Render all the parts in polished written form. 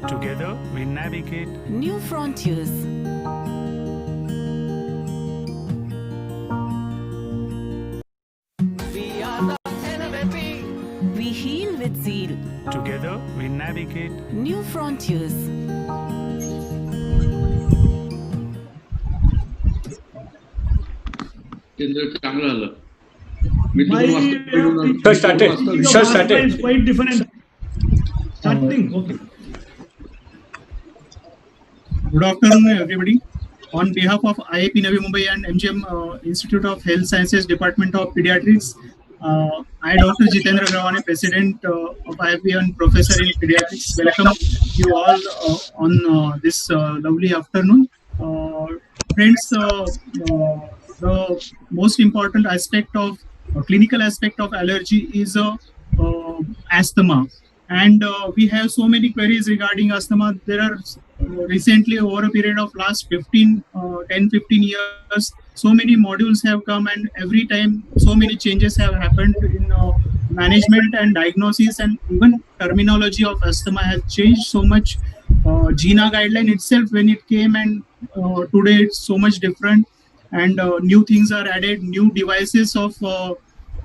Together we navigate new frontiers. We are the innovative. We heal with zeal. Together we navigate New frontiers. केंद्र चांगलं झालं. मी My 2 वाजता येऊन teaching started. of Sir, asthma started. is quite different. Starting, okay. Good afternoon, everybody. On behalf of IIP Navi Mumbai and MGM Institute of Health Sciences Department of Pediatrics, I, Dr. Jitendra Gawane, President of IIP and Professor in Pediatrics, welcome you all on this lovely afternoon. Friends, the most important aspect of clinical aspect of allergy is asthma, and we have so many queries regarding asthma. There are recently, over a period of last 10-15 years, so many modules have come, and every time so many changes have happened in management and diagnosis, and even terminology of asthma has changed so much. GINA guideline itself, when it came, and today it's so much different, and new things are added. New devices of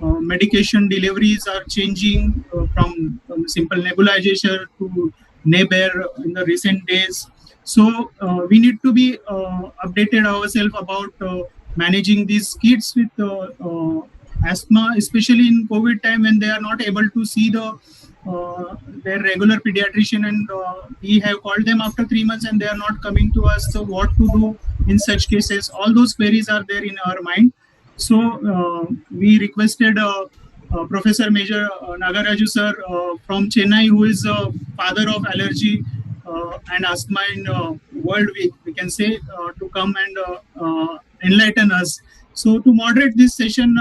medication deliveries are changing from simple nebulization to NABER in the recent days. So we need to be updated ourselves about managing these kids with asthma, especially in COVID time when they are not able to see their regular pediatrician, and we have called them after 3 months and they are not coming to us. So what to do in such cases? All those queries are there in our mind. So we requested Professor Major Nagaraju sir from Chennai, who is father of allergy and asthma in world, we can say, to come and enlighten us. So to moderate this session,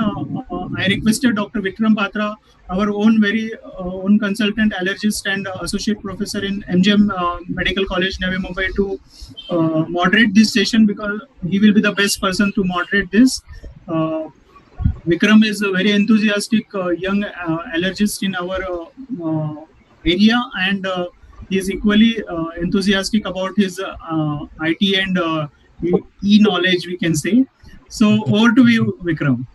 I requested Dr. Vikram Patra, our own very own consultant allergist and associate professor in MGM Medical College, Navi Mumbai, to moderate this session, because he will be the best person to moderate this. Vikram is a very enthusiastic young allergist in our area, and he is equally enthusiastic about his IT and e-knowledge, we can say. So over to you, Vikram.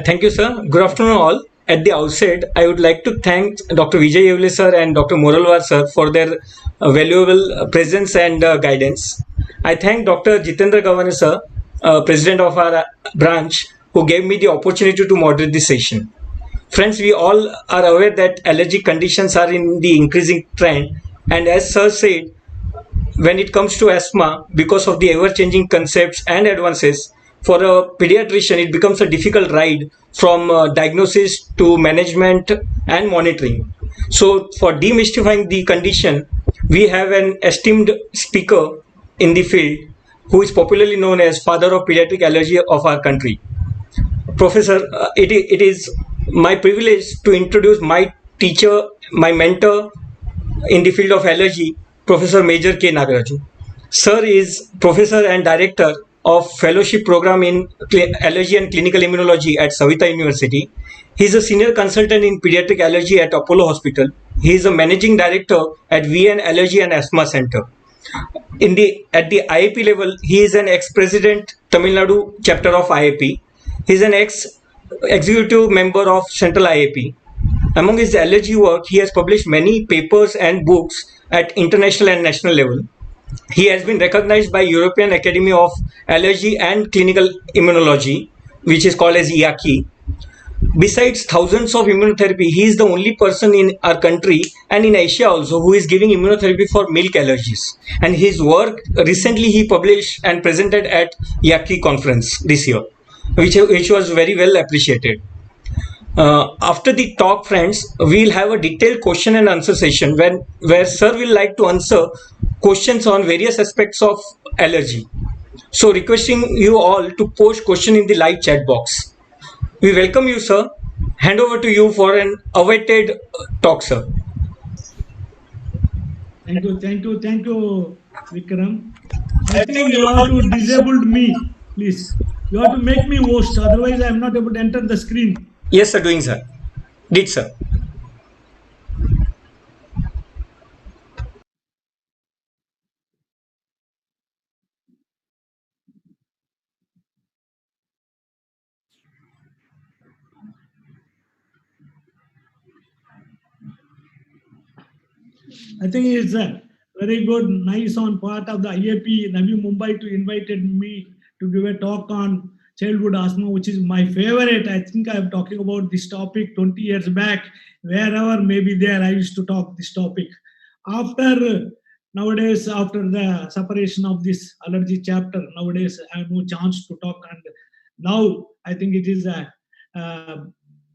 Thank you, sir. Good afternoon, all. At the outset, I would like to thank Dr. Vijay Yevle sir and Dr. Moralwar sir for their valuable presence and guidance. I thank Dr. Jitendra Gawane sir, president of our branch, who gave me the opportunity to moderate this session. Friends, we all are aware that allergic conditions are in the increasing trend, and as sir said, when it comes to asthma, because of the ever-changing concepts and advances, for a pediatrician, it becomes a difficult ride from diagnosis to management and monitoring. So, for demystifying the condition, we have an esteemed speaker in the field who is popularly known as father of pediatric allergy of our country. Professor, it is my privilege to introduce my teacher, my mentor in the field of allergy, Professor Major K. Nagaraju. Sir is professor and director of fellowship program in allergy and clinical immunology at Savita University. He is a senior consultant in pediatric allergy at Apollo Hospital. He is a managing director at VN Allergy and Asthma Center. At the IIP level, he is an ex-president Tamil Nadu chapter of IIP. He is an ex-executive member of Central IIP. Among his allergy work, he has published many papers and books at international and national level. He has been recognized by European Academy of Allergy and Clinical Immunology, which is called as EACI. Besides thousands of immunotherapy, he is the only person in our country and in Asia also who is giving immunotherapy for milk allergies. And his work recently he published and presented at EACI conference this year, which was very well appreciated. After the talk, friends, we'll have a detailed question and answer session where sir will like to answer questions on various aspects of allergy. So requesting you all to post question in the live chat box. We welcome you, sir. Hand over to you for an awaited talk, sir. Thank you, Vikram. I think you have to disable me, please. You have to make me host, otherwise I am not able to enter the screen. Yes, sir, doing, sir. Did, sir. I think it's a very good, nice on part of the IAP Navi Mumbai to invited me to give a talk on childhood asthma, which is my favorite. I think I'm talking about this topic 20 years back, wherever maybe there I used to talk this topic. After nowadays, after the separation of this allergy chapter, nowadays I have no chance to talk, and now I think it is a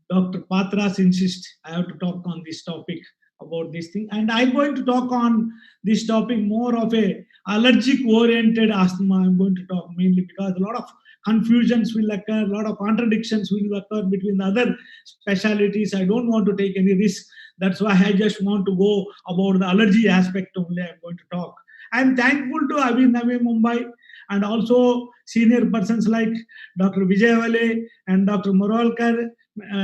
Dr. Patras insist I have to talk on this topic about this thing, and I'm going to talk on this topic more of a allergic oriented asthma. I'm going to talk mainly because a lot of confusions will occur, a lot of contradictions will occur between the other specialities. I don't want to take any risk. That's why I just want to go about the allergy aspect only. I'm going to talk. I'm thankful to Navi Mumbai and also senior persons like Dr. Vijayawale and Dr. Moralkar,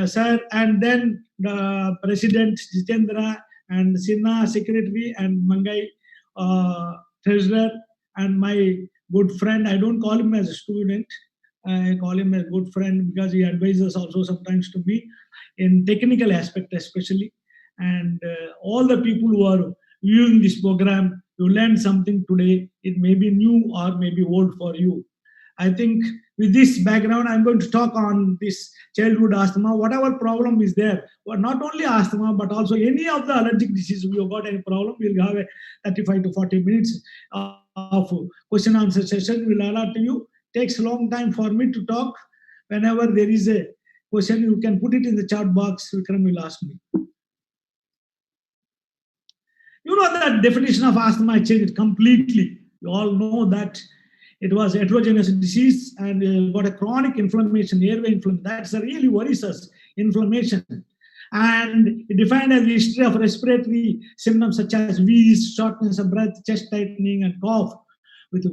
sir, and then the President Jitendra and Sinha Secretary and Mangai Treasurer and my good friend. I don't call him as a student. I call him a good friend because he advises also sometimes to me in technical aspect especially. And all the people who are viewing this program, you learn something today. It may be new or maybe old for you. I think with this background, I'm going to talk on this childhood asthma, whatever problem is there. Well, not only asthma, but also any of the allergic disease. We have got any problem, we'll have a 35 to 40 minutes of question answer session. We'll allot to you. Takes a long time for me to talk. Whenever there is a question, you can put it in the chat box. Vikram will ask me. You know that definition of asthma changed completely. You all know that it was heterogeneous disease and got a chronic inflammation, airway inflammation. That's a really worries us, inflammation. And it defined as the history of respiratory symptoms such as wheeze, shortness of breath, chest tightening, and cough with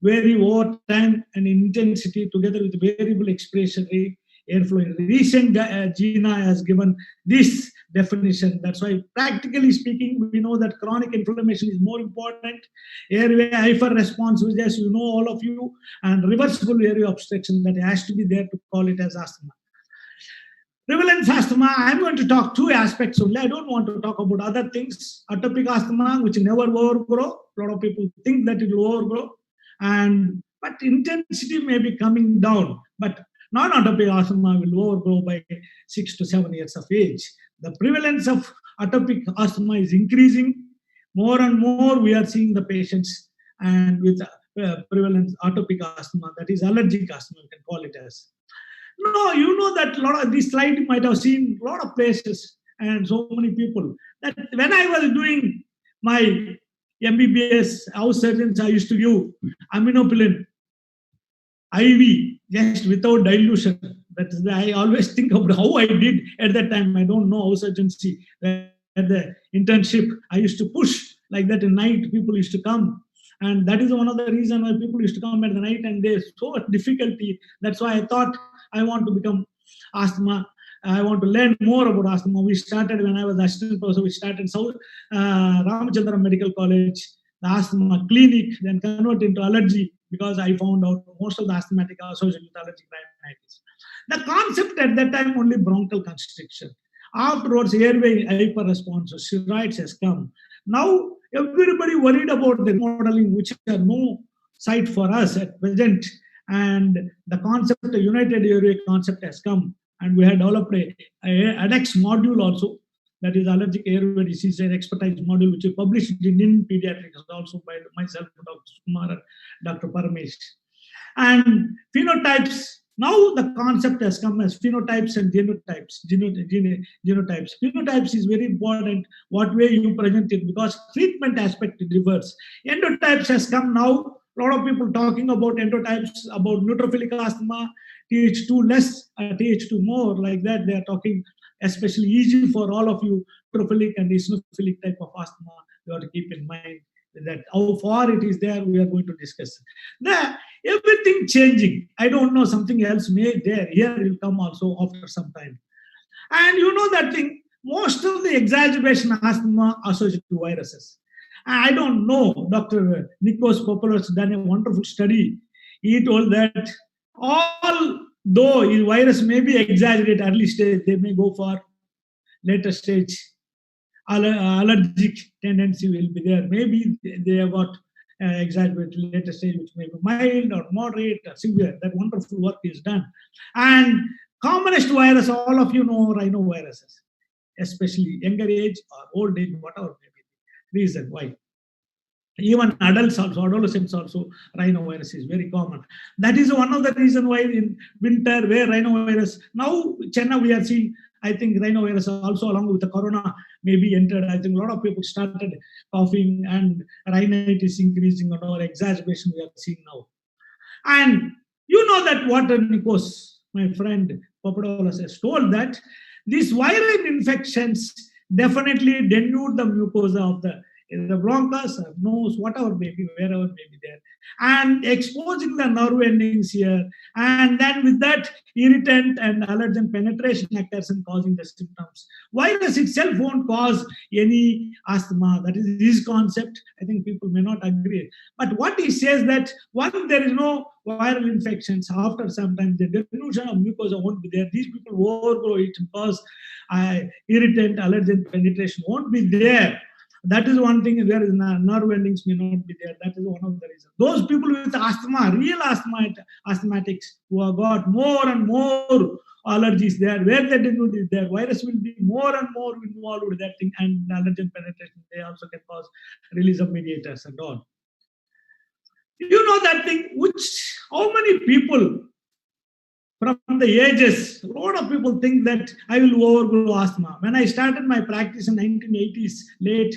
vary over time and intensity together with variable expiration rate, airflow. Recent GINA has given this definition. That's why, practically speaking, we know that chronic inflammation is more important. Airway hyperresponsiveness, you know, all of you, and reversible airway obstruction that has to be there to call it as asthma. Prevalence asthma, I'm going to talk two aspects only. I don't want to talk about other things. Atopic asthma, which never overgrow. A lot of people think that it will overgrow. But intensity may be coming down. But non-atopic asthma will overgrow by 6 to 7 years of age. The prevalence of atopic asthma is increasing. More and more we are seeing the patients and with prevalence atopic asthma, that is allergic asthma, you can call it as. No, you know that a lot of this slide you might have seen a lot of places and so many people. That when I was doing my MBBS house surgeons, I used to give aminopilin IV just without dilution. That is, I always think about how I did at that time. I don't know house surgery. At the internship, I used to push like that. At night, people used to come. And that is one of the reasons why people used to come at the night and there's so much difficulty. That's why I thought I want to become asthma. I want to learn more about asthma. We started when I was assistant professor. We started South Ramachandra Medical College, the asthma clinic, then converted into allergy because I found out most of the asthmatic are associated with allergic rhinitis. The concept at that time only bronchial constriction. Afterwards, airway hyperresponse, steroids has come. Now everybody worried about the modeling, which are no sight for us at present. And the concept, the United Airway concept has come. And we have developed a ADEX module also, that is allergic airway disease and expertise module, which is published in Pediatrics also by myself, Dr. Kumar, and Dr. Paramesh. And phenotypes, now the concept has come as phenotypes and genotypes. Genotypes. Phenotypes is very important, what way you present it, because treatment aspect differs. Endotypes has come now. A lot of people talking about endotypes, about neutrophilic asthma, Th2 less, Th2 more, like that. They are talking, especially easy for all of you, neutrophilic and eosinophilic type of asthma. You have to keep in mind that how far it is there, we are going to discuss. Now, everything changing. I don't know, something else may there. Here will come also after some time. And you know that thing, most of the exacerbation asthma associated to viruses. I don't know, Dr. Nikos Popoulos done a wonderful study. He told that although the virus may be exaggerated early stage, they may go for later stage allergic tendency will be there. Maybe they have got exaggerated later stage, which may be mild or moderate or severe. That wonderful work is done. And commonest virus, all of you know rhinoviruses, especially younger age or old age, whatever may be the reason why. Even adults also, adolescents also, rhinovirus is very common. That is one of the reason why in winter, where rhinovirus, now China we are seeing, I think rhinovirus also along with the corona maybe entered. I think a lot of people started coughing and rhinitis increasing and all exacerbation we are seeing now. And you know that what Nikos, my friend Papadopoulos has told that these viral infections definitely denude the mucosa of the bronchus or nose, whatever may be, wherever may be there, and exposing the nerve endings here. And then with that, irritant and allergen penetration occurs and causing the symptoms. Virus itself won't cause any asthma. That is his concept. I think people may not agree. But what he says that once there is no viral infections, after some time the denusion of mucosa won't be there. These people overgrow it because irritant allergen penetration won't be there. That is one thing. There is nerve endings may not be there. That is one of the reasons. Those people with asthma, real asthmatics, who have got more and more allergies there, where the denude is there, virus will be more and more involved with that thing, and allergen penetration. They also can cause release of mediators and all. You know that thing, which how many people from the ages, a lot of people think that I will overgrow asthma. When I started my practice in 1980s, late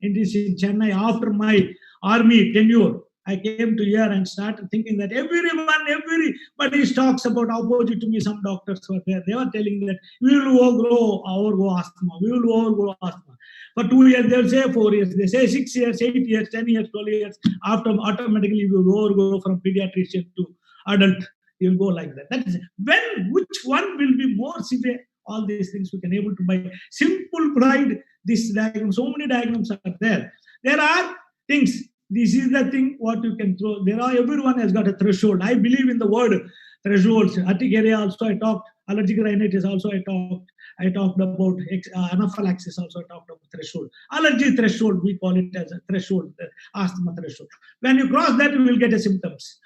80s in Chennai, after my army tenure, I came to here and started thinking that everybody talks about opposite to me. Some doctors were there. They were telling that we will overgrow asthma. We will overgrow asthma. For 2 years, they'll say 4 years. They say 6 years, 8 years, 10 years, 12 years. After automatically, we will overgrow from pediatrician to adult. You'll go like that. That is which one will be more severe? All these things we can able to by simple pride. This diagram, so many diagrams are there. There are things. This is the thing what you can throw. Everyone has got a threshold. I believe in the word thresholds. Urticaria also I talked. Allergic rhinitis also I talked. I talked about anaphylaxis also I talked about threshold. Allergy threshold, we call it as a threshold, the asthma threshold. When you cross that, you will get a symptoms.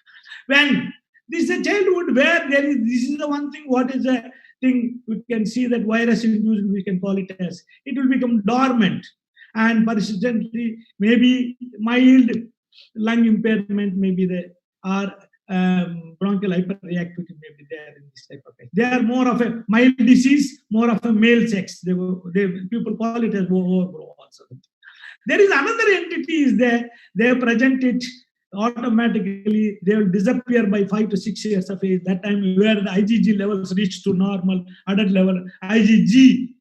When this is a childhood where this is the one thing, what is the thing we can see that virus induced, we can call it as, it will become dormant and persistently, maybe mild lung impairment, maybe there are bronchial hyperreactivity may be there in this type of case. They are more of a mild disease, more of a male sex. People call it as overgrow also. There is another entity is there. They present it automatically. They will disappear by 5 to 6 years of age. That time where the IgG levels reach to normal, adult level, IgE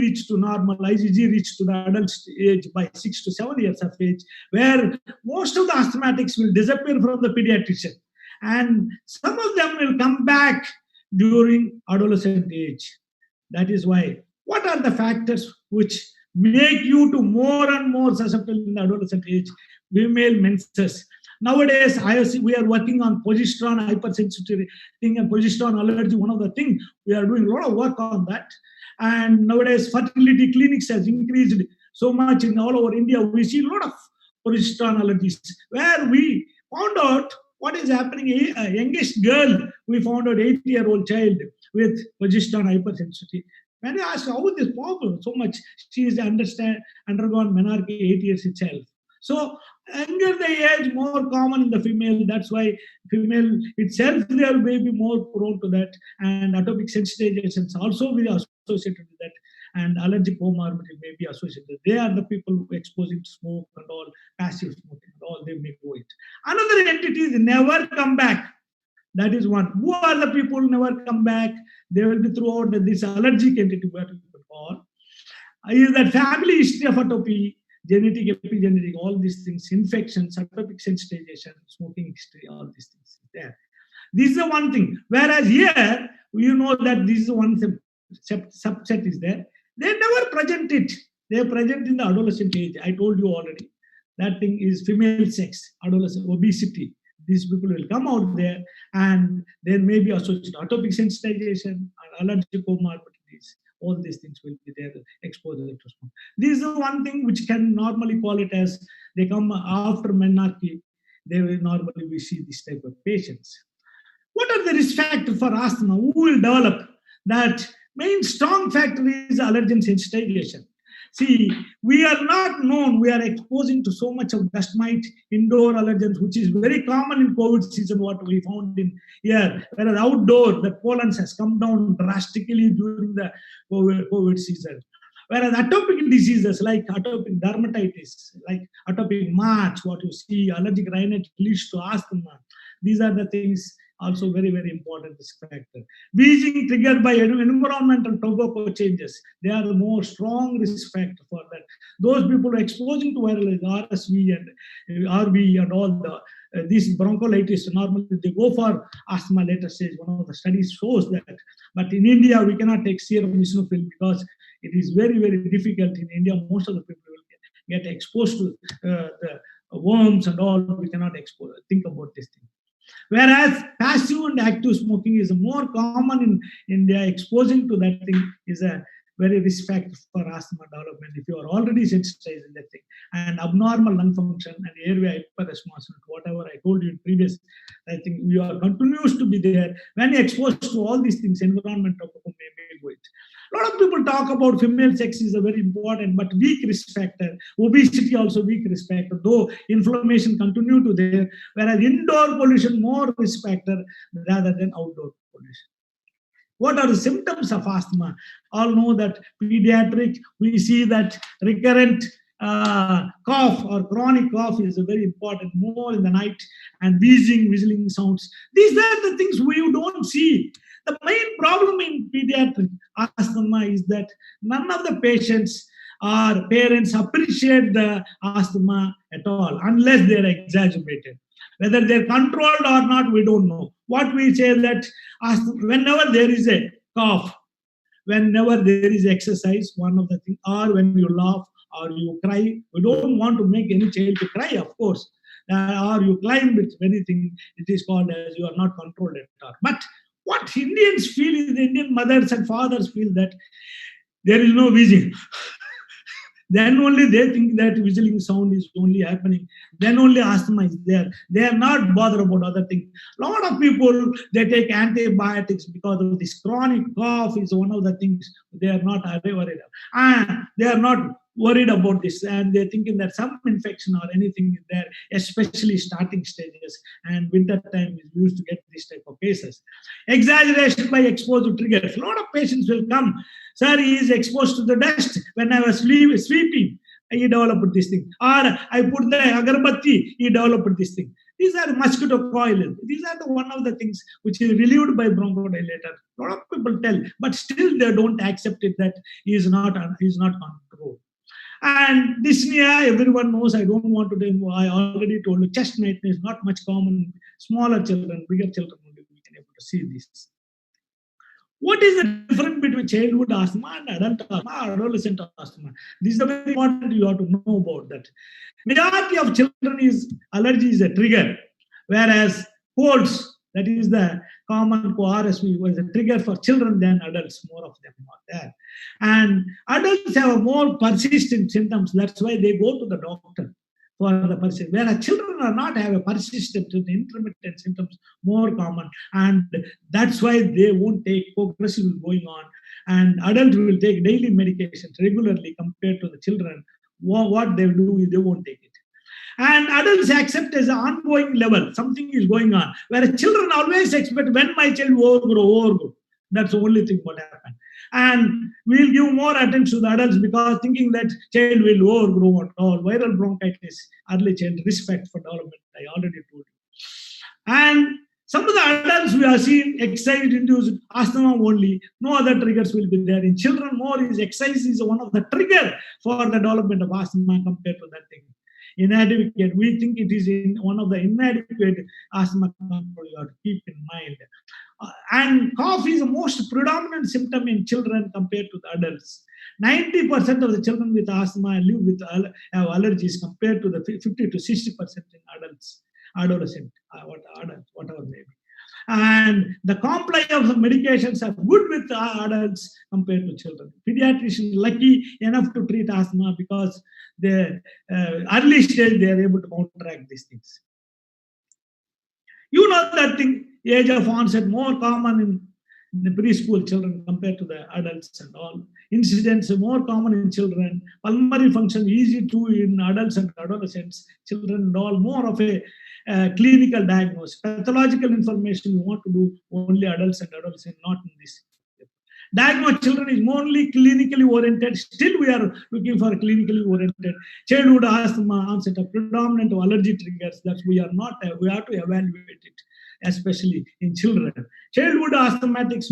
reach to normal, IgG reach to the adult age by 6 to 7 years of age, where most of the asthmatics will disappear from the pediatrician. And some of them will come back during adolescent age. That is why, what are the factors which make you to more and more susceptible in the adolescent age? Female menses. Nowadays, we are working on progesterone hypersensitivity thing and progesterone allergy. One of the things we are doing a lot of work on that. And nowadays, fertility clinics has increased so much in all over India. We see a lot of progesterone allergies where we found out what is happening. A youngest girl, we found out 8-year-old child with progesterone hypersensitivity. When I asked how is this possible so much, she is undergone menarche 8 years itself. So younger the age, more common in the female. That's why female itself, they may be more prone to that. And atopic sensitizations also will be associated with that. And allergic comorbidity may be associated. They are the people who are exposing to smoke and all, passive smoking and all, they may go it. Another entity is never come back. That is one. Who are the people who never come back? They will be throughout this allergic entity, what we call. Is that family history of atopy, genetic, epigenetic, all these things, infections, atopic sensitization, smoking history, all these things there. This is the one thing. Whereas here, you know that this is one subset is there. They never present it. They are present in the adolescent age. I told you already. That thing is female sex, adolescent, obesity. These people will come out there and there may be associated atopic sensitization and allergic comorbidities. All these things will be there, exposure to smoke. This is one thing which can normally call it as they come after menarche. They will normally we see this type of patients. What are the risk factors for asthma? Who will develop? That main strong factor is allergen sensitization. See, we are not known, we are exposing to so much of dust mite, indoor allergens, which is very common in COVID season, what we found in here. Whereas outdoor, the pollen has come down drastically during the COVID season. Whereas atopic diseases like atopic dermatitis, like atopic march, what you see, allergic rhinitis leads to asthma. These are the things also very, very important risk factor. Wheezing triggered by environmental tobacco changes, they are the more strong risk factor for that. Those people exposing to viral RSV and RV and all the this bronchiolitis, normally they go for asthma later stage. One of the studies shows that. But in India, we cannot take serum eosinophil because it is very, very difficult in India. Most of the people will get exposed to the worms and all. We cannot think about this thing. Whereas passive and active smoking is more common in India, exposing to that thing is a very risk factor for asthma development if you are already sensitized in that thing. And abnormal lung function and airway hyperresponsiveness, whatever I told you in previous, I think we are continues to be there. When you're exposed to all these things, environment may go it. A lot of people talk about female sex is a very important but weak risk factor. Obesity also weak risk factor, though inflammation continue to there, whereas indoor pollution more risk factor rather than outdoor pollution. What are the symptoms of asthma? All know that pediatric, we see that recurrent cough or chronic cough is a very important, more in the night, and wheezing, whistling sounds. These are the things we don't see. The main problem in pediatric asthma is that none of the patients or parents appreciate the asthma at all unless they are exacerbated. Whether they're controlled or not, we don't know. What we say that whenever there is a cough, whenever there is exercise, one of the things, or when you laugh or you cry, we don't want to make any child to cry, of course. Or you climb with anything, it is called as you are not controlled at all. But what Indians feel is, the Indian mothers and fathers feel that there is no wheezing. Then only they think that whistling sound is only happening. Then only asthma is there. They are not bothered about other things. A lot of people, they take antibiotics because of this chronic cough is one of the things they are not worried about. And they are not worried about this, and they're thinking that some infection or anything is there, especially starting stages, and winter time is used to get this type of cases. Exaggeration by exposure triggers. A lot of patients will come, sir, he is exposed to the dust when I was sweeping, he developed this thing. Or I put the agarbatti, he developed this thing. These are mosquito coil. These are one of the things which is relieved by bronchodilator. A lot of people tell, but still they don't accept it that he is not controlled. And dyspnea, everyone knows. I don't want to tell. I already told you, chest tightness, not much common. Smaller children, bigger children, we can able to see this. What is the difference between childhood asthma and adult asthma, adolescent asthma? This is very important. You have to know about that. Majority of children is allergy is a trigger, whereas colds, that is the common RSV, was a trigger for children than adults. More of them are there. And adults have more persistent symptoms. That's why they go to the doctor for the persistent. Whereas children are not have a persistent, intermittent symptoms, more common. And that's why they won't take progressive going on. And adults will take daily medications regularly compared to the children. What they do is they won't take it. And adults accept as an ongoing level, something is going on. Whereas children always expect when my child overgrow. That's the only thing what happened. And we'll give more attention to the adults because thinking that child will overgrow at all. Viral bronchitis, early child risk factor for development, I already told you. And some of the adults we are seeing exercise-induced asthma only. No other triggers will be there. In children, more is exercise is one of the trigger for the development of asthma compared to that thing. Inadequate, we think it is in one of the inadequate asthma control you have to keep in mind. And cough is the most predominant symptom in children compared to the adults. 90% of the children with asthma live with have allergies compared to the 50 to 60% in adults, adolescent, whatever maybe. And the comply of the medications are good with adults compared to children. Pediatrician lucky enough to treat asthma because the early stage they are able to counteract these things. You know that thing, age of onset more common in the preschool children compared to the adults and all. Incidents are more common in children. Pulmonary function easy to in adults and adolescents, children and all. More of a clinical diagnosis. Pathological information we want to do only adults and adolescents, not in this. Diagnosed children is only clinically oriented. Still, we are looking for clinically oriented. Childhood asthma onset of predominant allergy triggers. That we are not. We have to evaluate it, especially in children. Childhood asthmatics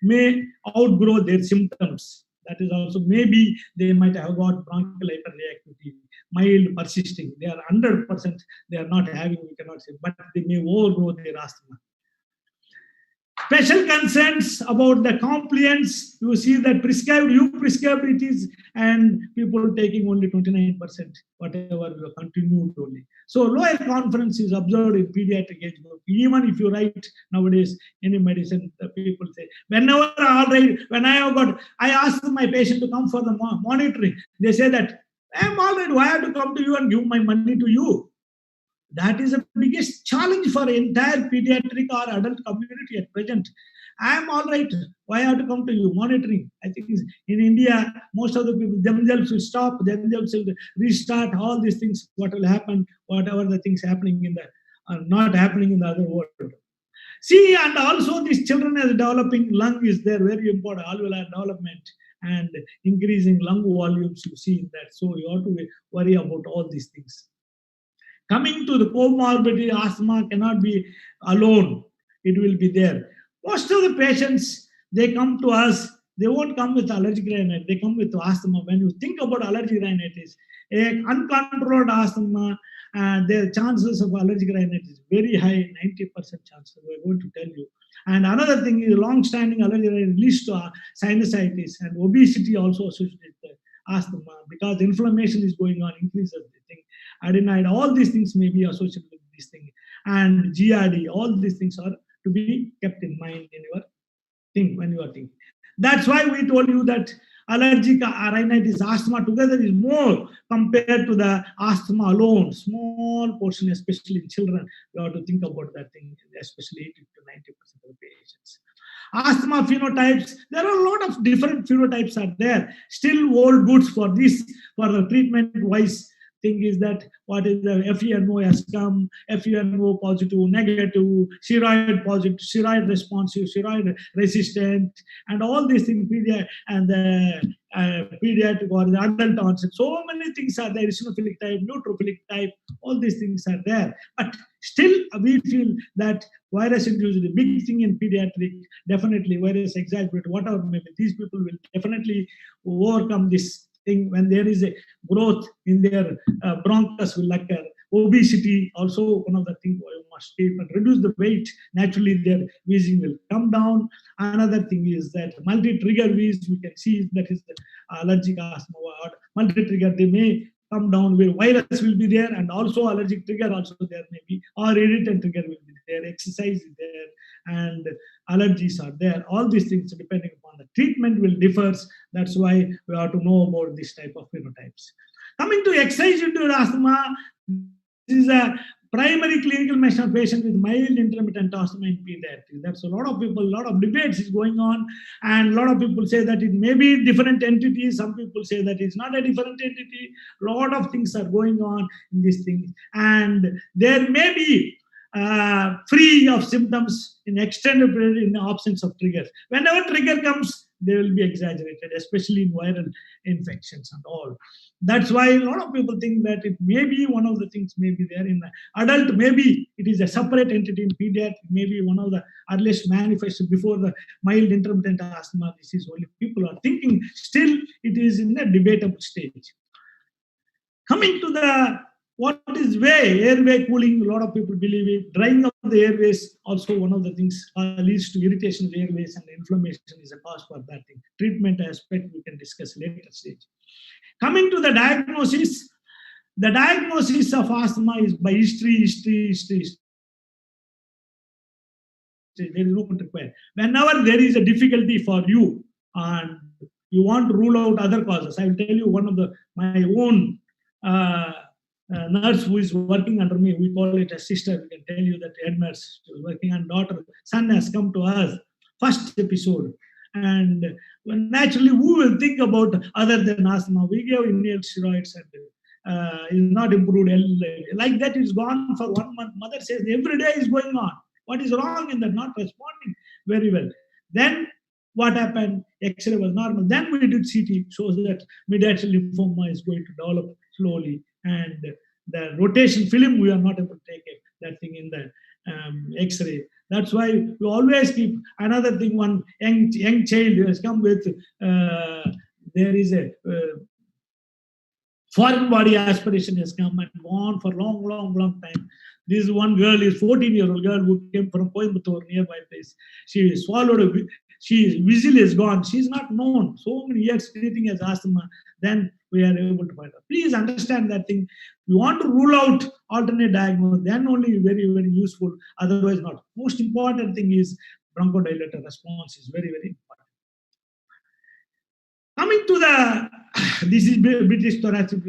may outgrow their symptoms. That is also maybe they might have got bronchial hyperreactivity, mild persisting. They are 100%. They are not having. We cannot say, but they may overgrow their asthma. Special concerns about the compliance. You see that you prescribed it is, and people taking only 29%, whatever continued only. So lower confidence is observed in pediatric age group. Even if you write nowadays any medicine, the people say, whenever I ask my patient to come for the monitoring, they say that, I'm all right, why have to come to you and give my money to you? That is the biggest challenge for entire pediatric or adult community at present. I am all right. Why have to come to you? Monitoring. I think in India, most of the people themselves will stop, themselves will restart all these things. What will happen? Whatever the things happening in the not happening in the other world. See, and also these children as developing lung is there, very important, alveolar development and increasing lung volumes. You see in that. So you have to worry about all these things. Coming to the comorbidity, asthma cannot be alone. It will be there. Most of the patients, they come to us, they won't come with allergic rhinitis, they come with asthma. When you think about allergic rhinitis, uncontrolled asthma, the chances of allergic rhinitis is very high, 90% chances, we're going to tell you. And another thing is long-standing allergic rhinitis leads to sinusitis, and obesity also associated with asthma because inflammation is going on, increases the thing. Adenine, all these things may be associated with this thing. And GRD, all these things are to be kept in mind in your thing when you are thinking. That's why we told you that allergic rhinitis, asthma together is more compared to the asthma alone. Small portion, especially in children, you have to think about that thing, especially 80 to 90% of the patients. Asthma phenotypes, there are a lot of different phenotypes are there. Still old goods for this, for the treatment wise thing is that what is the FeNO has come, FeNO positive, negative, steroid positive, steroid responsive, steroid resistant, and all these things, and the pediatric or the adult onset. So many things are there, eosinophilic type, neutrophilic type, all these things are there. But still, we feel that virus induced the big thing in pediatric, definitely virus exacerbate, whatever maybe, these people will definitely overcome this thing when there is a growth in their bronchus will occur. Obesity also one of the things you must keep and reduce the weight. Naturally, their wheezing will come down. Another thing is that multi-trigger wheeze, we can see that is the allergic asthma or multi-trigger, they may come down where virus will be there and also allergic trigger also there may be, or irritant trigger will be there, exercise is there, and allergies are there. All these things depending upon the treatment will differ. That's why we have to know about this type of phenotypes. Coming to exercise-induced asthma, this is a primary clinical measure of patient with mild intermittent asthma in pediatrics. That's a lot of people, a lot of debates is going on, and a lot of people say that it may be different entities. Some people say that it's not a different entity. A lot of things are going on in this thing, and there may be free of symptoms in extended period in the absence of triggers. Whenever trigger comes, they will be exaggerated, especially in viral infections and all. That's why a lot of people think that it may be one of the things may be there in the adult. Maybe it is a separate entity in pediatric. Maybe one of the earliest manifested before the mild intermittent asthma disease. Only people are thinking. Still, it is in a debatable stage. Coming to the what is airway cooling, a lot of people believe it. Drying of the airways, also one of the things leads to irritation of the airways, and inflammation is a cause for that thing. Treatment aspect we can discuss later stage. Coming to the diagnosis of asthma is by history. stage. There is movement required. Whenever there is a difficulty for you and you want to rule out other causes, I will tell you one of my own nurse who is working under me. We call it a sister. We can tell you that head nurse who is working, and son has come to us first episode. And naturally, who will think about other than asthma? We gave inhaled steroids and is not improved. Like that, is gone for 1 month. Mother says every day is going on. What is wrong in that? Not responding very well. Then what happened? X-ray was normal. Then we did CT, shows that mid-axial lymphoma is going to develop slowly, and the rotation film we are not able to take that thing in the X-ray. That's why we always keep another thing. One young child who has come with there is a foreign body aspiration has come and gone for long time. This one girl is 14-year-old girl who came from Coimbatore, nearby place. She swallowed she whistle is gone. She's not known. So many years treating as asthma. Then we are able to find out. Please understand that thing. We want to rule out alternate diagnosis. Then only very, very useful. Otherwise not. Most important thing is bronchodilator response is very, very important. Coming to this is British thoracic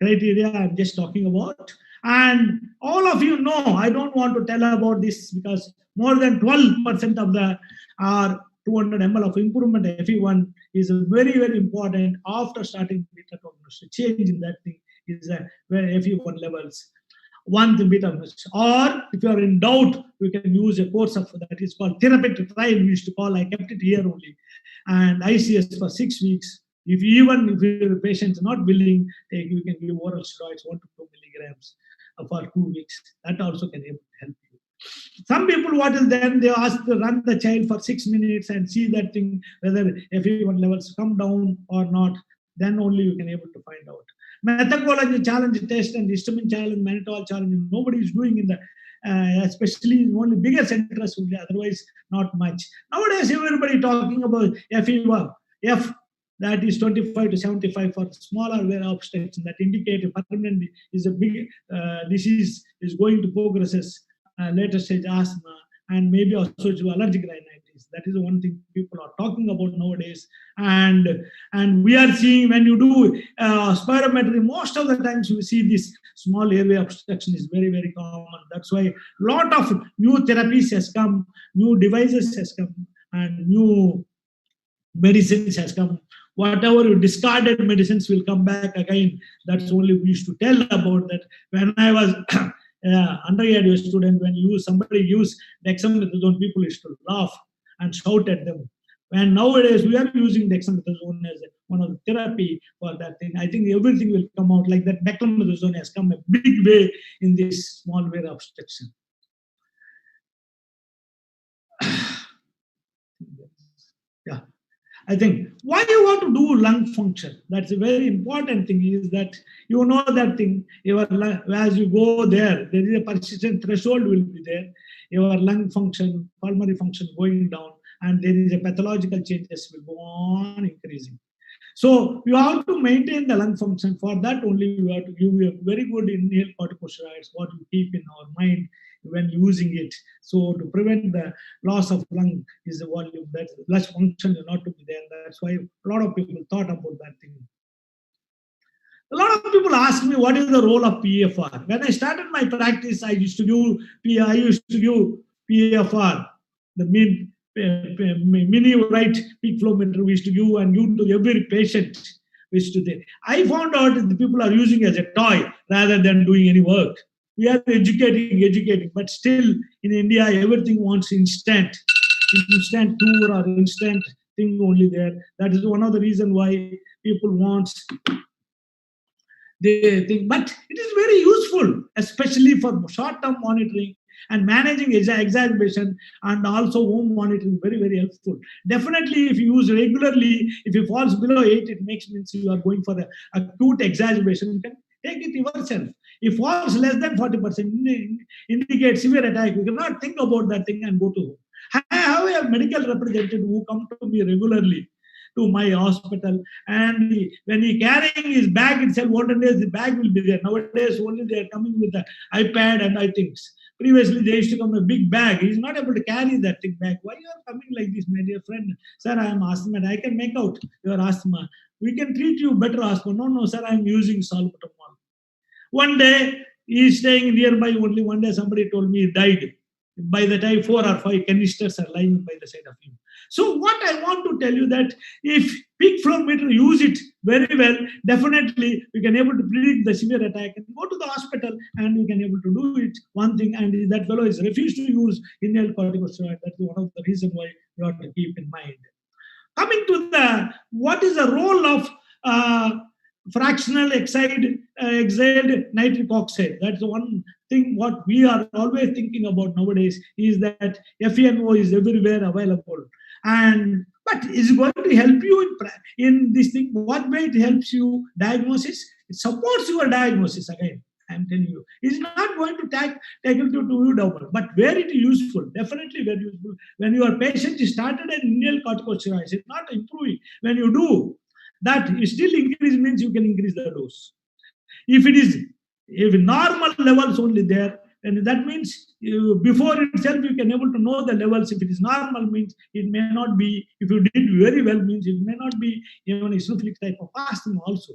criteria I'm just talking about. And all of you know, I don't want to tell about this because more than 12% of the 200 ml of improvement FE1 is very, very important after starting beta prognosis. Change in that thing is where FE1 levels. One thing beta prognosis. Or if you are in doubt, we can use a course of that is called therapeutic trial. We used to call, I kept it here only, and ICS for 6 weeks. If your patient is not willing, you can give oral steroids 1 to 2 milligrams for 2 weeks. That also can help you. Some people, what is then, they ask to run the child for 6 minutes and see that thing, whether FE1 levels come down or not. Then only you can able to find out. Methacology challenge test and histamine challenge, mannitol challenge, nobody is doing in the, especially in only bigger centers only, otherwise not much. Nowadays, everybody talking about FE1, F, that is 25 to 75 for smaller wear obstruction, that indicate permanent is a big disease is going to progress as later stage asthma and maybe also to allergic rhinitis. That is the one thing people are talking about nowadays. And we are seeing when you do spirometry, most of the times you see this small airway obstruction is very, very common. That's why a lot of new therapies has come, new devices has come, and new medicines has come. Whatever you discarded medicines will come back again. That's only we used to tell about that. When I was undergraduate student, when somebody used dexamethasone, people used to laugh and shout at them. And nowadays we are using dexamethasone as one of the therapy for that thing. I think everything will come out like that. Dexamethasone has come a big way in this small wear obstruction. Yeah. I think why you want to do lung function, that's a very important thing, is that you know that thing, as you go there is a persistent threshold will be there, your lung function, pulmonary function going down, and there is a pathological changes will go on increasing. So you have to maintain the lung function. For that only you have to give a very good inhaled corticosteroids, what you keep in our mind when using it. So to prevent the loss of lung is the volume, that less function is not to be there. That's why a lot of people thought about that thing. A lot of people ask me what is the role of PFR. When I started my practice, I used to give PFR, the mini right peak flow meter we used to give and give to every patient. We used to do. I found out that the people are using it as a toy rather than doing any work. We are educating, but still in India, everything wants instant tour or instant thing only there. That is one of the reasons why people want. They think, but it is very useful, especially for short-term monitoring and managing exacerbation, and also home monitoring, very, very helpful. Definitely, if you use regularly, if it falls below 8, it means you are going for the acute exacerbation. You can take it yourself. If falls less than 40%, indicates severe attack. You cannot think about that thing and go to home. I have a medical representative who come to me regularly to my hospital, and when he carrying his bag itself, olden days the bag will be there. Nowadays only they are coming with the iPad and I things. Previously, they used to come a big bag. He's not able to carry that thick bag. Why you are coming like this, my dear friend? Sir, I am asthma. I can make out your asthma. We can treat you better asthma. No, no, sir, I am using salbutamol. One day, he is staying nearby. Only one day, somebody told me he died. By the time 4 or 5 canisters are lying by the side of him. So what I want to tell you that if peak flow meter use it very well, definitely we can able to predict the severe attack and go to the hospital and we can able to do it. One thing, and that fellow is refused to use inhaled corticosteroid. That's one of the reason why you have to keep in mind. Coming to the what is the role of fractional exhaled nitric oxide. That's the one thing what we are always thinking about nowadays is that FeNO is everywhere available. And but is it going to help you in this thing? What way it helps you diagnosis? It supports your diagnosis again. I'm telling you, it's not going to take it to you double, but where it is useful, definitely very useful. When your patient is started an inhaled corticosteroids, it's not improving. When you do that, you still increase means you can increase the dose. If normal levels only there, and that means before itself you can able to know the levels. If it is normal means it may not be. If you did very well means it may not be even eosinophilic type of asthma also.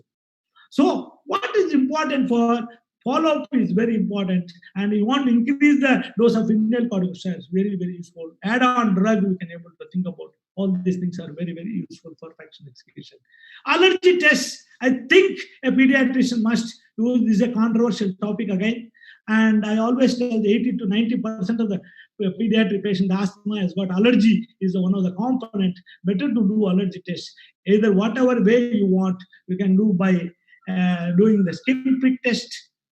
So what is important for follow-up is very important, and you want to increase the dose of inhaled corticosteroids, very, very useful. Add-on drug, we can able to think about. All these things are very, very useful for fractional exhalation. Allergy tests, I think a pediatrician must use. This is a controversial topic again, and I always tell 80 to 90% of the pediatric patient asthma has got allergy is one of the component. Better to do allergy tests. Either whatever way you want, you can do by doing the skin prick test.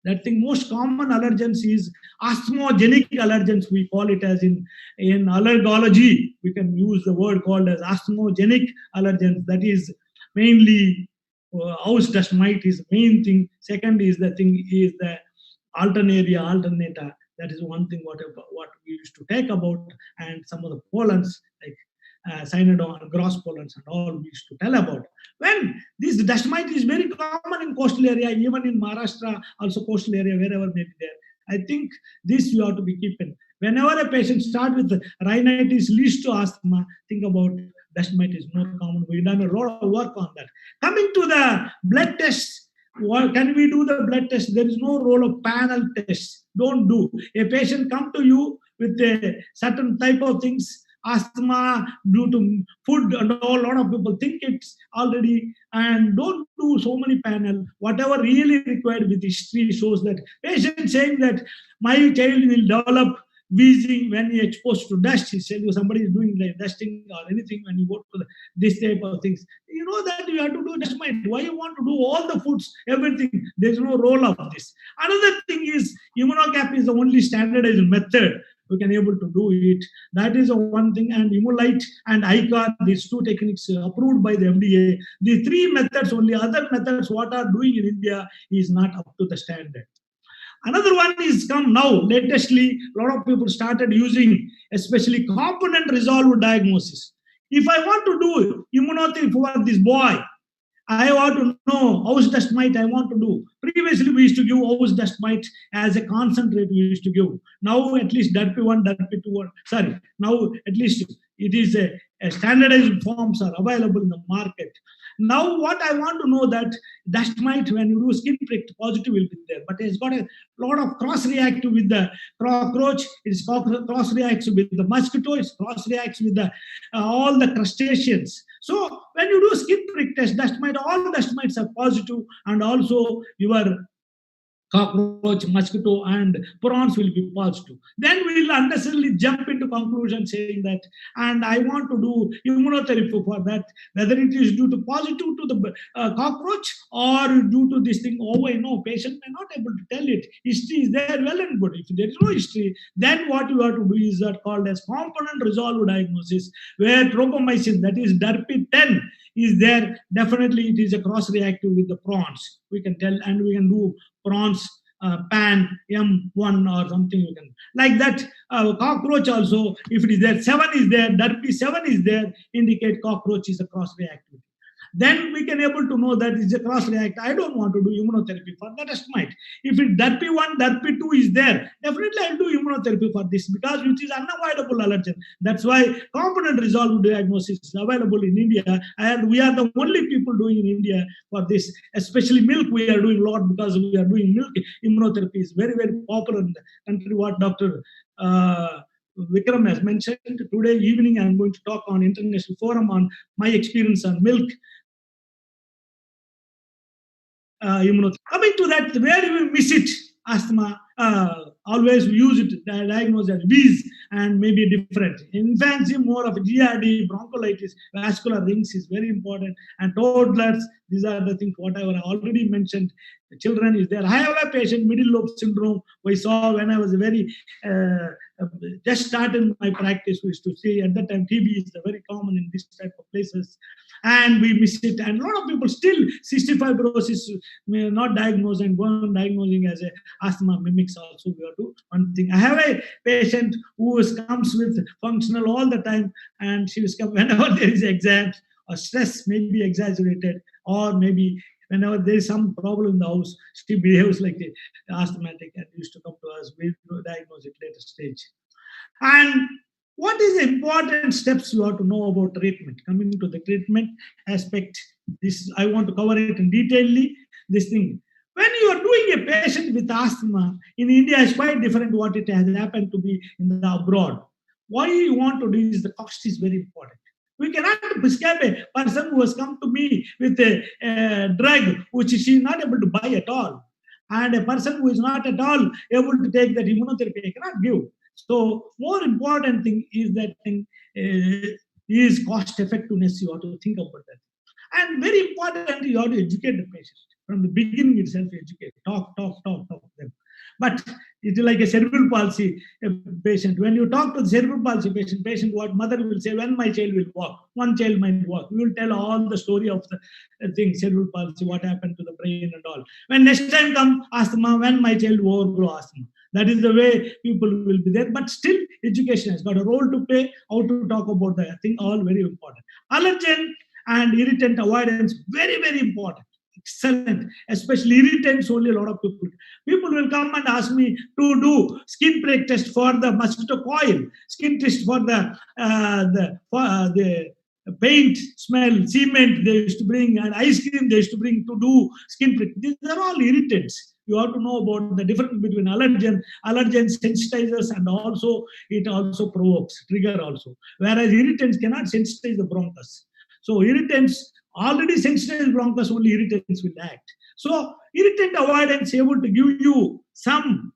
That thing, most common allergens is asthmogenic allergens. We call it as in allergology. We can use the word called as asthmogenic allergens. That is mainly house dust mite is the main thing. Second is the Alternaria alternata. That is one thing what we used to take about, and some of the pollens like cynodon, gross pollens and all we used to tell about. When this dust mite is very common in coastal area, even in Maharashtra, also coastal area, wherever may be there. I think this you have to be keeping. Whenever a patient starts with rhinitis leads to asthma, think about dust mite is more common. We've done a lot of work on that. Coming to the blood tests, can we do the blood test? There is no role of panel tests. Don't do. A patient come to you with a certain type of things, asthma due to food and all. A lot of people think it's already, and don't do so many panel. Whatever really required with history shows that patient saying that my child will develop wheezing when he exposed to dust. He said somebody is doing like dusting or anything when you go to this type of things. You know that you have to do dust mite. Why you want to do all the foods, everything? There's no role of this. Another thing is immunocap is the only standardized method we can able to do it. That is one thing. And Imulite and ICAR, these two techniques approved by the FDA. The three methods only. Other methods what are doing in India is not up to the standard. Another one is come now, latestly, a lot of people started using, especially component resolved diagnosis. If I want to do immunotherapy for this boy, I want to know house dust mite I want to do. Previously, we used to give house dust mite as a concentrate we used to give. Now, at least DRP1, DRP2, now at least it is a standardized forms are available in the market. Now, what I want to know that dust mite, when you do skin prick, positive will be there. But it's got a lot of cross-reactive with the cockroach. It's cross-reacts with the mosquito. It's cross-reacts with the all the crustaceans. So when you do skin prick test, dust mite, all dust mites are positive, and also your cockroach, mosquito, and prawns will be positive. Then we will unnecessarily jump into conclusion saying that, and I want to do immunotherapy for that, whether it is due to positive to the cockroach or due to this thing. Oh, I know, patient may not able to tell it. History is there, well and good. If there is no history, then what you have to do is that called as component resolved diagnosis, where tropomycin, that is DRP10, is there. Definitely it is a cross-reactive with the prawns. We can tell, and we can do prawns pan M1 or something. You can like that. Cockroach also, if it is there, 7 is there, DRP7 is there, indicate cockroach is a cross-reactivity. Then we can able to know that it's a cross react. I don't want to do immunotherapy for that asthmite. If it DERPI1, DERPI2 is there, definitely I'll do immunotherapy for this because which is unavoidable allergen. That's why component resolved diagnosis is available in India, and we are the only people doing in India for this. Especially milk, we are doing a lot because we are doing milk immunotherapy is very, very popular in the country. What Dr. Vikram has mentioned today evening, I'm going to talk on international forum on my experience on milk immunotherapy. Coming to that, where we miss it, asthma, always we use it diagnosed as wheeze and maybe different. Infancy, more of GRD, bronchiolitis, vascular rings is very important. And toddlers, these are the things whatever I already mentioned. The children is there. I have a patient, middle lobe syndrome. We saw when I was very just started my practice. We used to see at that time TB is very common in this type of places, and we miss it. And a lot of people still cystic fibrosis not diagnosed and go on diagnosing as a asthma mimics. Also, we have to one thing. I have a patient who comes with functional all the time, and she is come whenever there is exams or stress may be exaggerated, or maybe whenever there is some problem in the house, she behaves like an asthmatic and used to come to us. We diagnose it later stage. And what is the important steps you have to know about treatment? Coming to the treatment aspect, this I want to cover it in detailedly. This thing, when you are doing a patient with asthma in India, is quite different what it has happened to be in the abroad. Why you want to do is the cost is very important. We cannot prescribe a person who has come to me with a drug which she is not able to buy at all. And a person who is not at all able to take that immunotherapy, I cannot give. So more important thing is that thing is cost effectiveness. You have to think about that. And very important, you have to educate the patient. From the beginning itself, educate. Talk them. But it's like a cerebral palsy patient. When you talk to the cerebral palsy patient, what mother will say, when my child will walk, one child might walk. We will tell all the story of the thing, cerebral palsy, what happened to the brain and all. When next time come asthma, when my child will overgrow asthma. That is the way people will be there. But still, education has got a role to play, how to talk about that. I think all very important. Allergen and irritant avoidance, very, very important. Excellent. Especially irritants, only a lot of people will come and ask me to do skin prick test for the mosquito coil, skin test for the paint smell, cement they used to bring, and ice cream they used to bring to do skin prick. These are all irritants. You have to know about the difference between allergen sensitizers, and also it also provokes, trigger also. Whereas irritants cannot sensitize the bronchus. So irritants already sensitized bronchus, only irritants will act. So irritant avoidance able to give you some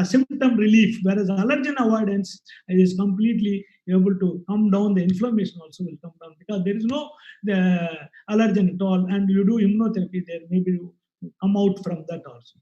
symptom relief, whereas allergen avoidance is completely able to come down. The inflammation also will come down because there is no allergen at all, and you do immunotherapy there, maybe you come out from that also.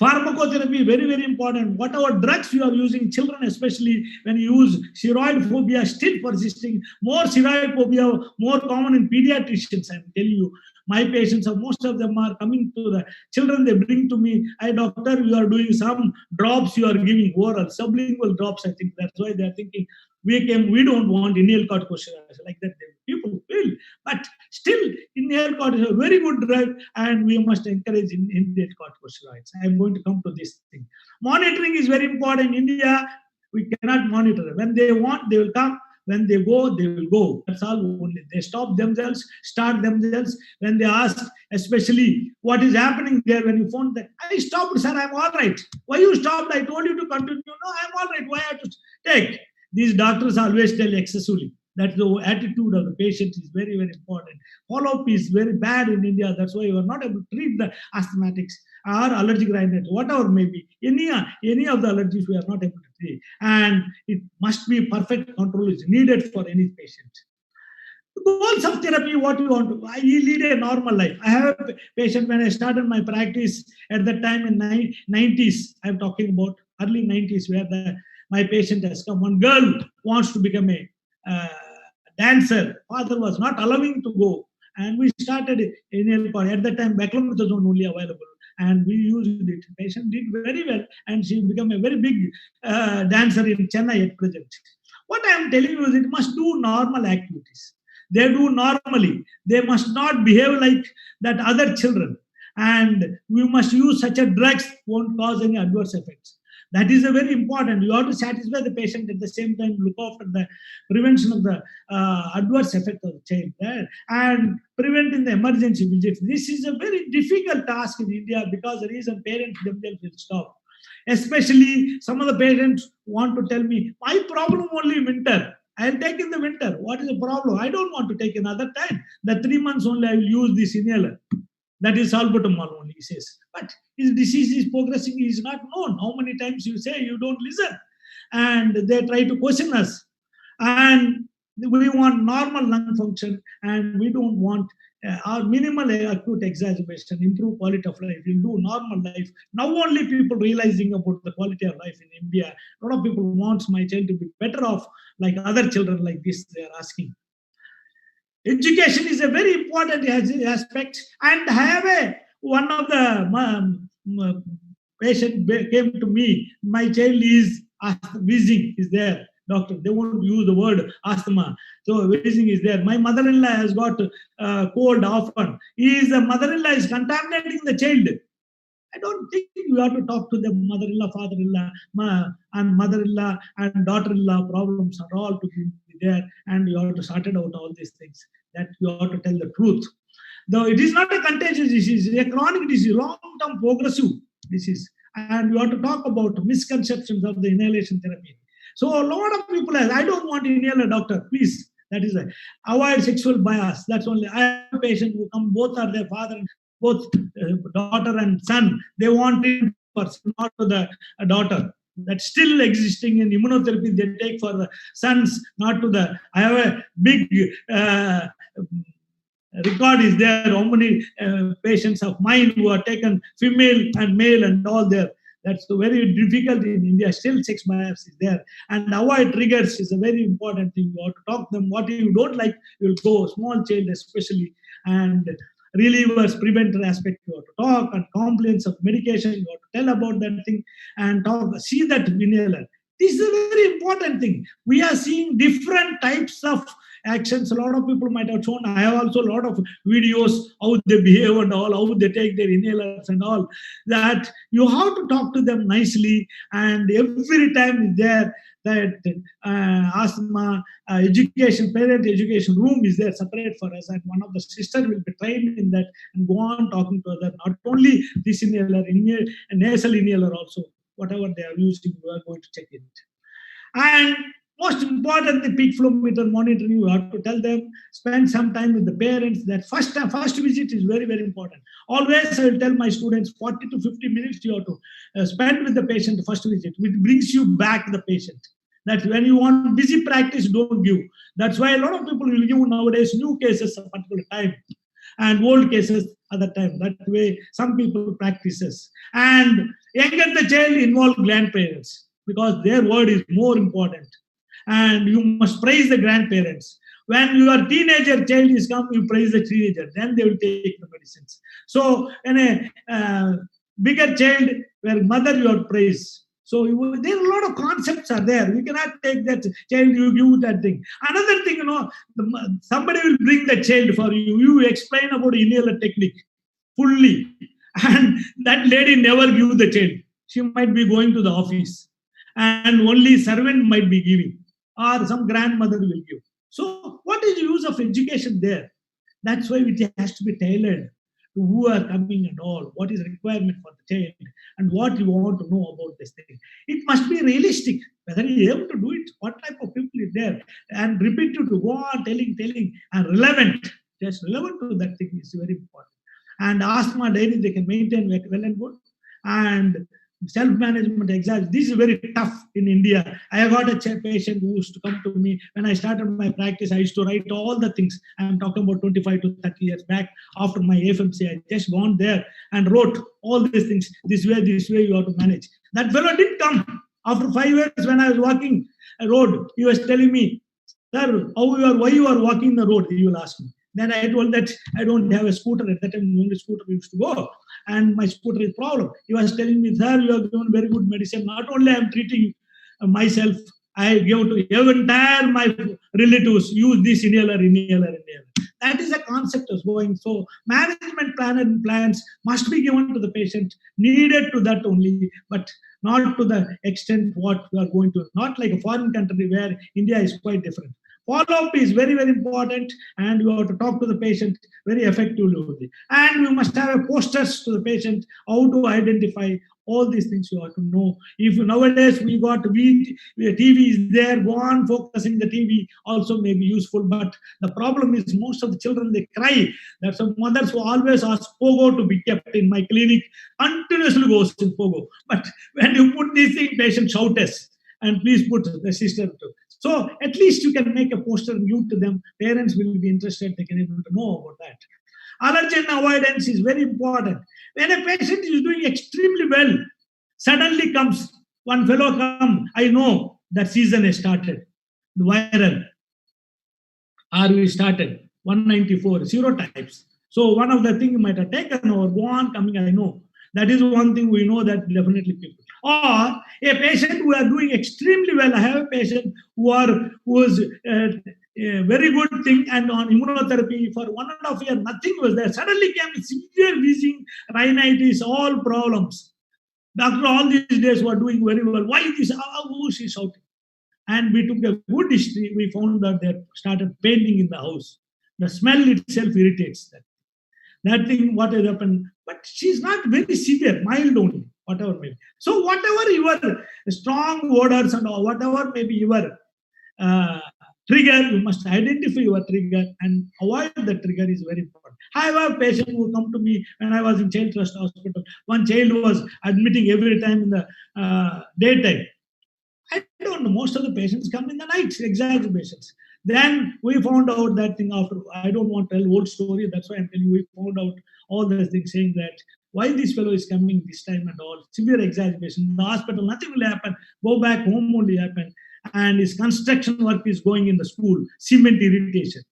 Pharmacotherapy, very, very important. Whatever drugs you are using, children especially, when you use steroid phobia, still persisting. More steroid phobia, more common in pediatricians, I'm telling you. My patients, most of them are coming to the children, they bring to me, "Hi doctor, you are doing some drops you are giving, oral, sublingual drops." I think that's why they are thinking, we don't want inhaled corticosteroids like that. People will, but still inhaled corticosteroids, very good drug, and we must encourage inhaled corticosteroids. I am going to come to this thing. Monitoring is very important. In India, we cannot monitor. When they want, they will come. When they go, they will go. That's all only. They stop themselves, start themselves. When they ask, especially what is happening there, when you found that, "I stopped, sir, I'm all right." "Why you stopped? I told you to continue." "No, I'm all right. Why I have to take?" These doctors always tell excessively. That the attitude of the patient is very, very important. Follow-up is very bad in India. That's why you are not able to treat the asthmatics or allergic rhinitis, whatever may be. Any of the allergies we are not able to treat. And it must be perfect control is needed for any patient. The goals of therapy, what you want to, I lead a normal life. I have a patient when I started my practice at that time in 90s. I'm talking about early 90s, where my patient has come. One girl wants to become a dancer. Father was not allowing to go. And we started inhaled corticosteroid. At that time, beclomethasone only available. And we used it. The patient did very well. And she became a very big dancer in Chennai at present. What I am telling you is it must do normal activities. They do normally. They must not behave like that other children. And we must use such a drugs won't cause any adverse effects. That is a very important. You have to satisfy the patient at the same time, look after the prevention of the adverse effect of the child, right? And preventing the emergency visits. This is a very difficult task in India because the reason parents themselves will stop. Especially some of the parents want to tell me, my problem only winter. I'll take in the winter. What is the problem? I don't want to take another time. The 3 months only I will use this inhaler. That is salbutamol only, he says. But his disease is progressing, he is not known. How many times you say you don't listen? And they try to question us. And we want normal lung function, and we don't want our minimal acute exacerbation, improve quality of life, we'll do normal life. Now only people realizing about the quality of life in India. A lot of people want my child to be better off like other children like this, they are asking. Education is a very important aspect. And I have one of the patient came to me. My child is wheezing is there. Doctor, they won't use the word asthma. So wheezing is there. My mother-in-law has got cold often. The mother-in-law is contaminating the child. I don't think you have to talk to the mother-in-law, father-in-law, and mother-in-law and daughter-in-law problems are all to be there, and you have to sort it out all these things. That you have to tell the truth. Though it is not a contagious disease, it is a chronic disease, long-term progressive disease. And you have to talk about misconceptions of the inhalation therapy. So a lot of people ask, I don't want to inhale a doctor, please. That is avoid sexual bias. That's only. I have a patient who come, both are their father and both daughter and son. They want it for not for the daughter. That's still existing in immunotherapy. They take for the sons, not to the. I have a big record is there. How many patients of mine who are taken female and male and all there. That's very difficult in India. Still, sex bias is there. And avoid triggers is a very important thing. You have to talk to them. What you don't like, you'll go. Small child especially. And relievers, preventer aspect, you have to talk. And compliance of medication, you have to tell about that thing. And talk, see that inhaler. This is a very important thing. We are seeing different types of actions. A lot of people might have shown. I have also a lot of videos how they behave and all, how they take their inhalers and all. That you have to talk to them nicely, and every time is there that asthma education, parent education room is there separate for us, and one of the sisters will be trained in that and go on talking to other. Not only this inhaler, nasal inhaler also, whatever they are using, we are going to check it. And most important, the peak flow meter monitoring, you have to tell them, spend some time with the parents. That first visit is very, very important. Always I will tell my students, 40 to 50 minutes you have to spend with the patient first visit, which brings you back the patient. That when you want busy practice, don't give. That's why a lot of people will give nowadays new cases at a particular time and old cases other time. That way some people practices. And younger the child, involve grandparents because their word is more important. And you must praise the grandparents. When your teenager child is come, you praise the teenager. Then they will take the medicines. So in a bigger child, where mother you have praise. So there are a lot of concepts are there. You cannot take that child, you give that thing. Another thing, somebody will bring the child for you. You explain about inhaler technique fully. And that lady never give the child. She might be going to the office. And only servant might be giving. Or some grandmother will give. So what is the use of education there? That's why it has to be tailored to who are coming and all. What is the requirement for the child and what you want to know about this thing. It must be realistic. Whether you are able to do it, what type of people is there. And repetitive to go on telling and relevant. Just relevant to that thing is very important. And asthma diary they can maintain well and good. And self-management exams. This is very tough in India. I have got a patient who used to come to me. When I started my practice, I used to write all the things. I'm talking about 25 to 30 years back. After my FMC, I just gone there and wrote all these things. This way you have to manage. That fellow didn't come. After 5 years, when I was walking a road, he was telling me, sir, why you are walking the road? He will ask me. Then I told that I don't have a scooter. At that time, only scooter we used to go. And my scooter is problem. He was telling me, sir, you have given very good medicine. Not only I am treating myself, I give to entire my relatives, use this inhaler. That is a concept of going. So management plan and plans must be given to the patient, needed to that only, but not to the extent what we are going to. Not like a foreign country where India is quite different. Follow-up is very, very important, and you have to talk to the patient very effectively. And you must have a posters to the patient, how to identify all these things you have to know. If nowadays we got TV is there, go on focusing the TV also may be useful. But the problem is most of the children, they cry. That's some mothers who always ask Pogo to be kept in my clinic, continuously goes in Pogo. But when you put these things, patient shouts, and please put the system to. So at least you can make a poster and give to them. Parents will be interested, they can able to know about that. Allergen avoidance is very important. When a patient is doing extremely well, suddenly comes one fellow come, I know that season has started, the viral. RV started, 194, serotypes. So one of the things you might have taken or go on coming, I know. That is one thing we know that definitely people. Or a patient who are doing extremely well. I have a patient who is a very good thing and on immunotherapy for 1.5 years, nothing was there. Suddenly came severe wheezing, rhinitis, all problems. Doctor, all these days were doing very well. Why this? Who is shouting? And we took a good history. We found that they started painting in the house. The smell itself irritates them. That thing, what has happened? But she's not very severe, mild only, whatever may be. So whatever your strong odors and whatever may be your trigger, you must identify your trigger and avoid the trigger is very important. I have a patient who come to me when I was in Child Trust Hospital. One child was admitting every time in the daytime. I don't know, most of the patients come in the night, exacerbations. Then we found out that thing after, I don't want to tell old story, that's why I'm telling you, we found out all those things saying that why this fellow is coming this time and all, severe exacerbation. In the hospital, nothing will happen, go back home only happen. And his construction work is going in the school, cement irritation.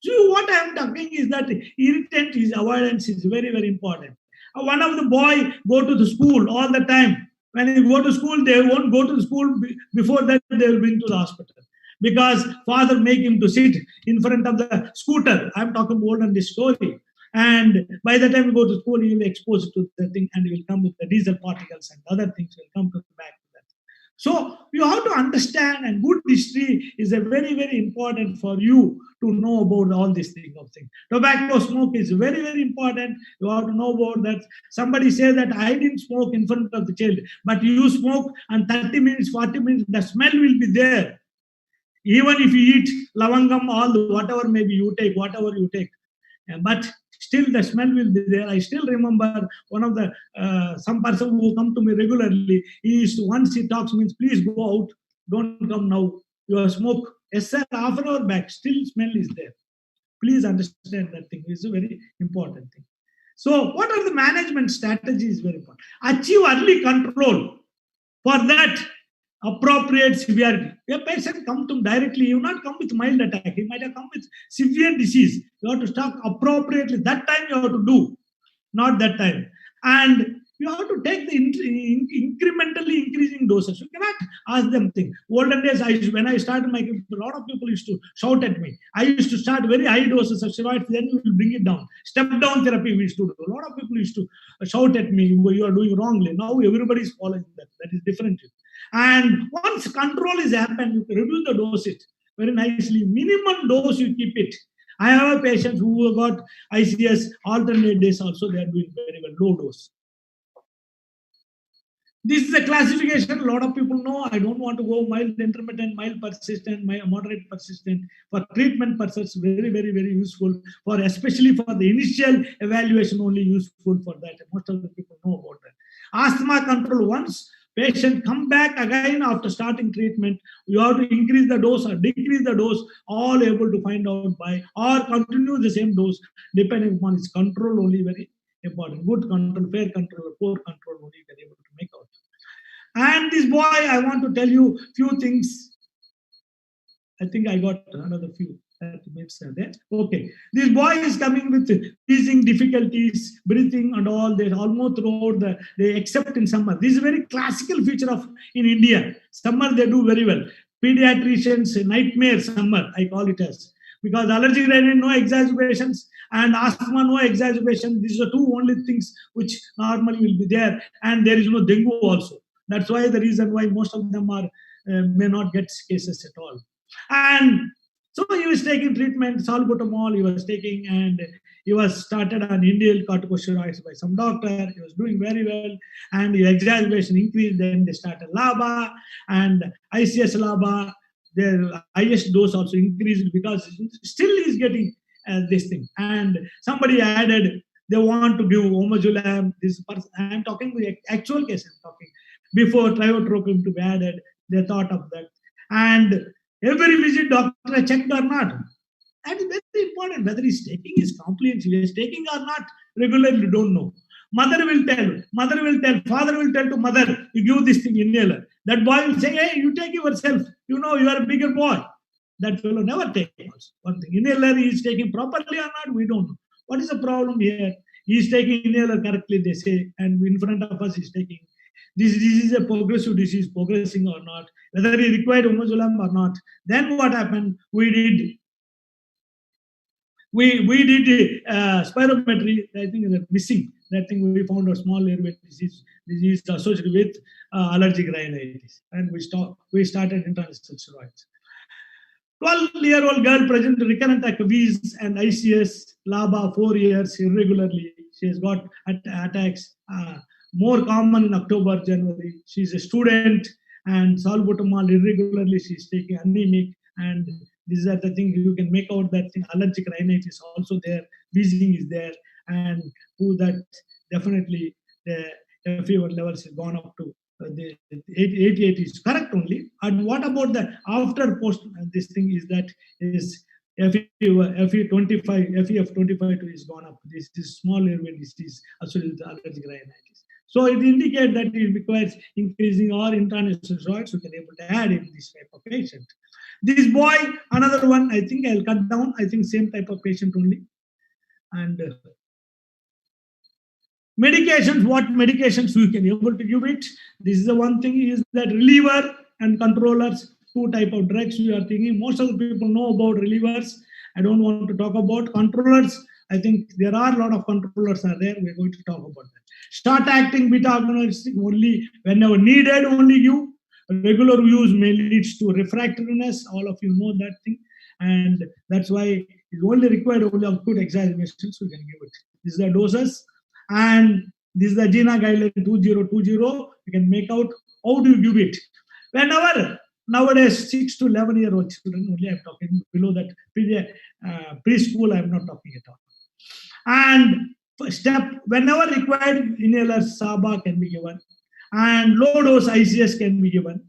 So what I'm talking is that irritant is avoidance is very, very important. One of the boy go to the school all the time. When they go to school, they won't go to the school before that they will bring to the hospital. Because father make him to sit in front of the scooter. I'm talking more than this story. And by the time you go to school, you will be exposed to the thing and you will come with the diesel particles and other things will come to the back. So you have to understand, and good history is a very, very important for you to know about all these things of things. Tobacco smoke is very, very important. You have to know about that. Somebody says that I didn't smoke in front of the child, but you smoke and 30 minutes, 40 minutes, the smell will be there. Even if you eat lavangam, all the whatever maybe you take, whatever you take. But still the smell will be there. I still remember one of the some person who come to me regularly. He used to, once he talks means please go out, don't come now. You have smoke. Yes sir, half an hour back, still smell is there. Please understand that thing. It's a very important thing. So what are the management strategies? Very important. Achieve early control. For that, appropriate severity. A patient come to him directly, you not come with mild attack. He might have come with severe disease. You have to start appropriately. That time you have to do, not that time. And you have to take the incrementally increasing doses. You cannot ask them things. Olden days, when I started my, a lot of people used to shout at me. I used to start very high doses of steroids, then we will bring it down. Step down therapy we used to do. A lot of people used to shout at me, you are doing wrongly. Now everybody is following that. That is different. And once control is happened, you can reduce the dosage very nicely. Minimum dose you keep it. I have a patient who got ICS alternate days also, they are doing very well, low dose. This is a classification. A lot of people know. I don't want to go mild, intermittent, mild, persistent, moderate, persistent. For treatment purposes, very, very, very useful. For especially for the initial evaluation, only useful for that. Most of the people know about that. Asthma control. Once patient come back again after starting treatment, you have to increase the dose or decrease the dose. All able to find out by or continue the same dose depending upon its control. Only very important. Good control, fair control, poor control only you can able to make out. And this boy, I want to tell you few things. I think I got another few minutes there. Okay. This boy is coming with breathing difficulties, breathing and all. They almost throughout they except in summer. This is a very classical feature of in India. Summer they do very well. pediatrician's nightmare summer, I call it as, because allergic rhinitis, no exacerbations, and asthma, no exacerbation. These are two only things which normally will be there, and there is no dengue also. That's why the reason why most of them are may not get cases at all. And so he was taking treatment, salbutamol he was taking, and he was started on inhaled corticosteroids by some doctor. He was doing very well, and the exacerbation increased. Then they started LABA and ICS LABA. Their highest dose also increased because still he's getting this thing. And somebody added, they want to give Omazulam. This person, I'm talking the actual case. I'm talking before triotropin to be added. They thought of that, and every visit doctor checked or not. That is very important. Whether he's taking his compliance, he is taking or not regularly, don't know. Mother will tell, father will tell to mother, you give this thing inhaler. That boy will say, hey, you take yourself. You know, you are a bigger boy. That fellow never takes. One thing, inhaler he is taking properly or not, we don't know. What is the problem here? He is taking inhaler correctly, they say, and in front of us he is taking. This disease is a progressive disease, progressing or not, whether he required Omazulam or not. Then what happened? We did spirometry. I think is missing. That thing we found a small airway disease associated with allergic rhinitis, and we started intranesal steroids. 12-year-old girl presented recurrent ACVs and ICS, LABA 4 years irregularly. She has got attacks. More common in October, January. She's a student, and salbutamol irregularly she's taking, anemic, and these are the things you can make out that thing. Allergic rhinitis also there, wheezing is there, and who that definitely the fever levels has gone up to the 88 is correct only. And what about the after post? This thing is that is FEF25 is gone up. This small airway disease associated with allergic rhinitis. So it indicates that it requires increasing or intranesal steroids. We can able to add in this type of patient. This boy, another one, I think I'll cut down. I think same type of patient only. And medications, what medications we can able to give it? This is the one thing is that reliever and controllers, two type of drugs we are thinking. Most of the people know about relievers. I don't want to talk about controllers. I think there are a lot of controllers are there. We're going to talk about that. Start acting beta agonistic only whenever needed, only give. Regular use may lead to refractoriness. All of you know that thing. And that's why it's only required only acute exacerbations we can give it. These are the doses. And this is the GINA guideline 2020. You can make out how do you give it. Whenever, nowadays 6 to 11-year-old children only I'm talking, below that preschool I'm not talking at all. And step, whenever required, inhaler SABA can be given, and low dose ICS can be given.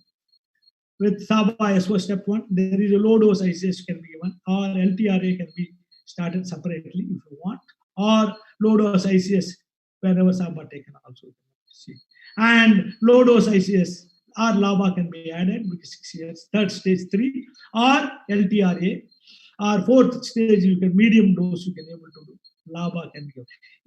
With SABA SO step 1, there is a low dose ICS can be given, or LTRA can be started separately if you want, or low dose ICS whenever SABA taken also. And low dose ICS or LABA can be added, which is 6 years, third stage 3, or LTRA, or fourth stage you can medium dose you can able to do. LABA can be.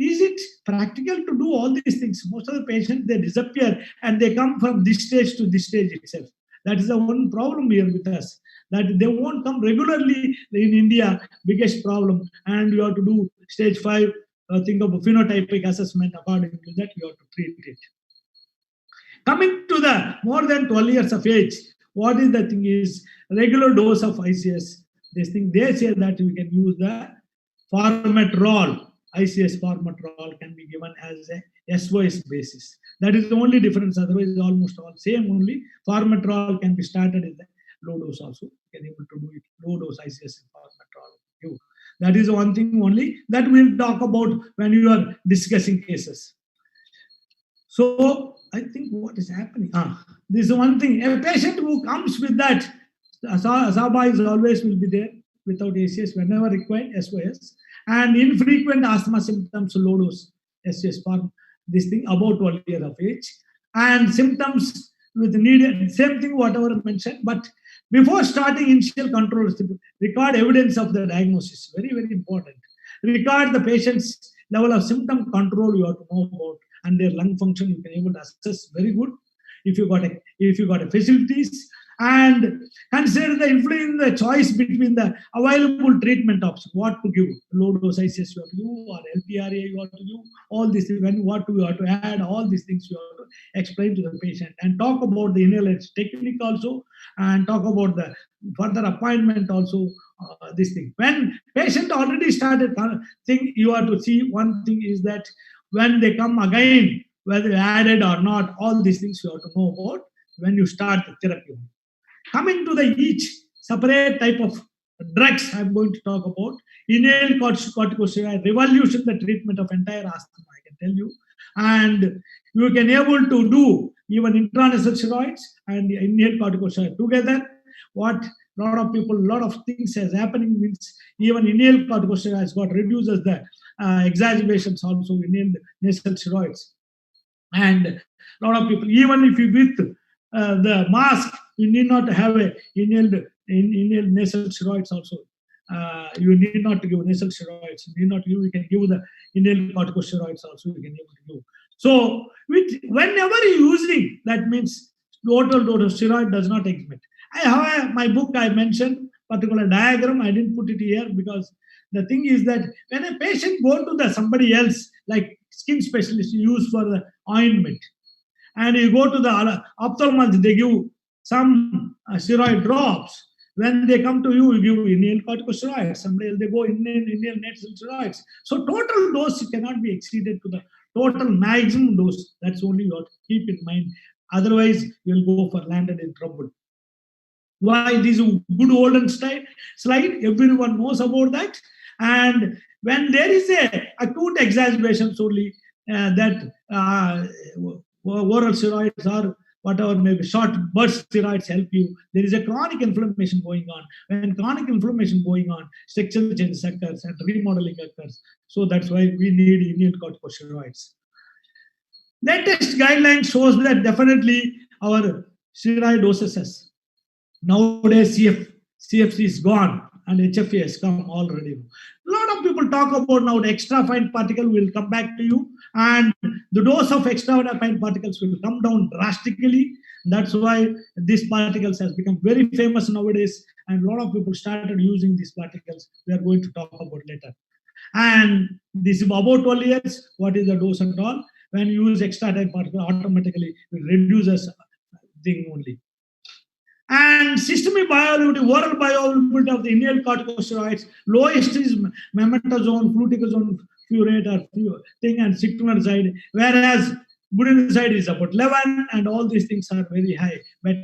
Is it practical to do all these things? Most of the patients, they disappear and they come from this stage to this stage itself. That is the one problem here with us, that they won't come regularly in India, biggest problem. And you have to do stage 5, think of a phenotypic assessment. According to that, you have to treat it. Coming to the more than 12 years of age, what is the thing is regular dose of ICS. This thing, they say that we can use the formoterol. ICS formoterol can be given as a SOS basis. That is the only difference. Otherwise, almost all same only. Formoterol can be started in the low dose also. You can able to do it. Low dose ICS and formoterol. That is one thing only that we'll talk about when you are discussing cases. So I think what is happening? This is one thing. A patient who comes with that, SABA is always will be there without ACS whenever required, SOS. And infrequent asthma symptoms, low dose SOS form, this thing about 12 years of age. And symptoms with needed, same thing, whatever I mentioned. But before starting initial control, record evidence of the diagnosis. Very, very important. Record the patient's level of symptom control you have to know about, and their lung function you can able to assess very good. If you got a facilities, and consider the influence the choice between the available treatment options. What to give, low dose ICS you have to give, or LPRA you have to give, all these things, when what you have to add, all these things you have to explain to the patient, and talk about the inhalation technique also, and talk about the further appointment also. This thing, when patient already started thing, you have to see one thing is that when they come again, whether added or not, all these things you have to know about when you start the therapy. Coming to the each separate type of drugs, I'm going to talk about. Inhaled corticosteroid revolution the treatment of entire asthma, I can tell you. And you can able to do even intranasal steroids and inhaled corticosteroid together. What lot of people, lot of things is happening means even inhaled corticosteroids got reduces the exacerbations also inhaled nasal steroids. And a lot of people, even if you with the mask, you need not have a inhaled nasal steroids also. You need not give nasal steroids. You need not give. You can give the inhaled corticosteroids also. You can able to give. So, whenever you're using, that means total dose of steroid does not exist. I have my book. I mentioned particular diagram. I didn't put it here because the thing is that when a patient go to the somebody else, like skin specialist, use for the ointment, and you go to the ophthalmologist, they give some steroid drops. When they come to you, you give inhaled corticosteroids. Somebody else, they go inhaled nasal steroids. So total dose cannot be exceeded to the total maximum dose. That's only you have to keep in mind. Otherwise, you'll go for landed in trouble. Why this good olden slide? Everyone knows about that. And when there is a acute exacerbations only, that oral steroids or whatever, maybe short burst steroids help you. There is a chronic inflammation going on. When chronic inflammation going on, structural changes occurs and remodeling occurs. So that's why we need inhaled corticosteroids. Latest guidelines shows that definitely our steroid doses. Nowadays, CFC is gone and HFA has come already. A lot of people talk about now the extra fine particle will come back to you, and the dose of extra fine particles will come down drastically. That's why these particles has become very famous nowadays, and a lot of people started using these particles. We are going to talk about later. And this is about 12 years. What is the dose and all? When you use extra fine particle, automatically it reduces thing only. And systemic bioavailability, oral bioavailability of the inhaled corticosteroids, lowest is memetrazone, fluticasone, furet or thing, and citronazide, whereas budesonide is about 11, and all these things are very high. But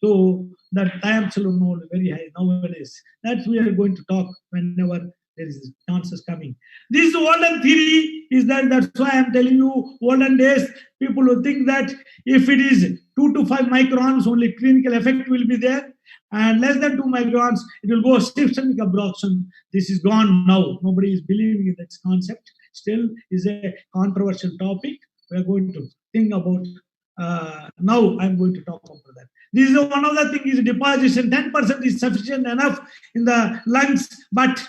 so that thiamsulonol very high nowadays. That we are going to talk whenever there is chances coming. This olden theory is that's why I'm telling you, olden days, people will think that if it is 2 to 5 microns, only clinical effect will be there, and less than 2 microns, it will go systemic absorption. This is gone now. Nobody is believing in that concept. Still is a controversial topic. We are going to think about now. I'm going to talk about that. This is one of the things is deposition. 10% is sufficient enough in the lungs, but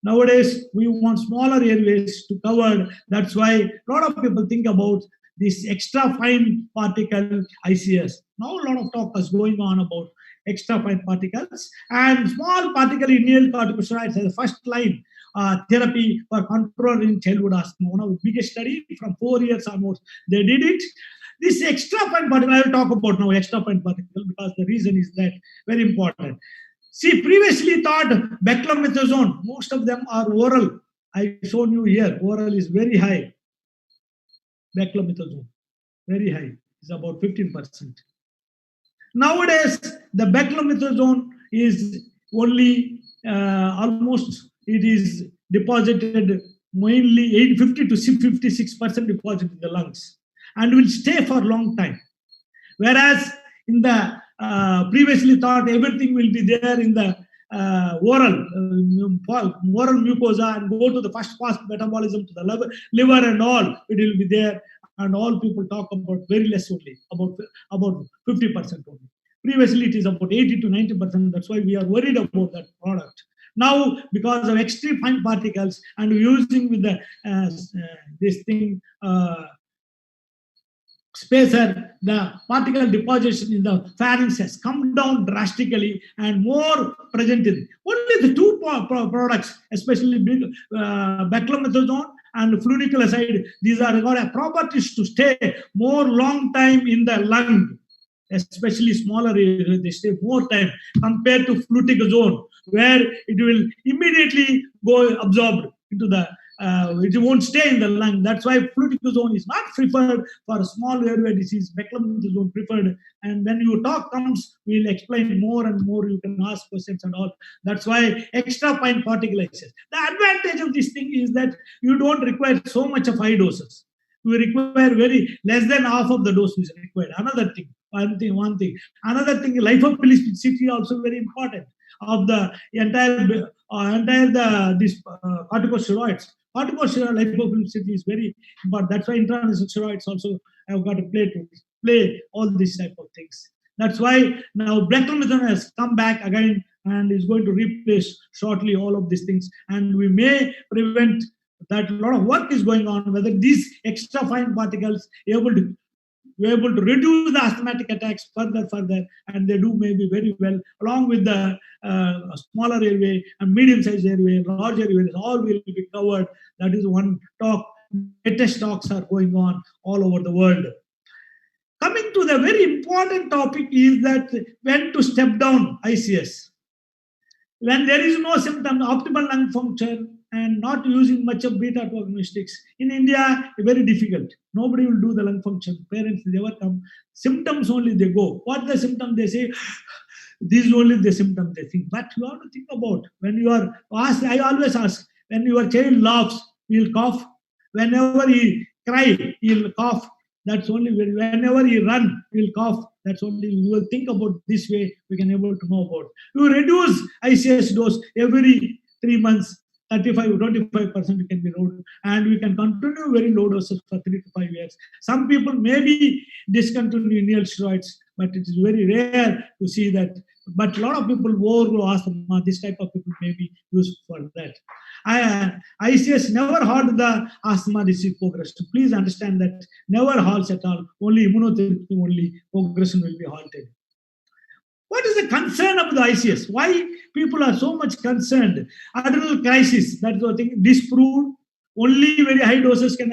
nowadays we want smaller airways to cover. That's why a lot of people think about this extra fine particle ICS. Now a lot of talk is going on about extra fine particles and small particle inhaled corticosteroids as the first line therapy for control in childhood asthma. One of the biggest study from 4 years almost, they did it. This extra fine particle, I will talk about now extra fine particle because the reason is that very important. See, previously thought beclomethasone, most of them are oral. I shown you here, oral is very high. Beclomethasone, very high, is about 15%. Nowadays, the beclomethasone is only almost, it is deposited mainly 50 to 56% deposit in the lungs and will stay for a long time. Whereas in the previously thought everything will be there in the oral mucosa and go to the first pass metabolism to the liver and all, it will be there, and all people talk about very less only, about 50% only. Previously it is about 80 to 90%. That's why we are worried about that product. Now, because of extreme fine particles and using with the this thing spacer, the particle deposition in the pharynx has come down drastically and more present in only the two products, especially beclomethasone and fluticaside. These are got a properties to stay more long time in the lung, especially smaller areas. They stay more time compared to fluticasone, where it will immediately go absorbed into the it won't stay in the lung. That's why fluticasone is not preferred for small airway disease. Beclomethasone preferred. And when your talk comes, we'll explain more and more. You can ask questions and all. That's why extra fine particulations. The advantage of this thing is that you don't require so much of high doses. You require very less than half of the dose is required. Another thing, one thing. Another thing, lipophilicity also very important of the entire corticosteroids. Corticosteroid lipophilicity is very important. That's why intranasal steroids also have got to play all these type of things. That's why now beclomethasone has come back again and is going to replace shortly all of these things. And we may prevent that. A lot of work is going on whether these extra fine particles we're able to reduce the asthmatic attacks further, and they do maybe very well, along with the smaller airway and medium-sized airway, large airways, all will be covered. That is one talk. Latest talks are going on all over the world. Coming to the very important topic is that when to step down ICS. When there is no symptom, optimal lung function, and not using much of beta agonistics. In India, very difficult. Nobody will do the lung function. Parents never come. Symptoms only they go. What the symptom they say? This is only the symptom they think. But you have to think about when you are asked. I always ask, when your child laughs, he'll cough. Whenever he cries, he'll cough. That's only whenever he run, he'll cough. That's only we will think about this way. We can able to know about. You reduce ICS dose every 3 months. 25% can be low, and we can continue very low doses for 3 to 5 years. Some people maybe discontinue inhaled steroids, but it is very rare to see that. But a lot of people overgrow asthma. This type of people may be used for that. ICS never halt the asthma disease progression. Please understand that never halts at all. Only immunotherapy, only progression will be halted. What is the concern of the ICS? Why people are so much concerned? Adrenal crisis, that's the thing, disproved. Only very high doses can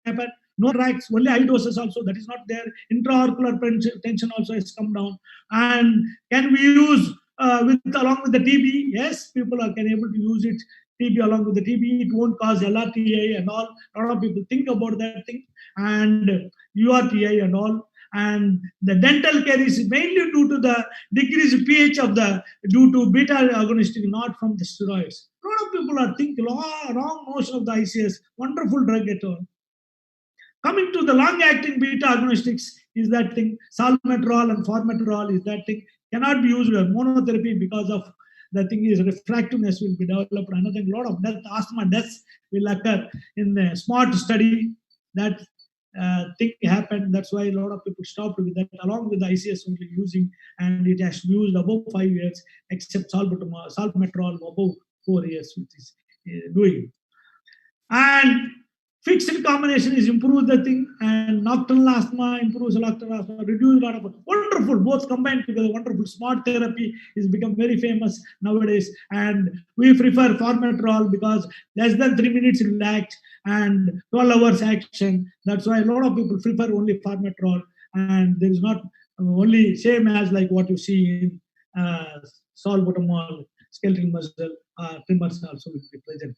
happen. No tracks, only high doses also, that is not there. Intra-auricular tension also has come down. And can we use along with the TB? Yes, people can able to use it. TB along with the TB, it won't cause LRTA and all. A lot of people think about that thing. And URTI and all. And the dental care is mainly due to the decreased pH due to beta agonistic, not from the steroids. A lot of people are thinking wrong notion of the ICS. Wonderful drug at all. Coming to the long-acting beta agonistics is that thing. Salmeterol and formoterol is that thing. Cannot be used as monotherapy because of the thing is refractiveness will be developed. Another thing, a lot of asthma deaths will occur in the SMART study. That thing happened. That's why a lot of people stopped with that, along with the ICS only using, and it has used above 5 years, except salmeterol above 4 years, which is doing. And fixed combination is improves the thing, and nocturnal asthma improves nocturnal asthma, reduce a lot of wonderful, both combined together, wonderful. SMART therapy is become very famous nowadays, and we prefer formoterol because less than 3 minutes it will act and 12 hours action. That's why a lot of people prefer only formoterol, and there is not only same as like what you see in salbutamol, skeletal muscle tremors also will be present.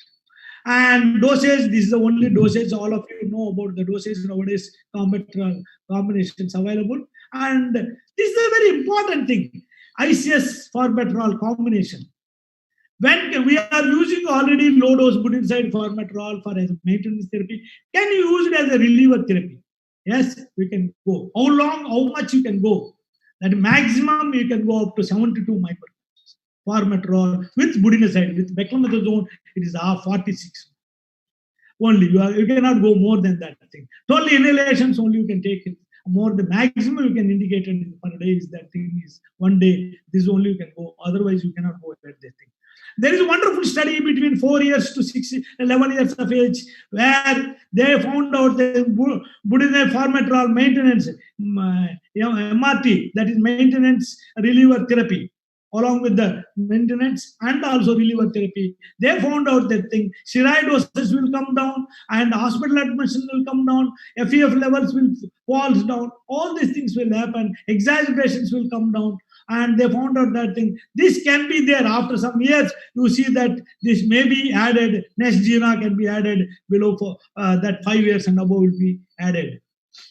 And dosage, this is the only dosage all of you know about the dosage nowadays, combinations available. And this is a very important thing, ICS formoterol combination. When we are using already low dose budesonide formoterol for as maintenance therapy, can you use it as a reliever therapy? Yes, we can go. How long, how much you can go? That maximum you can go up to 72 micrograms. Formoterol with budesonide, with beclomethasone, it is 46. Only you cannot go more than that thing. Totally inhalations only you can take it. More the maximum you can indicate it per day is that thing is 1 day. This only you can go. Otherwise you cannot go at that thing. There is a wonderful study between 4 years to 11 years of age where they found out the budinal formoterol maintenance, MRT, that is maintenance reliever therapy, along with the maintenance and also reliever therapy. They found out that thing, steroid doses will come down and hospital admission will come down, FEF levels will fall down, all these things will happen, exacerbations will come down. And they found out that thing. This can be there after some years. You see that this may be added. Next GNA can be added below for that 5 years and above will be added.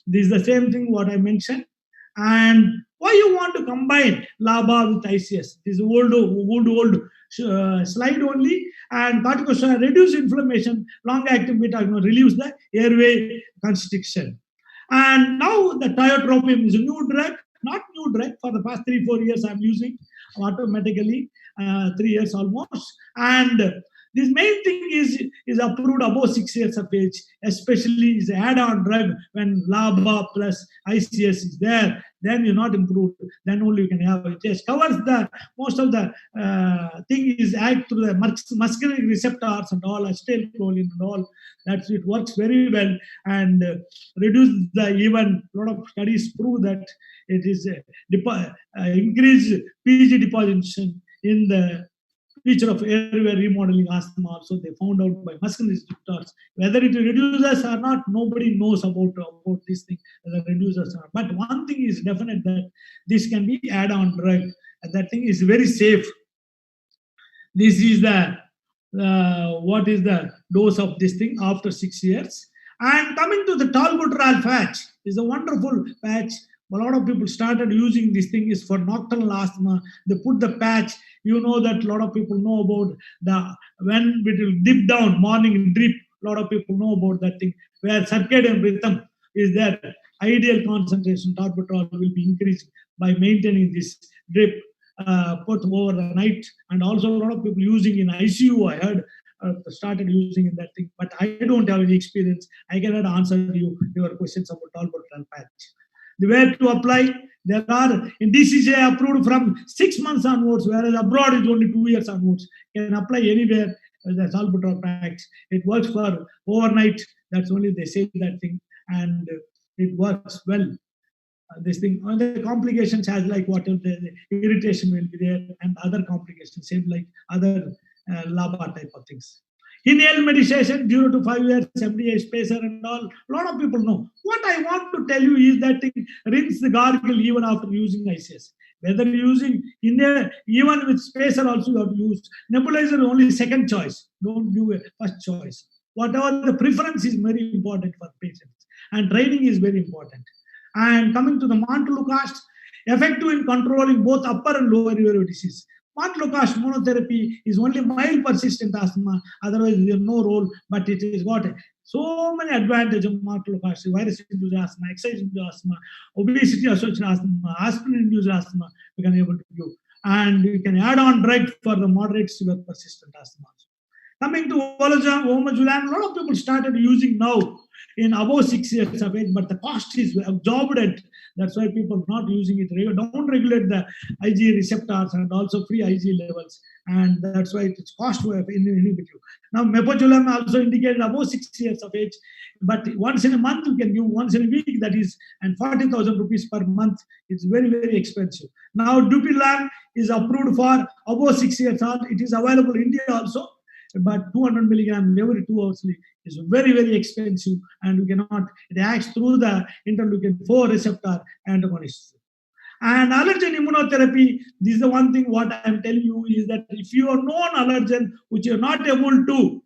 This is the same thing what I mentioned. And why you want to combine LABA with ICS? This is old slide only. And corticosteroid reduce inflammation, long-acting beta relieves the airway constriction. And now the tiotropium is a new drug. Not new drug. For the past 3-4 years, I'm using automatically, 3 years almost. And this main thing is approved above 6 years of age, especially is add-on drug when LABA plus ICS is there. Then you're not improved. Then only you can have it. It covers the most of the thing is act through the muscarinic receptors and all, acetylcholine and all. That's it works very well and reduce the even lot of studies prove that it is increased PG deposition in the feature of airway remodeling asthma. Also, they found out by muscarinic receptors whether it reduces or not. Nobody knows about this thing whether it reduces or not. But one thing is definite that this can be add-on drug, and that thing is very safe. This is the what is the dose of this thing after 6 years. And coming to the tolbuterol patch is a wonderful patch. A lot of people started using this thing is for nocturnal asthma. They put the patch. You know that a lot of people know about when it will dip down, morning drip. A lot of people know about that thing where circadian rhythm is there. Ideal concentration tolbuterol will be increased by maintaining this drip put over the night. And also a lot of people using in ICU. I heard started using in that thing, but I don't have any experience. I cannot answer your questions about tolbuterol patch. The way to apply, there are in DCCI approved from 6 months onwards, whereas abroad is only 2 years onwards. Can apply anywhere the tolbuterol patch. It works for overnight. That's only they say that thing, and it works well. This thing, the complications has like whatever the irritation will be there, and other complications, same like other LABA type of things. Inhaled medication, 0 to 5 years, FDA spacer and all. A lot of people know. What I want to tell you is that rinse the gargle even after using ICS. Whether you're using inhale, even with spacer also you have to use. Nebulizer only second choice. Don't do a first choice. Whatever the preference is very important for patients. And training is very important. And coming to the montelukast, effective in controlling both upper and lower airway disease. Montelukast monotherapy is only mild persistent asthma, otherwise there's no role, but it has got so many advantages of montelukast: virus-induced asthma, exercise-induced asthma, obesity-associated asthma, aspirin-induced asthma, we can able to give. And you can add on drug for the moderate severe persistent asthma. Coming to Omazulan, a lot of people started using now in above 6 years of age, but the cost is exorbitant. That's why people are not using it. Don't regulate the IgE receptors and also free IgE levels. And that's why it's cost to inhibit you. Now, mepojulam also indicated above 6 years of age, but once in a month you can give, once in a week, that is, and 40,000 rupees per month. It's very, very expensive. Now, Dupilumab is approved for above 6 years old. It is available in India also, but 200 milligram every 2 hours is very, very expensive, and you cannot, it acts through the interleukin-4 receptor antagonists. And allergen immunotherapy, this is the one thing what I am telling you is that if you are known allergen which you are not able to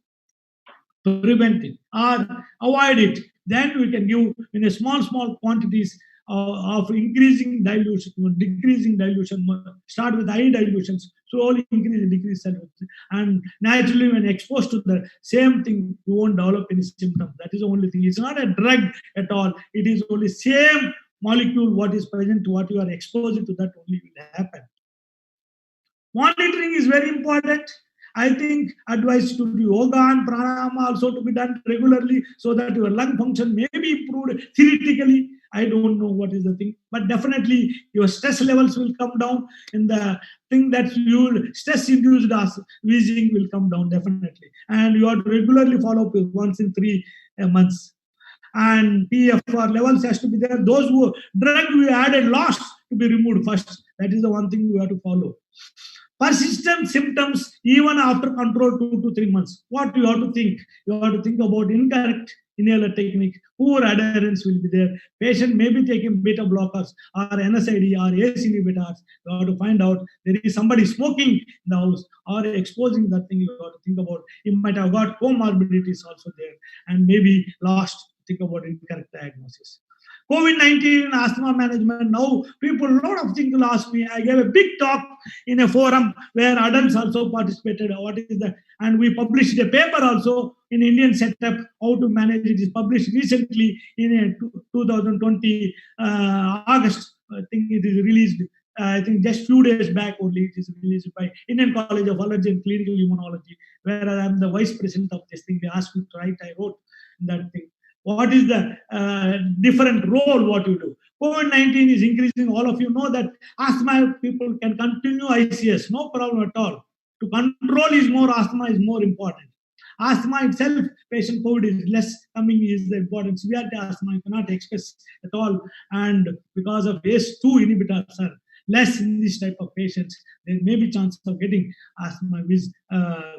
prevent it or avoid it, then we can give in a small quantities of increasing dilution, decreasing dilution, start with high dilutions, slowly decrease, and naturally when exposed to the same thing, you won't develop any symptoms. That is the only thing. It's not a drug at all. It is only same molecule, what is present, what you are exposed to, that only will happen. Monitoring is very important. I think advice to do yoga and pranayama also to be done regularly so that your lung function may be improved theoretically. I don't know what is the thing, but definitely your stress levels will come down. In the thing that you stress-induced wheezing will come down definitely, and you have to regularly follow up with once in 3 months. And PFR levels has to be there. Those who drug we added last to be removed first. That is the one thing we have to follow. Persistent symptoms even after control 2 to 3 months. What you have to think? You have to think about incorrect inhaler technique. Poor adherence will be there. Patient may be taking beta blockers or NSAID or ACE inhibitors. You have to find out there is somebody smoking in the house or exposing that thing. You have to think about. He might have got comorbidities also there, and maybe lost. Think about incorrect diagnosis. COVID-19 asthma management. Now, people, a lot of things will ask me. I gave a big talk in a forum where adults also participated. What is that? And we published a paper also in Indian setup, how to manage it. Is published recently in 2020 August. I think it is released. I think just few days back only it is released by Indian College of Allergy and Clinical Immunology, where I am the vice president of this thing. They asked me to write. I wrote that thing. What is the different role what you do? COVID-19 is increasing. All of you know that asthma people can continue ICS, no problem at all. To control is more, asthma is more important. Asthma itself, patient COVID is less coming is the important. Severity asthma you cannot express at all. And because of ACE2 inhibitors are less in this type of patients, there may be chance of getting asthma with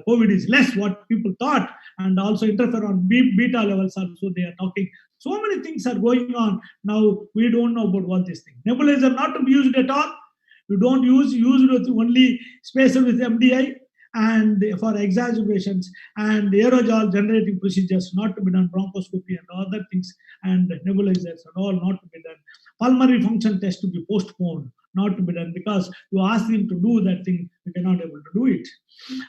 COVID is less what people thought, and also interferon beta levels also they are talking. So many things are going on. Now we don't know about all these things. Nebulizer not to be used at all. You don't use it only spacer with MDI and for exacerbations, and aerosol generating procedures not to be done, bronchoscopy and other things, and nebulizers and all not to be done. Pulmonary function test to be postponed, not to be done, because you ask him to do that thing, we cannot able to do it.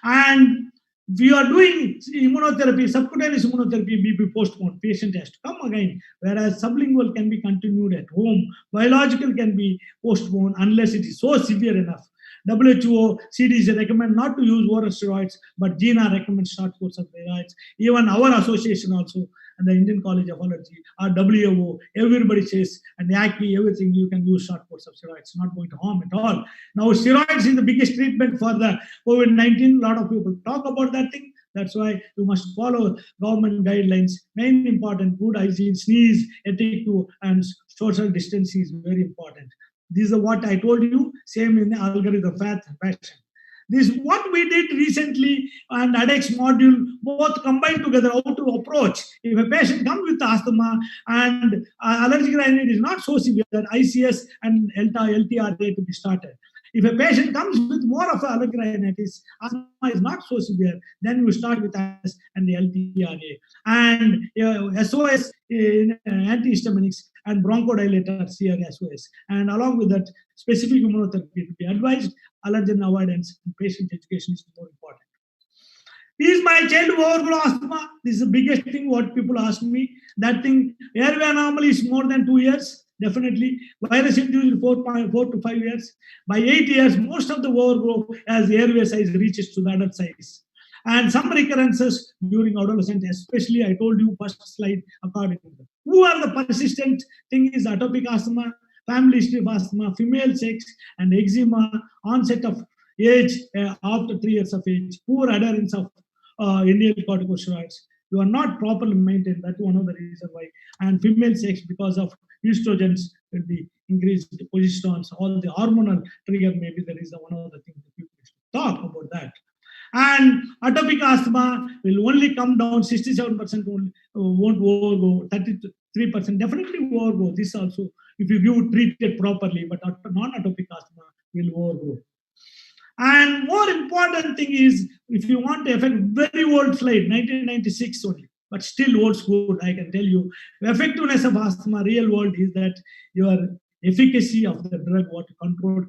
And if you are doing immunotherapy, subcutaneous immunotherapy may be postponed. Patient has to come again. Whereas sublingual can be continued at home. Biological can be postponed unless it is so severe enough. WHO, CDC recommend not to use oral steroids, but GINA recommends short course of steroids. Even our association also, and the Indian College of Allergy, or WHO, everybody says, and ACI, everything, you can use short course of steroids, not going to harm at all. Now, steroids is the biggest treatment for the COVID-19. A lot of people talk about that thing. That's why you must follow government guidelines. Main important, good hygiene, sneeze, etiquette, and social distancing is very important. This is what I told you, same in the algorithm fashion. This is what we did recently, and ADEX module both combined together how to approach. If a patient comes with asthma and allergic rhinitis is not so severe, ICS and LTRA to be started. If a patient comes with more of allergic rhinitis, asthma is not so severe, then you start with ICS and the LTRA. And SOS in antihistaminics and bronchodilators here SOS. And along with that, specific immunotherapy to be advised, allergen avoidance and patient education is more important. Is my child overgrow asthma? This is the biggest thing what people ask me. That thing, airway anomaly is more than 2 years. Definitely, virus induced 4 to 5 years. By 8 years, most of the overgrowth as airway size reaches to the adult size. And some recurrences during adolescence, especially I told you first slide according to them. Who are the persistent thing is atopic asthma, family history of asthma, female sex, and eczema, onset of age after 3 years of age, poor adherence of inhaled corticosteroids. You are not properly maintained. That's one of the reasons why. And female sex, because of estrogens, will be increased, progesterones, all the hormonal trigger may be the reason. One of the things that people should talk about that. And atopic asthma will only come down 67% won't overgo, 33% definitely overgo. This also, if you give treated properly, but non-atopic asthma will overgo. And more important thing is, if you want to affect very old slide, 1996 only, but still holds good, I can tell you. The effectiveness of asthma, real world, is that your efficacy of the drug, what you control,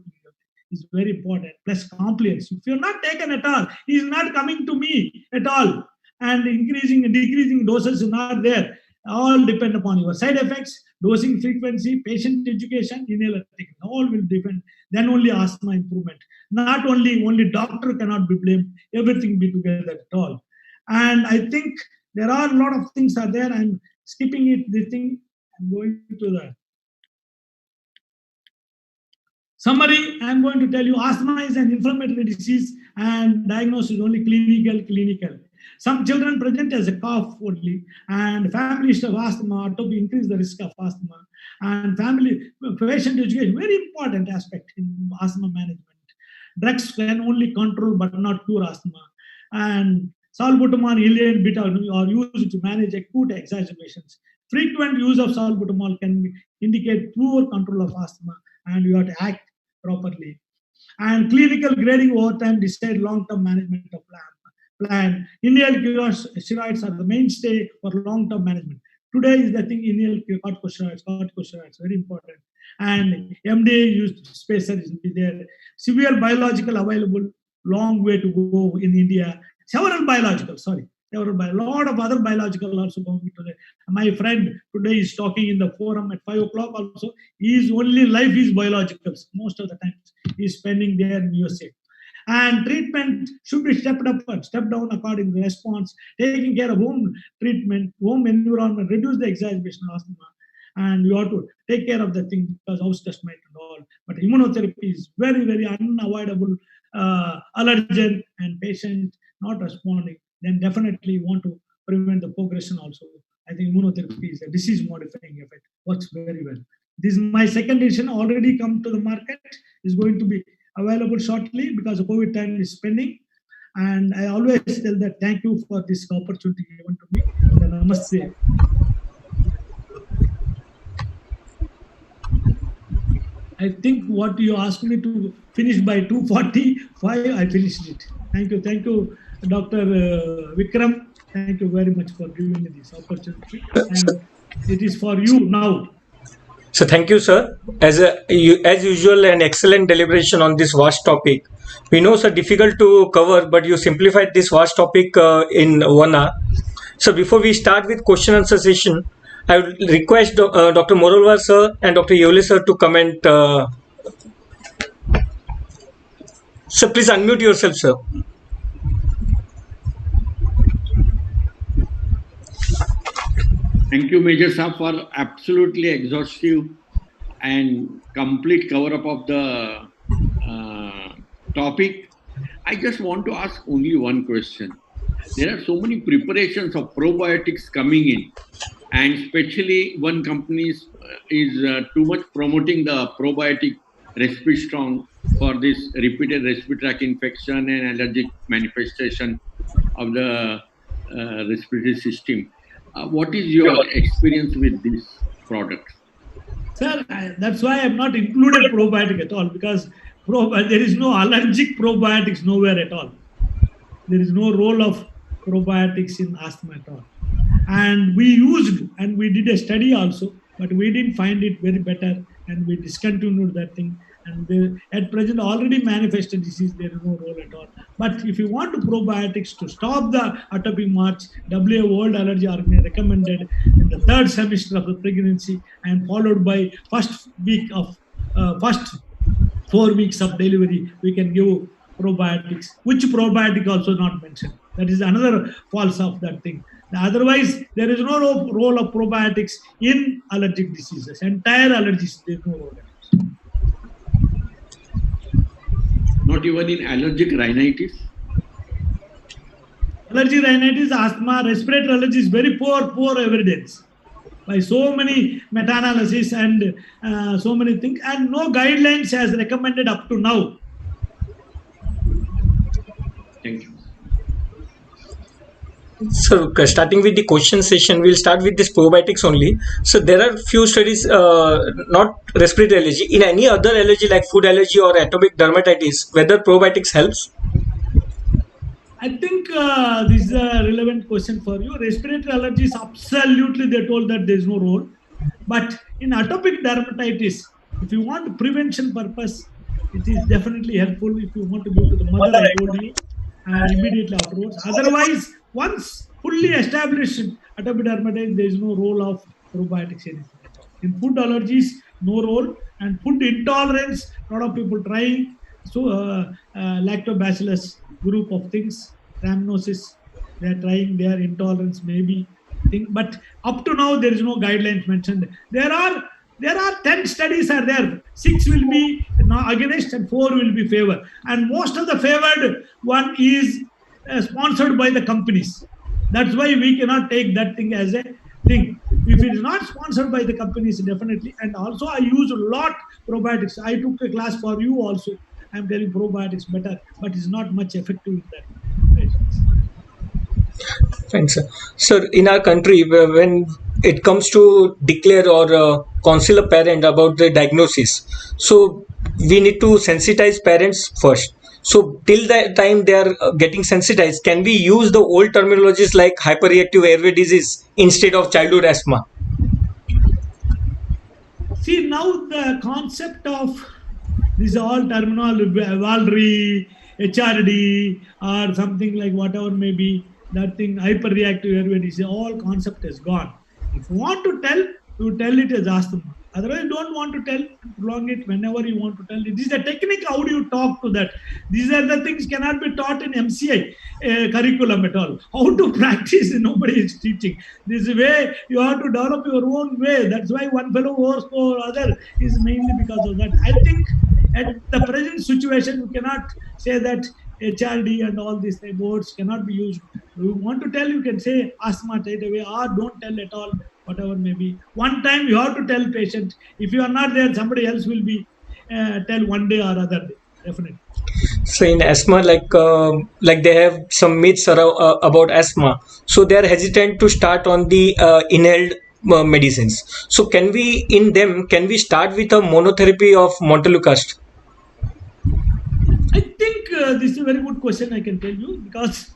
is very important. Plus compliance. If you're not taken at all, he is not coming to me at all. And increasing and decreasing doses are not there. All depend upon your side effects, dosing frequency, patient education, inhaler technique. All will depend. Then only asthma improvement. Not only doctor cannot be blamed. Everything be together at all. And I think there are a lot of things are there. I'm skipping it. This thing. I'm going to the Summary, I'm going to tell you asthma is an inflammatory disease and diagnosis only clinical. Some children present as a cough only, and family history of asthma to increase the risk of asthma. And family patient education, very important aspect in asthma management. Drugs can only control but not cure asthma. And salbutamol, Iliad, beta are used to manage acute exacerbations. Frequent use of salbutamol can indicate poor control of asthma, and you have to act properly. And clinical grading over time decide long-term management of plan. Inhaled steroids are the mainstay for long-term management. Today is the thing, inhaled corticosteroids, very important. And MDA used spacer is there. Severe biological available, long way to go in India. Several biological, a lot of other biological also going today. My friend today is talking in the forum at 5 o'clock also. His only life is biologicals. Most of the time he's spending there in USA. And treatment should be stepped up and stepped down according to the response. Taking care of home treatment, home environment, reduce the exacerbation of asthma. And you have to take care of the thing because house dust mite and all. But immunotherapy is very, very unavoidable allergen, and patient not responding, then definitely you want to prevent the progression also. I think immunotherapy is a disease modifying effect, works very well. This is my second edition, already come to the market, is going to be available shortly because the COVID time is pending. And I always tell that thank you for this opportunity given to me. And namaste. I think what you asked me to finish by 2:45, I finished it. Thank you, Dr. Vikram. Thank you very much for giving me this opportunity. And it is for you now. So thank you, sir. As usual, an excellent deliberation on this vast topic. We know, sir, difficult to cover, but you simplified this vast topic in 1 hour. So before we start with question answer session, I would request Dr. Moralwar sir and Dr. Yevle sir to comment. So please unmute yourself, sir. Thank you, Major Saab, for absolutely exhaustive and complete cover-up of the topic. I just want to ask only one question. There are so many preparations of probiotics coming in, and especially one company is too much promoting the probiotic Respistrong for this repeated respiratory tract infection and allergic manifestation of the respiratory system. What is your experience with these products? Sir, that's why I'm not included probiotic at all, because there is no allergic probiotics nowhere at all. There is no role of probiotics in asthma at all. And we used, and we did a study also, but we didn't find it very better, and we discontinued that thing. And at present, already manifested disease, there is no role at all. But if you want to probiotics to stop the atopic march, WHO World Allergy Organization recommended in the 3rd semester of the pregnancy, and followed by first 4 weeks of delivery, we can give probiotics, which probiotic also not mentioned. That is another false of that thing. Otherwise, there is no role of probiotics in allergic diseases. Entire allergies, there is no role. Not even in allergic rhinitis? Allergic rhinitis, asthma, respiratory allergy is very poor evidence by so many meta-analysis and so many things, and no guidelines has recommended up to now. Thank you. So starting with the question session, we'll start with this probiotics only. So there are few studies, not respiratory allergy, in any other allergy like food allergy or atopic dermatitis, whether probiotics helps. I think this is a relevant question for you. Respiratory allergies, absolutely they told that there is no role. But in atopic dermatitis, if you want prevention purpose, it is definitely helpful. If you want to go to the mother, I told you, and immediately afterwards. Otherwise, once fully established atopic dermatitis, there is no role of probiotics anything at all. In food allergies, no role, and food intolerance, a lot of people trying. So lactobacillus group of things, rhamnosis, they are trying their intolerance maybe thing, but up to now there is no guidelines mentioned. There are There are 10 studies are there. 6 will be against and 4 will be favor. And most of the favored one is sponsored by the companies. That's why we cannot take that thing as a thing. If it is not sponsored by the companies, definitely. And also, I use a lot probiotics. I took a class for you also. I'm telling probiotics better, but it's not much effective in that patients. Fine, sir. Sir, in our country, when it comes to declare or counsel a parent about the diagnosis, so we need to sensitize parents first. So till the time they are getting sensitized, can we use the old terminologies like hyperreactive airway disease instead of childhood asthma? See, now the concept of this all terminal Valry, HRD, or something like whatever may be that thing, hyperreactive airway disease, all concept is gone. If you want to tell, you tell it as asthma. Otherwise, you don't want to tell, prolong it whenever you want to tell it. This is a technique. How do you talk to that? These are the things cannot be taught in MCI curriculum at all. How to practice, nobody is teaching. This way, you have to develop your own way. That's why one fellow works for other is mainly because of that. I think at the present situation, you cannot say that HRD and all these words cannot be used. You want to tell, you can say asthma straight away, or don't tell at all, whatever may be. One time you have to tell patient. If you are not there, somebody else will be tell one day or other day, definitely. So in asthma, like they have some myths about asthma, so they are hesitant to start on the inhaled medicines. So can we start with a monotherapy of montelukast? I think this is a very good question. I can tell you because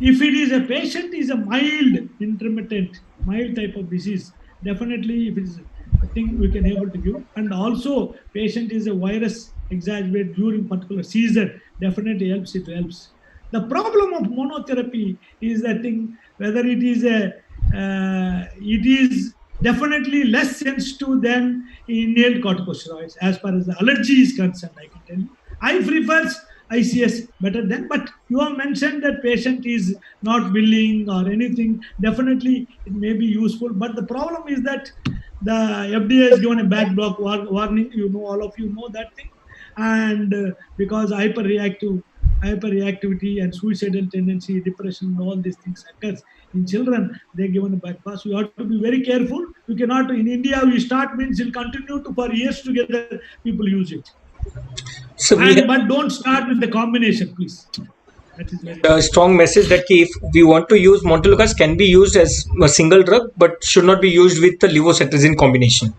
if it is a patient is a mild intermittent, mild type of disease, definitely if it is a thing we can able to give, and also patient is a virus exacerbate during particular season, definitely helps. It helps. The problem of monotherapy is that thing whether it is definitely less sensitive than inhaled corticosteroids as far as the allergy is concerned. I can tell you I prefers ICS better than, but you have mentioned that patient is not willing or anything. Definitely, it may be useful, but the problem is that the FDA has given a back block warning. You know, all of you know that thing, and because hyperreactivity and suicidal tendency, depression, and all these things occurs in children, they're given a bypass. You have to be very careful. You cannot in India. We start means you'll continue to for years together. People use it. So we And have but don't start with the combination, please. That is very a important. strong message that if we want to use montelukast, can be used as a single drug, but should not be used with the levocetirizine combination.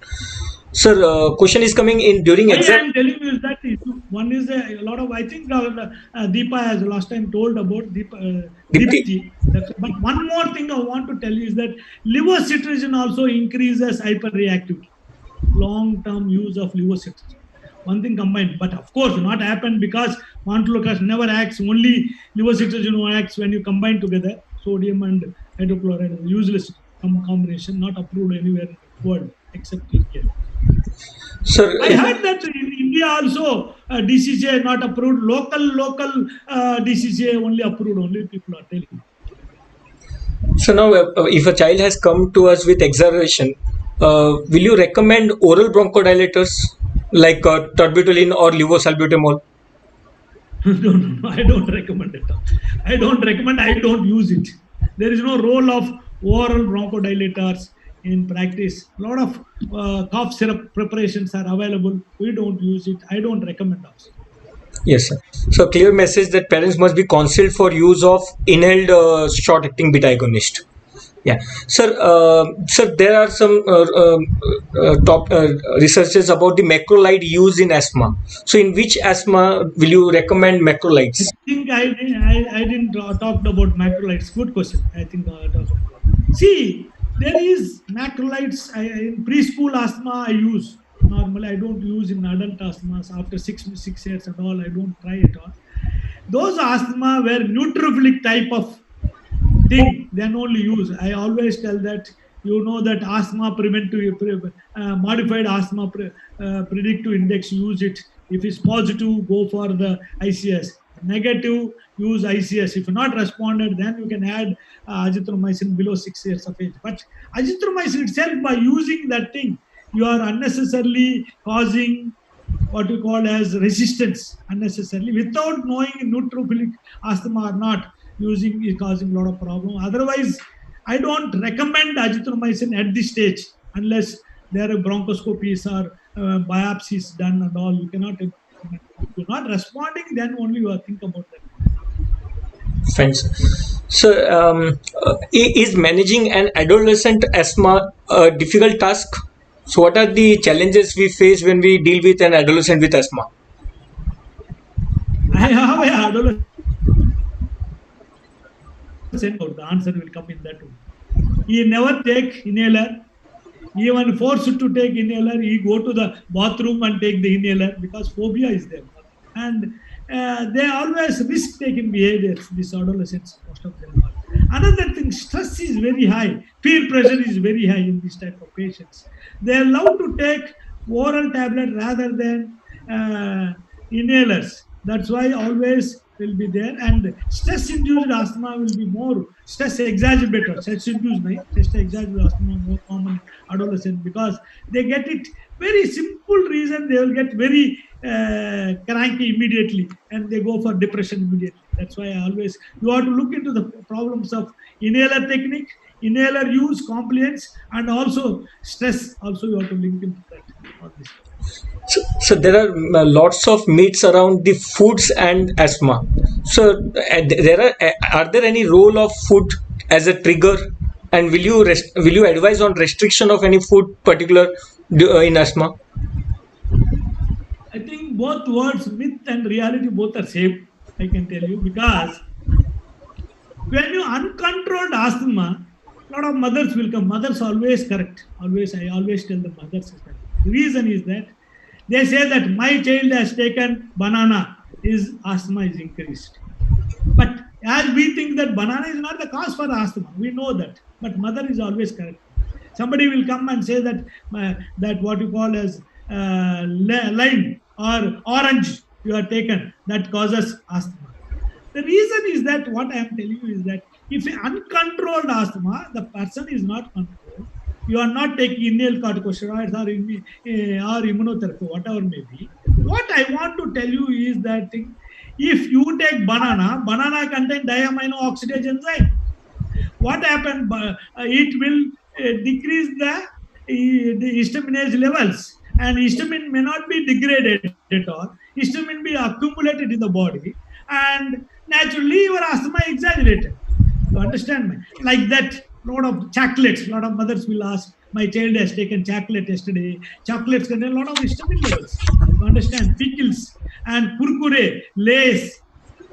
Sir, question is coming in during Why I exam. am telling you is that one is a lot of I think Deepa has last time told about Dipti. Dipti. But one more thing I want to tell you is that levocetirizine also increases hyperreactivity. Long-term use of levocetirizine. One thing combined, but of course not happen because montelukast never acts. Only levocetirizine acts when you combine together sodium and hydrochloride. Useless combination, not approved anywhere in the world except India. Sir, I heard that in India also DCJ not approved. Local DCJ only approved. Only people are telling. so now if a child has come to us with exacerbation, will you recommend oral bronchodilators like terbutaline or levosalbutamol? No. I don't recommend it. I don't recommend. I don't use it. There is no role of oral bronchodilators in practice. A lot of cough syrup preparations are available. We don't use it. I don't recommend also. Yes, sir. So clear message that parents must be counseled for use of inhaled short-acting beta agonist. Yeah, sir. There are some top researches about the macrolide used in asthma. So, in which asthma will you recommend I macrolides? think I didn't talk about macrolides. Good question. I think talk about. See, there is macrolides in preschool asthma. I use normally. I don't use in adult asthmas after 6 years and all. I don't try at all. Those asthma were neutrophilic type of thing, then only use. I always tell that that asthma preventive modified asthma predictive index, use it. If it's positive, go for the ICS. Negative, use ICS. If not responded, then you can add azithromycin below 6 years of age. But azithromycin itself, by using that thing, you are unnecessarily causing what we call as resistance unnecessarily without knowing neutrophilic asthma or not. Using is causing a lot of problem. Otherwise, I don't recommend azithromycin at this stage unless there are bronchoscopies or biopsies done and all. You cannot. If you're not responding, then only you are think about that. Thanks. So, is managing an adolescent asthma a difficult task? So, what are the challenges we face when we deal with an adolescent with asthma? I have a adolescent. The answer will come in that way. He never take inhaler. Even forced to take inhaler, he go to the bathroom and take the inhaler because phobia is there. And they always risk-taking behaviors, these adolescents, most of them are. Another thing, stress is very high. Peer pressure is very high in this type of patients. They love to take oral tablet rather than inhalers. That's why always will be there. And stress-induced asthma will be more stress exacerbator. Stress-induced asthma more common adolescent because they get it very simple reason. They will get very cranky immediately and they go for depression immediately. That's why I always you have to look into the problems of inhaler technique, inhaler use, compliance, and also stress. Also, you have to link into that. All this. So there are lots of myths around the foods and asthma. So are there any role of food as a trigger? And will you advise on restriction of any food particular in asthma? I think both words, myth and reality, both are same. I can tell you because when you uncontrolled asthma, a lot of mothers will come. Mothers always correct. I always tell the mothers is correct. The reason is that they say that my child has taken banana, his asthma is increased. But as we think that banana is not the cause for asthma, we know that. But mother is always correct. Somebody will come and say that that what you call as lime or orange you are taken that causes asthma. The reason is that what I am telling you is that if uncontrolled asthma, the person is not controlled. You are not taking inhaled corticosteroids or immunotherapy, whatever may be. What I want to tell you is that if you take banana contains diamino oxidase enzyme. What happened? It will decrease the histaminase levels, and histamine may not be degraded at all. Histamine be accumulated in the body, and naturally your asthma exaggerated. You understand me? Like that, lot of chocolates. A lot of mothers will ask, "My child has taken chocolate yesterday." Chocolates contain a lot of histamine levels. You understand? Pickles and kurkure, lace.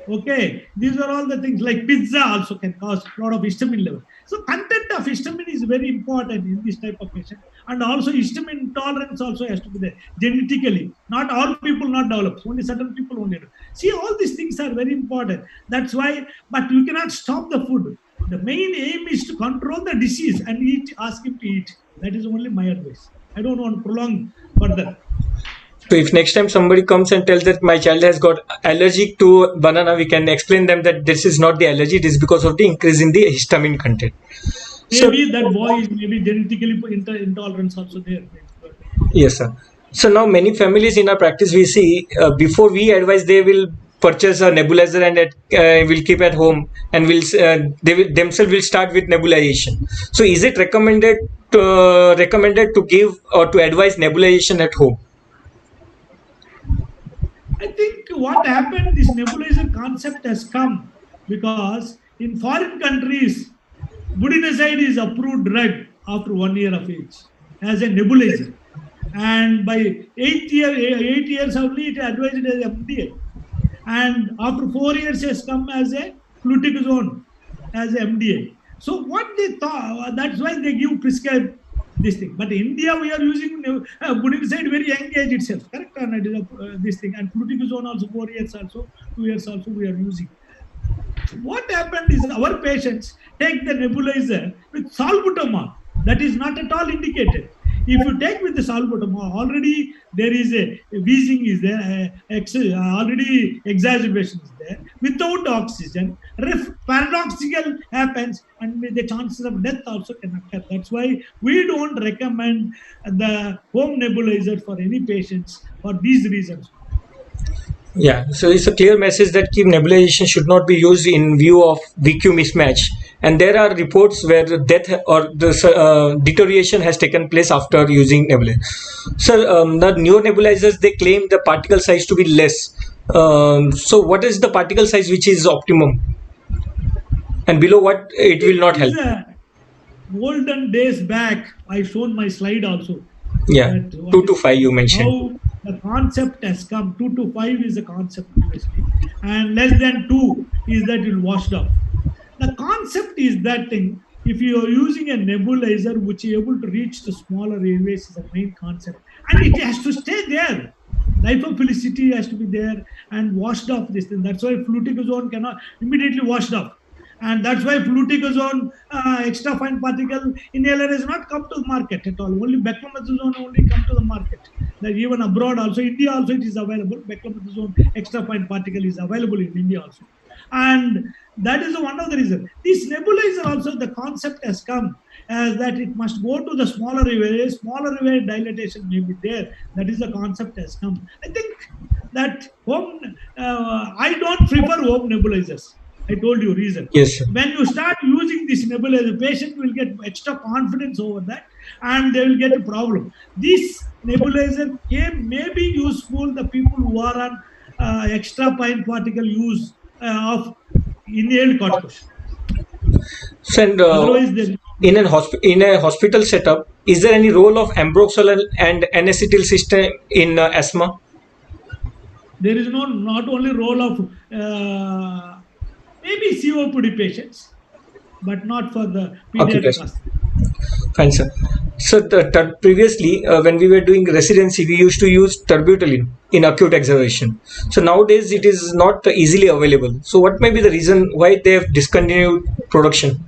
Okay, these are all the things like pizza also can cause a lot of histamine level. So content of histamine is very important in this type of patient, and also histamine intolerance also has to be there genetically. Not all people not develop, only certain people only do. See, all these things are very important. That's why, but you cannot stop the food. The main aim is to control the disease and ask him to eat. That is only my advice. I don't want to prolong further. So if next time somebody comes and tells that my child has got allergic to banana, we can explain them that this is not the allergy, it is because of the increase in the histamine content. Maybe that boy is maybe genetically intolerance also there. Yes, sir. So now many families in our practice we see before we advise they will purchase a nebulizer and will keep at home and they will themselves will start with nebulization. So is it recommended to give or to advise nebulization at home? I think what happened, this nebulizer concept has come because in foreign countries, budesonide is approved drug after 1 year of age as a nebulizer. And by 8 years only it advised as MDA. And after 4 years has come as a fluticasone as a MDA. So what they thought, that's why they give prescribed this thing. But in India, we are using budesonide very young age itself, correct? And this thing. And fluticasone also 4 years also, 2 years also we are using. What happened is our patients take the nebulizer with salbutamol. That is not at all indicated. If you take with the salbutamol, already there is a wheezing is there, already exacerbation is there. Without oxygen, paradoxical happens, and the chances of death also can occur. That's why we don't recommend the home nebulizer for any patients for these reasons. Yeah, so it's a clear message that key nebulization should not be used in view of VQ mismatch. And there are reports where death or the deterioration has taken place after using nebulizer. So the newer nebulizers, they claim the particle size to be less. So what is the particle size which is optimum? And below what it will not help? Olden days back, I shown my slide also. Yeah, 2 to 5 you mentioned. How the concept has come. 2 to 5 is the concept previously, and less than 2 is that it washed off. The concept is that thing. If you are using a nebulizer which is able to reach the smaller airways, is the main concept, and it has to stay there. Lipophilicity has to be there and washed off this thing. That's why fluticasone cannot immediately washed off. And that's why fluticasone extra fine particle inhaler has not come to the market at all. Only beclomethasone only come to the market. That even abroad also, India also it is available. Beclomethasone extra fine particle is available in India also. And that is one of the reasons. This nebulizer also, the concept has come as that it must go to the smaller airway dilatation may be there. That is the concept has come. I think that I don't prefer home nebulizers. I told you reason. Yes, sir. When you start using this nebulizer, the patient will get extra confidence over that, and they will get a problem. This nebulizer may be useful the people who are on extra fine particle use of inhaled corticosteroid. So, and, Otherwise, in a hospital setup, is there any role of ambroxol and N-acetyl system in asthma? there is not only role of maybe COPD patients, but not for the pediatric asthma. Fine, sir. So previously, when we were doing residency, we used to use terbutaline in acute exacerbation. So nowadays, it is not easily available. So what may be the reason why they have discontinued production?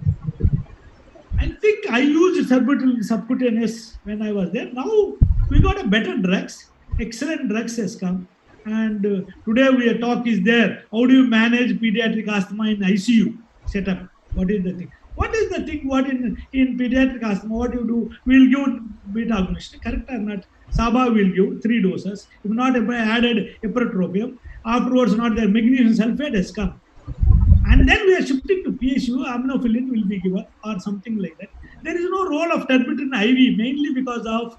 I think I used terbutaline subcutaneous when I was there. Now we got a better drugs, excellent drugs has come. And today we talk is there. How do you manage pediatric asthma in ICU setup? What is the thing? What is the thing? What in pediatric asthma? What you do? We'll give beta agonist, correct or not? Saba will give 3 doses. If not added ipratropium, afterwards not there. Magnesium sulfate has come, and then we are shifting to PSU. Aminophylline will be given or something like that. There is no role of terbutaline IV mainly because of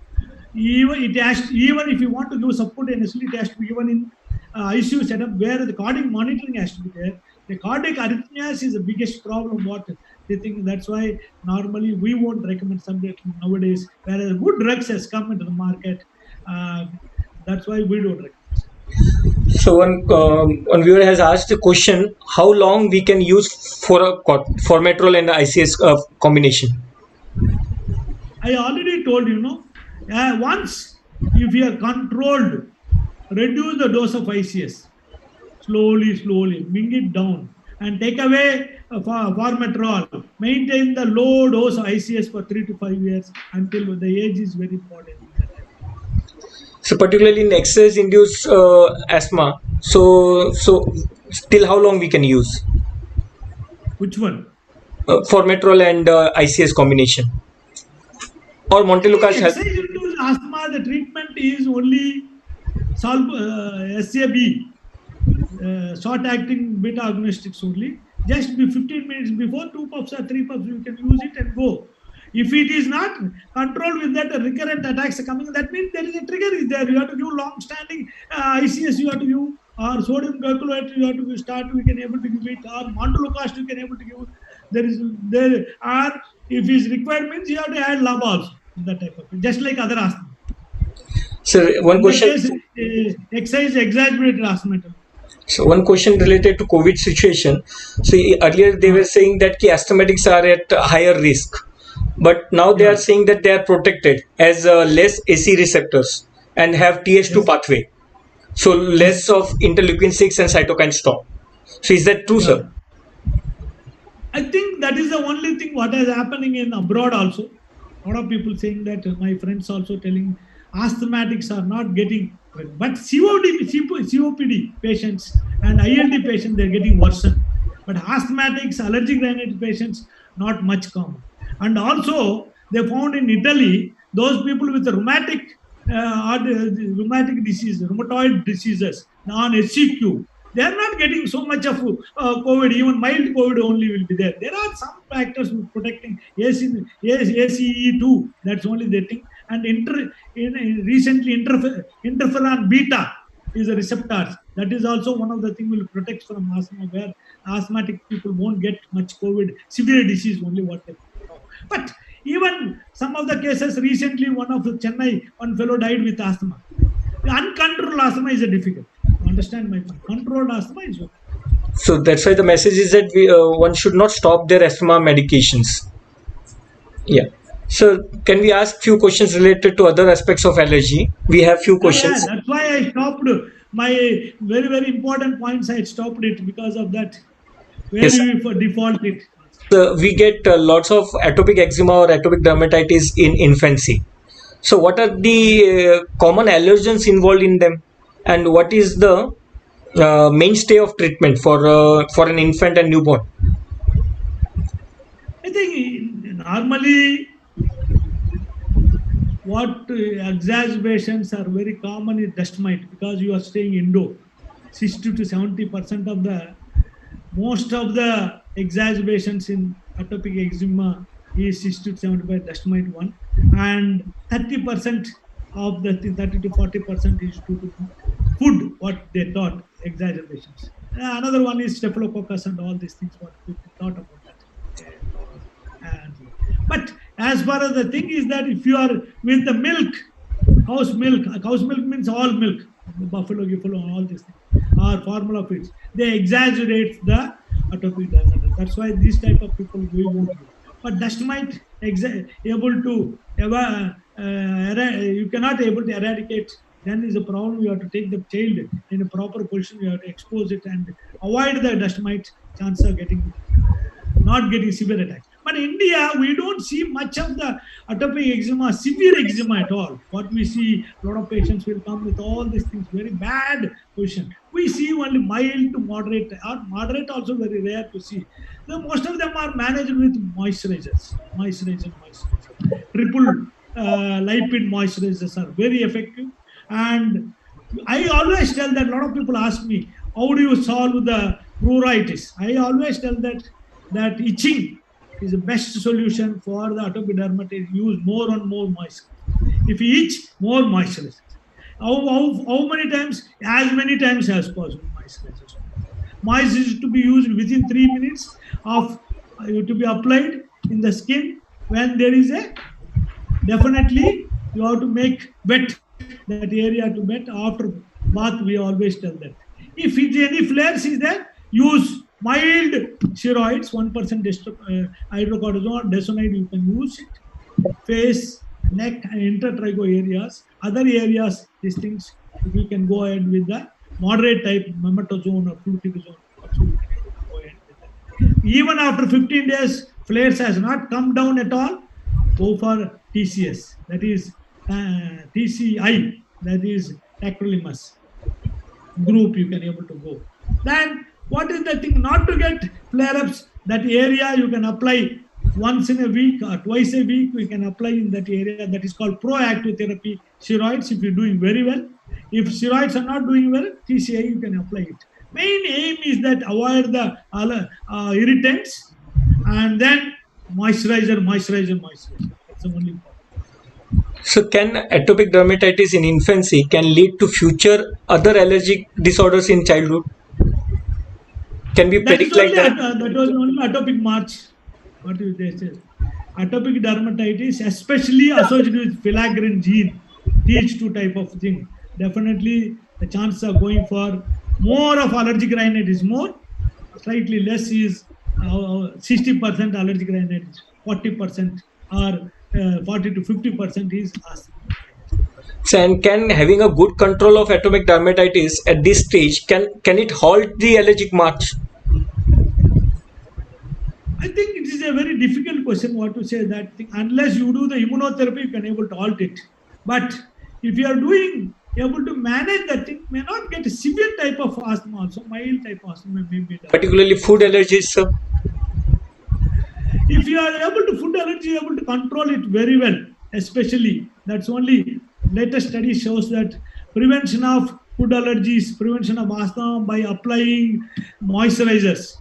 even if you want to give subcutaneously, it has to be given in ICU setup where the cardiac monitoring has to be there. The cardiac arrhythmias is the biggest problem. What they think, that's why normally we won't recommend subcutaneous nowadays. Whereas good drugs has come into the market, that's why we don't recommend. So one viewer has asked the question: how long we can use for formoterol and the ICS combination? I already told you, once if you are controlled, reduce the dose of ICS slowly, bring it down and take away formoterol. Maintain the low dose of ICS for 3 to 5 years until the age is very important. So particularly in exercise-induced asthma, so till how long we can use? Which one? Formoterol and ICS combination. Or Montelukast has. Exercise-induced asthma, the treatment is only SAB, short-acting beta agonistics only. Just be 15 minutes before, 2 puffs or 3 puffs, you can use it and go. If it is not controlled with that, recurrent attacks are coming, that means there is a trigger is there. You have to give long-standing ICS, you have to give, or sodium glycolate, you have to start, we can able to give it, or Montelukast, you can able to give. There are, if is required means you have to add LABA also, that type of thing, just like other asthma. So one question. Exercise exaggerated asthma. So one question related to COVID situation. So earlier they were saying that asthmatics are at higher risk, but now they are saying that they are protected as less AC receptors and have TH2 pathway. So less of interleukin 6 and cytokine storm. So is that true, sir? I think that is the only thing what is happening in abroad also. A lot of people saying that, my friends also telling asthmatics are not getting, but COPD patients and ILD patients, they're getting worsened. But asthmatics, allergic rhinitis patients, not much common. And also, they found in Italy, those people with rheumatic disease, rheumatoid diseases, non-SCQ, they are not getting so much of COVID, even mild COVID only will be there. There are some factors protecting ACE2, that's only the thing. And recently, interferon beta is a receptors. That is also one of the things will protect from asthma, where asthmatic people won't get much COVID, severe disease only what they know. But even some of the cases recently, one of the Chennai, one fellow died with asthma. The uncontrolled asthma is a difficult. You understand my point? Controlled asthma is okay. So that's why the message is that one should not stop their asthma medications. Yeah. So can we ask few questions related to other aspects of allergy? We have few questions. Yeah, that's why I stopped my very, very important points. I stopped it because of that. Where Yes. you default it. We get lots of atopic eczema or atopic dermatitis in infancy. So what are the common allergens involved in them, and what is the mainstay of treatment for an infant and newborn? I think normally what exacerbations are very common is dust mite, because you are staying indoor. 60 to 70% of the most of the exacerbations in atopic eczema is 60 to 75 dust mite one, and 30% of the 30 to 40% is due to food, what they thought exacerbations. Another one is staphylococcus and all these things, what people thought about that. But as far as the thing is that if you are with the milk, cow's milk means all milk, buffalo, giffalo, all these things are formula feeds. They exaggerate the atopic dermatitis. That's why these type of people we won't do. But dust mite able to you cannot able to eradicate. Then is a problem. You have to take the child in a proper position. You have to expose it and avoid the dust mite chance of getting not getting severe attacks. But in India, we don't see much of the atopic eczema, severe eczema at all. What we see, a lot of patients will come with all these things, very bad position. We see only mild to moderate, or moderate also very rare to see. Most of them are managed with moisturizers. Triple lipid moisturizers are very effective. And I always tell that, a lot of people ask me, how do you solve the pruritus? I always tell that itching is the best solution for the atopic dermatitis. Use more and more moisture. If you itch, more moisturizer. How many times? As many times as possible. Moisturizer. Moisture is to be used within 3 minutes of to be applied in the skin. When there is a, definitely you have to make wet that area to wet after bath. We always tell that. If any flares is there, use mild steroids, 1% hydrocortisone, desonide, you can use it. Face, neck, and intertrigo areas. Other areas, these things, we can go ahead with the moderate type, memetozone or fluticasone. Go ahead with that. Even after 15 days, flares has not come down at all, go for TCS, that is TCI, that is tacrolimus group, you can able to go. Then what is the thing? Not to get flare-ups, that area you can apply once in a week or twice a week. We can apply in that area. That is called proactive therapy. Steroids, if you're doing very well. If steroids are not doing well, TCI, you can apply it. Main aim is that avoid the irritants, and then moisturizer. That's the only important. So can atopic dermatitis in infancy can lead to future other allergic disorders in childhood? Can we predict like that? That was only atopic march. What is they say? Atopic dermatitis, especially associated with filaggrin gene, Th2 type of thing. Definitely, the chances of going for more of allergic rhinitis more, slightly less is 60% allergic rhinitis, 40% or 40 to 50% is asthma. So, and can having a good control of atopic dermatitis at this stage can it halt the allergic march? I think it is a very difficult question what to say that thing. Unless you do the immunotherapy, you can able to halt it. But if you are doing able to manage that thing, may not get a severe type of asthma also, mild type of asthma may be developed. Particularly food allergies, sir. If you are able to food allergy, able to control it very well, especially that's only latest study shows that prevention of food allergies, prevention of asthma by applying moisturizers.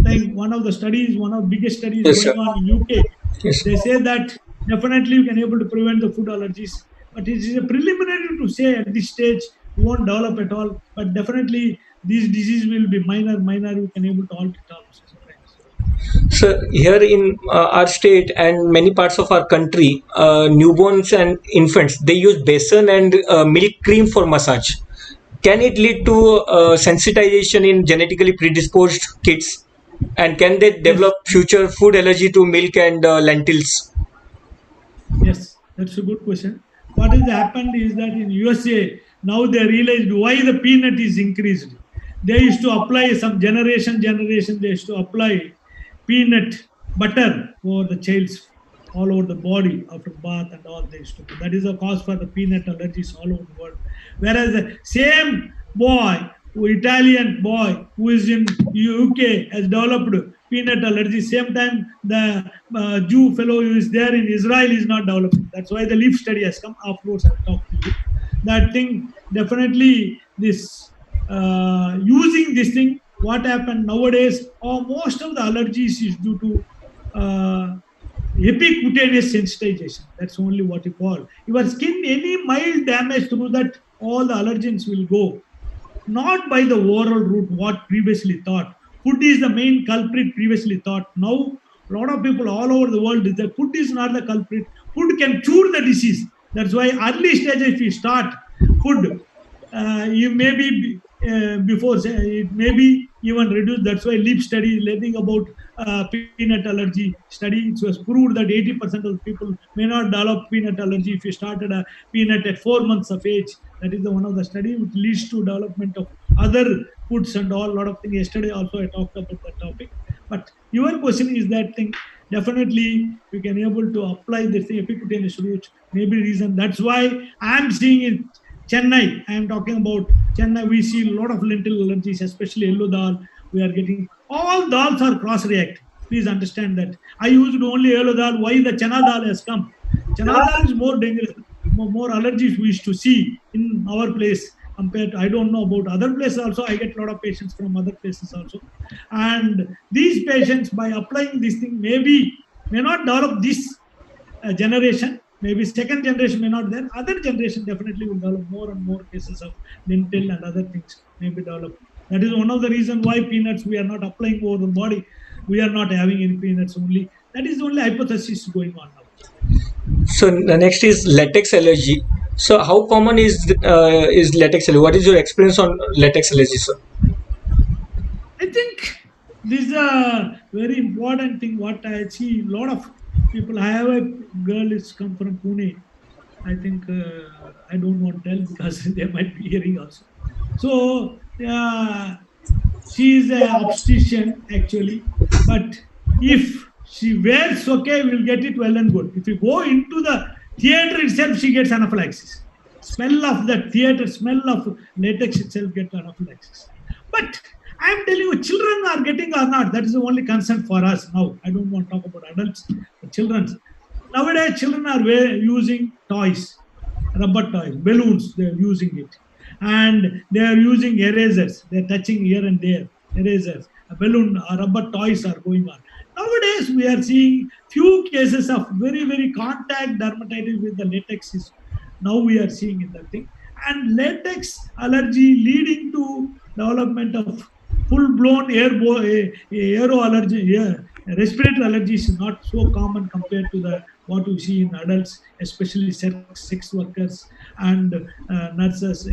I think one of the studies, one of the biggest studies Yes, sir. going on in UK, Yes. they say that definitely you can able to prevent the food allergies, but it is a preliminary to say at this stage won't develop at all. But definitely these disease will be minor. We can able to halt it also sometimes. So here in our state and many parts of our country, newborns and infants they use besan and milk cream for massage. Can it lead to sensitization in genetically predisposed kids? And can they Yes. develop future food allergy to milk and lentils? Yes, that's a good question. What has happened is that in USA now they realized why the peanut is increased. They used to apply some generation they used to apply peanut butter for the child's all over the body after bath and all they used to do. That is the cause for the peanut allergies all over the world. Whereas the same boy, Italian boy who is in UK has developed peanut allergy. Same time, the Jew fellow who is there in Israel is not developing. That's why the leaf study has come. Afterwards, I'll talk to you. That thing definitely this using this thing. What happened nowadays? Or most of the allergies is due to epicutaneous sensitization. That's only what you call. Your skin, any mild damage through that, all the allergens will go. Not by the oral route, what previously thought. Food is the main culprit previously thought. Now, a lot of people all over the world is that food is not the culprit. Food can cure the disease. That's why early stage, if you start food, you may be before it may be even reduced. That's why leap study learning about peanut allergy study. It was proved that 80% of the people may not develop peanut allergy if you started a peanut at 4 months of age. That is the one of the study which leads to development of other foods and all lot of things. Yesterday also I talked about that topic. But your question is that thing. Definitely we can able to apply this epicutaneous route. Maybe reason that's why I am seeing in Chennai. I am talking about Chennai. We see a lot of lentil allergies, especially yellow dal. We are getting all dals are cross reacting. Please understand that. I used only yellow dal. Why the chana dal has come? Chana dal is more dangerous. More allergies we used to see in our place compared to, I don't know about other places also. I get a lot of patients from other places also. And these patients, by applying this thing, maybe may not develop this generation. Maybe second generation may not then. Other generation definitely will develop more and more cases of dental and other things may be developed. That is one of the reasons why peanuts we are not applying over the body. We are not having any peanuts only. That is the only hypothesis going on now. So the next is latex allergy. So how common is latex allergy? What is your experience on latex allergy, sir? I think this is a very important thing. What I see, a lot of people. I have a girl is come from Pune. I think I don't want to tell because they might be hearing also. So she is an obstetrician actually, but if she wears okay, we'll get it well and good. If you go into the theater itself, she gets anaphylaxis. Smell of the theater, smell of latex itself get anaphylaxis. But I'm telling you, children are getting or not. That is the only concern for us now. I don't want to talk about adults, but children. Nowadays, children are using toys, rubber toys, balloons. They are using it, and they are using erasers. They are touching here and there. Erasers, a balloon, rubber toys are going on. Nowadays, we are seeing few cases of very contact dermatitis with the latex. Is now we are seeing in that thing, and latex allergy leading to development of full-blown aero allergy, respiratory allergy is not so common compared to the what we see in adults, especially sex workers and nurses,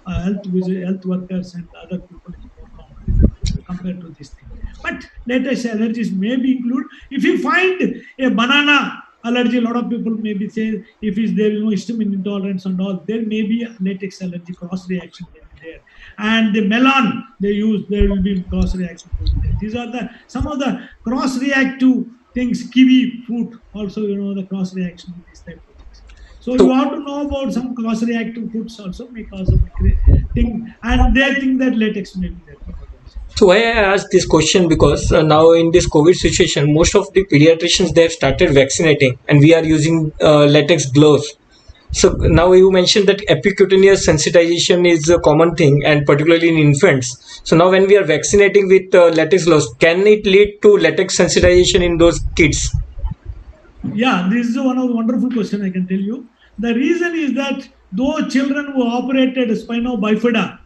health workers and other people is more common compared to this thing. But latex allergies may be include. If you find a banana allergy, a lot of people maybe say if is there is no histamine intolerance and all, there may be a latex allergy cross reaction. there. And the melon they use, there will be cross reactive. These are some of the cross reactive things. Kiwi fruit also, the cross reaction with these type of things. So you So, have to know about some cross reactive fruits also may cause a thing, and they think that latex may be there. so why I asked this question because now in this COVID situation, most of the pediatricians they have started vaccinating, and we are using latex gloves. So now you mentioned that epicutaneous sensitization is a common thing, and particularly in infants. So now when we are vaccinating with latex gloves, can it lead to latex sensitization in those kids? Yeah, this is one of the wonderful question I can tell you. The reason is that those children who operated spina bifida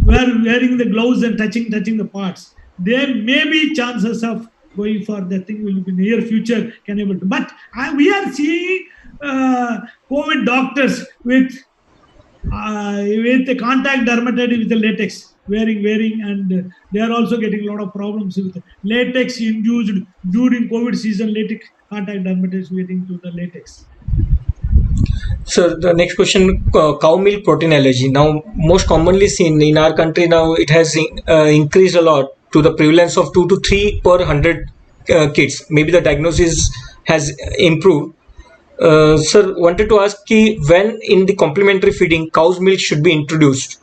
were wearing the gloves and touching the parts, there may be chances of going for the thing will be near future can able to. But we are seeing COVID doctors with the contact dermatitis with the latex wearing, and they are also getting a lot of problems with latex induced during COVID season latex contact dermatitis wearing to the latex. So the next question, cow milk protein allergy. Now, most commonly seen in our country now, it has increased a lot to the prevalence of 2 to 3 per 100 kids. Maybe the diagnosis has improved. Sir, wanted to ask when in the complementary feeding, cow's milk should be introduced.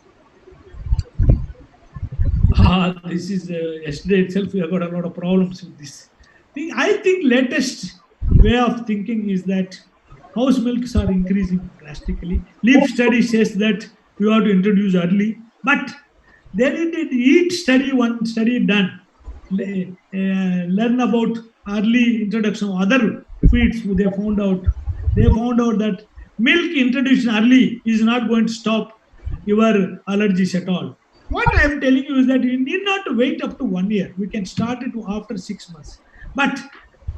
This is yesterday itself we have got a lot of problems with this thing. I think latest way of thinking is that house milks are increasing drastically. Leaf study says that you have to introduce early, but there is a EAT study, one study done, learn about early introduction of other feeds. They found out that milk introduction early is not going to stop your allergies at all. What I am telling you is that you need not to wait up to 1 year. We can start it after 6 months. But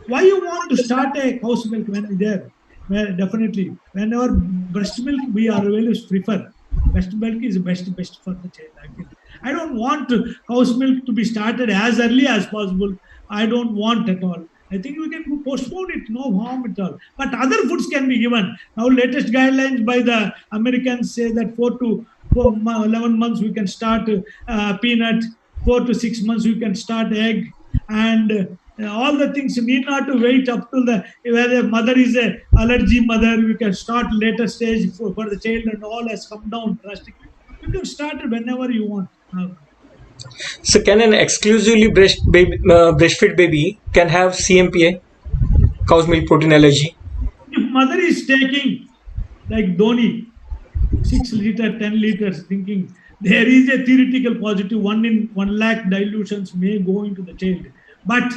why you want to start a cow's milk when there? Well, definitely. Whenever breast milk we are always prefer. Breast milk is best for the child. I feel. I don't want cow's milk to be started as early as possible. I don't want at all. I think we can postpone it, no harm at all. But other foods can be given. Now, latest guidelines by the Americans say that 11 months we can start peanut, 4 to 6 months we can start egg, and all the things you need not to wait up to the where the mother is a allergy mother. You can start later stage for the child and all has come down drastically. You can start it whenever you want. So can an exclusively breastfeed baby can have CMPA, cow's milk protein allergy? If mother is taking like Dhoni 6 liter, 10 liters, thinking there is a theoretical positive 1 in 1 lakh dilutions may go into the child, but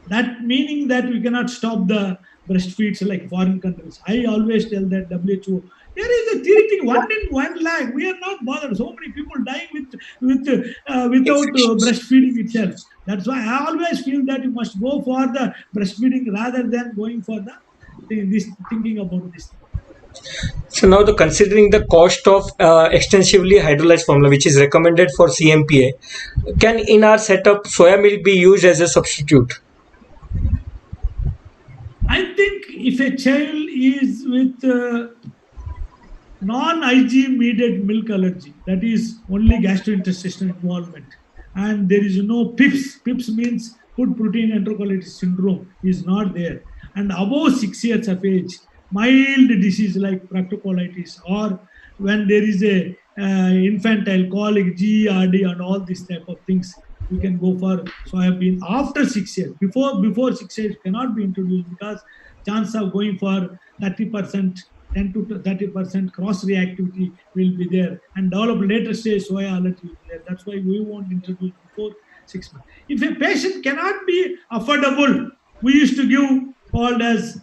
that meaning that we cannot stop the breastfeeds like foreign countries. I always tell that WHO there is a theoretical 1 in 1 lakh. We are not bothered. So many people dying without breastfeeding itself. That's why I always feel that you must go for the breastfeeding rather than going for this thinking about this thing. So now the considering the cost of extensively hydrolyzed formula, which is recommended for CMPA, can in our setup soya milk be used as a substitute? I think if a child is with non-IG mediated milk allergy, that is only gastrointestinal involvement, and there is no PIPS. PIPS means food protein enterocolitis syndrome is not there, and above 6 years of age, mild disease like proctocolitis, or when there is a infantile colic, GERD, and all these type of things, you can go for soybean after 6 years. Before 6 years cannot be introduced because chance of going for 30%, 10 to 30% cross reactivity will be there, and develop later stage soya allergy will be there. That's why we won't introduce before 6 months. If a patient cannot be affordable, we used to give called as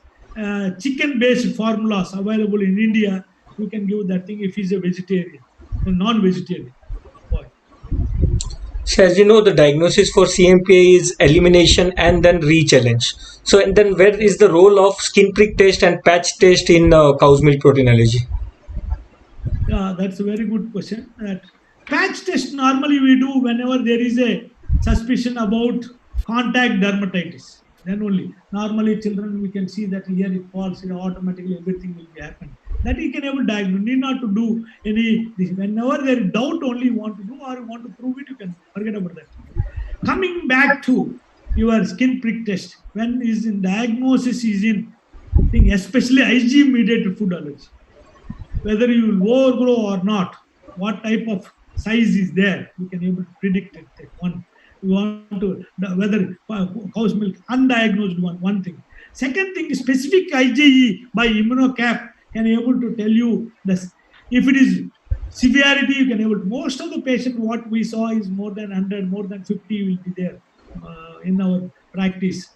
chicken-based formulas available in India. We can give that thing if he's a vegetarian, a non-vegetarian boy. So as you know, the diagnosis for CMPA is elimination and then re-challenge. So and then where is the role of skin prick test and patch test in cow's milk protein allergy? Yeah, that's a very good question. That patch test normally we do whenever there is a suspicion about contact dermatitis. Then only normally children we can see that here it falls, automatically everything will be happening. That you can able to diagnose. Need not to do any. Whenever there is doubt, only you want to do or you want to prove it, you can forget about that. Coming back to your skin prick test, when is in diagnosis is in thing, especially IG mediated food allergy. Whether you will overgrow or not, what type of size is there, you can able to predict it. One, you want to whether cow's milk undiagnosed one thing. Second thing, specific IgE by immunocap can able to tell you this. If it is severity, you can able to, most of the patient what we saw is more than 100, more than 50 will be there in our practice.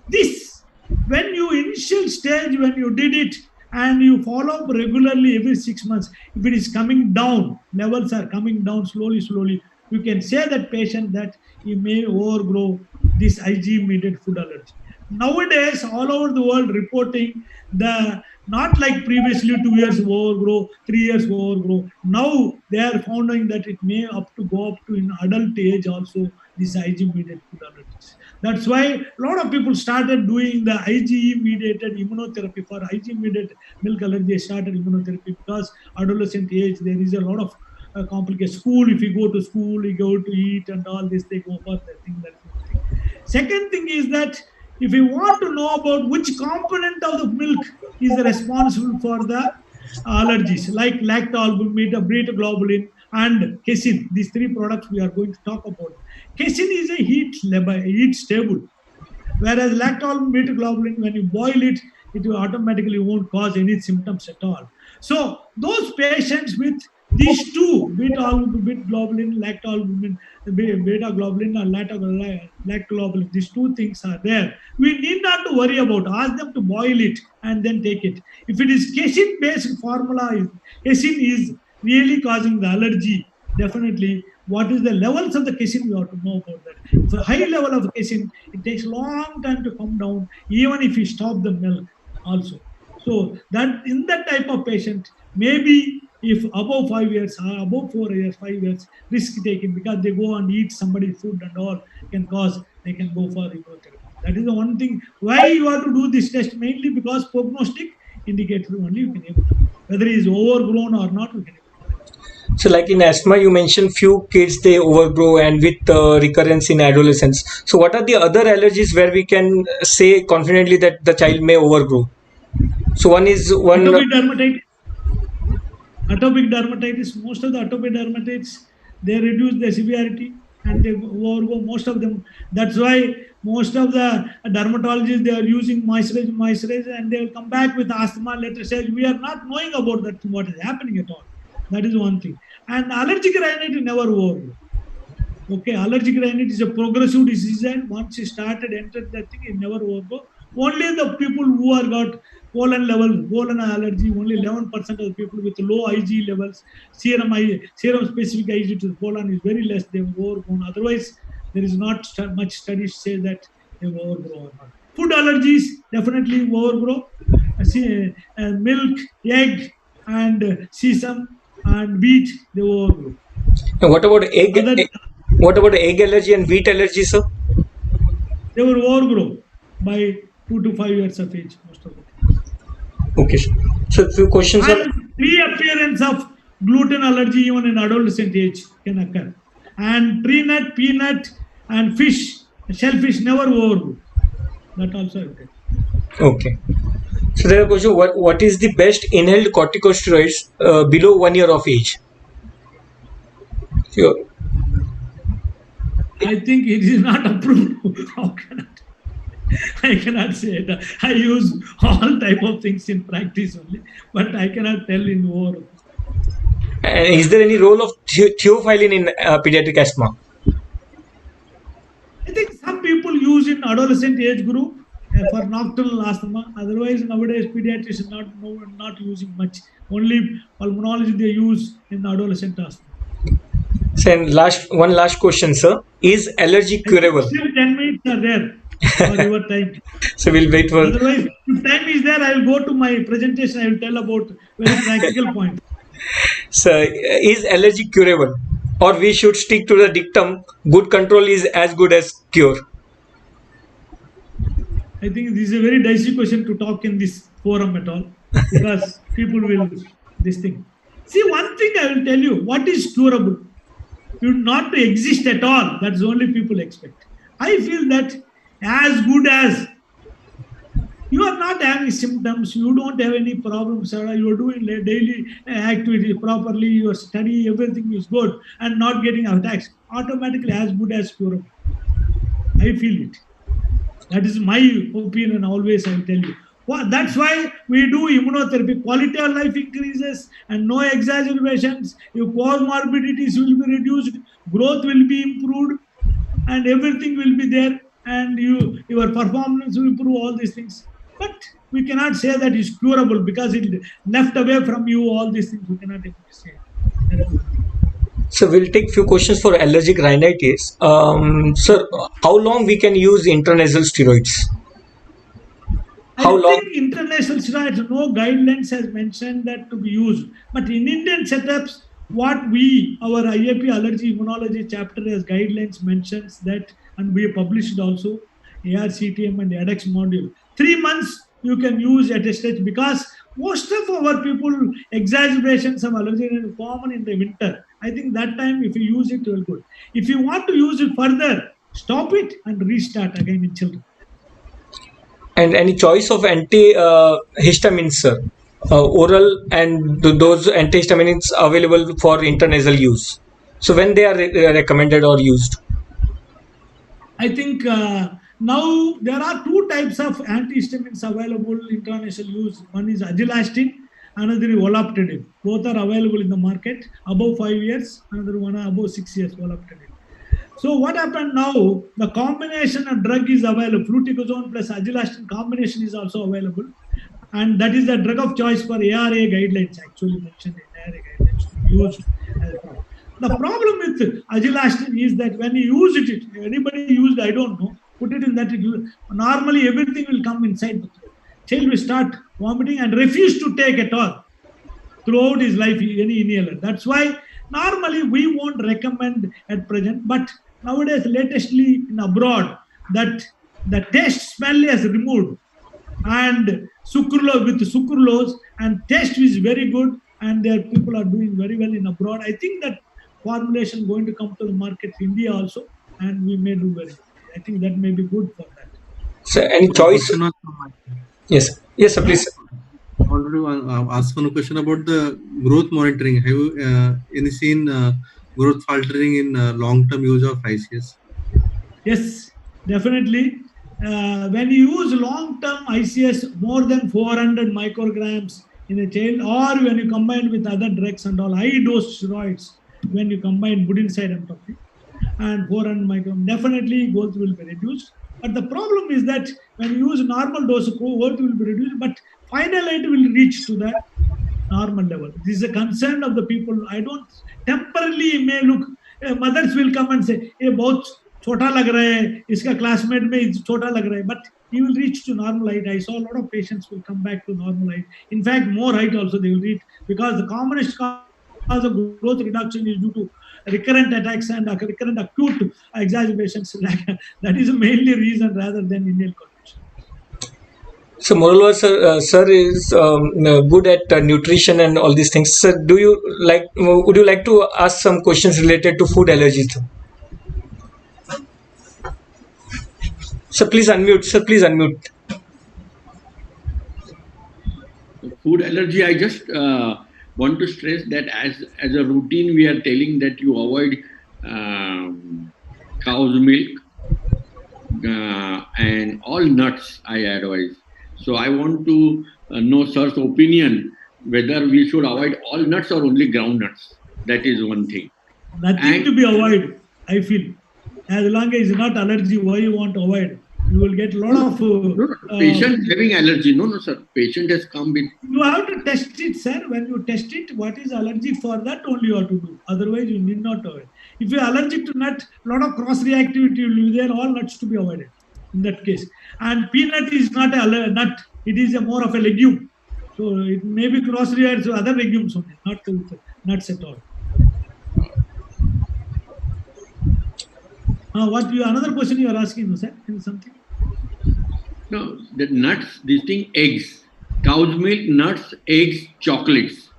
This, when you initial stage, when you did it and you follow up regularly every 6 months, if it is coming down, levels are coming down slowly, you can say that patient that he may overgrow this IG mediated food allergy. Nowadays, all over the world reporting the, not like previously 2 years overgrow, 3 years overgrow. Now they are finding that it may go up to in adult age also this IG mediated food allergies. That's why a lot of people started doing the IgE mediated immunotherapy for IG mediated milk allergy. They started immunotherapy because adolescent age there is a lot of complicated school. If you go to school, you go to eat and all this, they go for that thing. That's one thing. Second thing is that if you want to know about which component of the milk is responsible for the allergies, like lactalbumin, beta globulin, and casein, these three products we are going to talk about. Casein is a heat stable, whereas lactalbumin, beta globulin, when you boil it, it will automatically won't cause any symptoms at all. So those patients with these two, beta globulin, lactalbumin, beta globulin, and lactoglobulin, these two things are there. We need not to worry about. Ask them to boil it and then take it. If it is casein-based formula, casein is really causing the allergy. Definitely, what is the levels of the casein? We have to know about that. If a high level of casein, it takes long time to come down, even if you stop the milk also. So that in that type of patient, maybe if above 5 years, above 4 years, 5 years, risk taking because they go and eat somebody's food and all can cause, they can go for immunotherapy. That is the one thing why you have to do this test, mainly because prognostic indicator only you can able to. Whether he is overgrown or not, you can able to. So, like in asthma, you mentioned few kids they overgrow and with recurrence in adolescence. So, what are the other allergies where we can say confidently that the child may overgrow? So, one is one. Atopic dermatitis, most of the atopic dermatitis, they reduce the severity and they overgo most of them. That's why most of the dermatologists, they are using moisturize, and they will come back with asthma later stage. We are not knowing about that, what is happening at all. That is one thing. And allergic rhinitis never overgo. Okay, allergic rhinitis is a progressive disease, and once you started entered that thing, it never overgo. Only the people who are got pollen allergy, only 11% of the people with low Ig levels, serum specific Ig to the pollen is very less, they will overgrown. Otherwise, there is not much studies say that they will overgrow or not. Food allergies definitely overgrow. Milk, egg, and sesame and wheat, they overgrow. And what about egg? What about egg allergy and wheat allergy, sir? They will overgrow by 2 to 5 years of age, most of them. Okay, so few questions and are. reappearance of gluten allergy even in adolescent age can occur. And tree nut, peanut, and fish, shellfish never overgrow. That also occurs. Okay. So there are questions. What is the best inhaled corticosteroids below 1 year of age? Sure. I think it is not approved. How can I cannot say it. I use all type of things in practice only, but I cannot tell in more. And is there any role of theophylline in pediatric asthma? I think some people use in adolescent age group for nocturnal asthma. Otherwise, nowadays pediatricians not using much. Only pulmonology they use in adolescent asthma. So, and one last question, sir. Is allergy curable? Still 10 minutes are there for your time. So we'll wait for. Otherwise, if time is there, I will go to my presentation. I will tell about very practical points. So, is allergy curable, or we should stick to the dictum: good control is as good as cure? I think this is a very dicey question to talk in this forum at all. because people will this thing. See, one thing I will tell you: what is curable? You not to exist at all. That's only people expect. I feel that as good as you are not having symptoms, you don't have any problems, you are doing daily activity properly, your study, everything is good, and not getting attacks, automatically as good as curable. I feel it. That is my opinion, always I tell you. Well, that's why we do immunotherapy. Quality of life increases and no exacerbations. Your comorbidities will be reduced, growth will be improved, and everything will be there, and your performance will improve, all these things. But we cannot say that it's curable because it left away from you all these things. We cannot able to say. That is one thing. So we'll take few questions for allergic rhinitis. Sir, how long we can use intranasal steroids? How I long? think international steroids, no guidelines has mentioned that to be used. But in Indian setups, what our IAP allergy immunology chapter has guidelines mentions that, and we published also ARCTM and ADEX module. 3 months you can use at a stage because most of our people exacerbations of allergy are common in the winter. I think that time if you use it, will good. If you want to use it further, stop it and restart again in children. And any choice of antihistamines, sir? Oral and those antihistamines available for intranasal use. So when they are recommended or used? I think now there are two types of antihistamines available in international use. One is agilastin, another is olaptidine. Both are available in the market above 5 years, another one above 6 years, olaptidine. So what happened now? The combination of drug is available. Fluticasone plus agilastin combination is also available, and that is the drug of choice for ARA guidelines. Actually mentioned in ARA guidelines to be used as a problem. The problem with agilastin is that when you use it, anybody used, I don't know, put it in that, normally everything will come inside the throat. Child will start vomiting and refuse to take at all throughout his life any inhaler. That's why normally we won't recommend at present, but nowadays latestly in abroad that the taste smell is removed and sucralose with sucralose and taste is very good, and their people are doing very well in abroad. I think that formulation going to come to the market in India also, and we may do very well. I think that may be good for that. So any One choice? question was from my side. Yes. Yes, sir, please. I wanted to ask one question about the growth monitoring. Have you any seen growth faltering in long-term use of ICS? Yes, definitely. When you use long-term ICS more than 400 micrograms in a child, or when you combine with other drugs and all, high-dose steroids, when you combine budinside and talking, and 400 micrograms, definitely growth will be reduced. But the problem is that when you use normal dose, growth will be reduced, but finally it will reach to the normal level. This is a concern of the people. I don't, temporarily may look, mothers will come and say, "Hey, बहुत छोटा लग रहा है, इसका classmate में छोटा लग रहा है," but he will reach to normal height. I saw a lot of patients will come back to normal height. In fact, more height also they will reach, because the commonest cause of growth reduction is due to recurrent attacks and recurrent acute exacerbations. That is mainly reason rather than inhaled condition. So moreover, sir is good at nutrition and all these things. Sir, would you like to ask some questions related to food allergies? Sir, please unmute. Sir, please unmute. Food allergy, I just want to stress that as a routine, we are telling that you avoid cow's milk and all nuts, I advise. So I want to know sir's opinion whether we should avoid all nuts or only ground nuts. That is one thing. Nothing to be avoided, I feel. As long as it's not allergy, why you want to avoid? You will get a lot of. Patient having allergy. No, sir. Patient has come with. You have to test it, sir. When you test it, what is allergy, for that only you have to do. Otherwise, you need not avoid. If you are allergic to nut, a lot of cross reactivity will be there. All nuts to be avoided in that case. And peanut is not a nut; it is a more of a legume. So it may be cross reacted to other legumes only, not with nuts at all. What you, another question you are asking, sir? Something? No, the nuts, this thing, eggs. cow's milk, nuts, eggs, chocolates.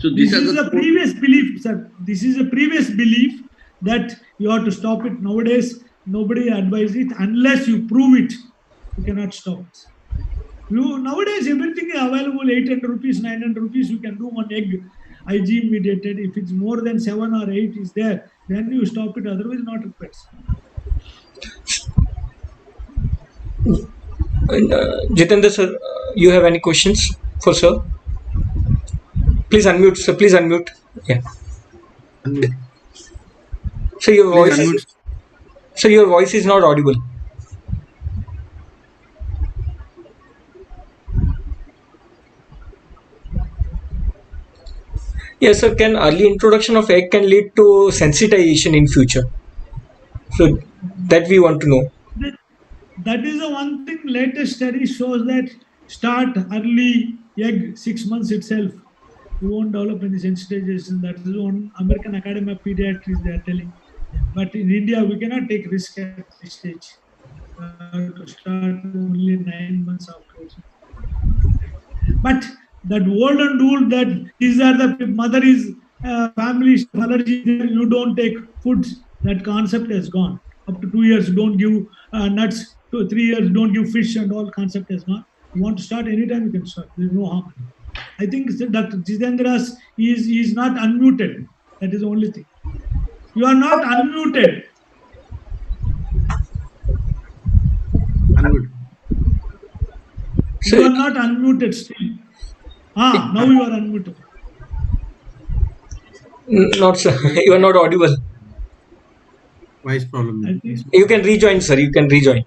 So This these are is the a previous belief, sir. This is a previous belief that you have to stop it. Nowadays, nobody advises it unless you prove it. You cannot stop it. You nowadays everything is available 800 rupees, 900 rupees. You can do one egg IG mediated. If it's more than 7 or 8 is there, then you stop it. Otherwise, not required. And, Jitendra sir, you have any questions for sir? Please unmute, sir. Please unmute. Yeah. Unmute. So your Please voice. unmute. So your voice is not audible. Yes, sir. Can early introduction of egg can lead to sensitization in future? So that we want to know. That is the one thing. Latest study shows that start early egg 6 months itself. You won't develop any sensitization. That is one American Academy of Pediatrics they are telling. But in India, we cannot take risk at this stage. To start only 9 months afterwards. But that golden rule that these are the mother is family allergy, you don't take foods. That concept has gone. Up to 2 years, don't give nuts. 2 3 years, don't give fish, and all concept has gone. You want to start anytime, you can start. There is no harm. I think that Jitendras is not unmuted. That is the only thing. You are not unmuted. Unmute. You are not unmuted still. Now you are unmuted. Not sir. You are not audible. Voice problem. You can rejoin, sir. You can rejoin.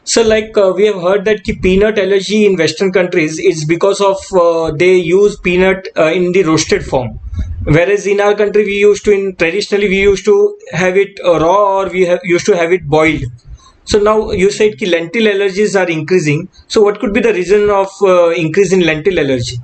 So, like we have heard that peanut allergy in Western countries is because of they use peanut in the roasted form, whereas in our country we used to traditionally we used to have it raw or used to have it boiled. So now you said ki lentil allergies are increasing. So what could be the reason of increase in lentil allergy?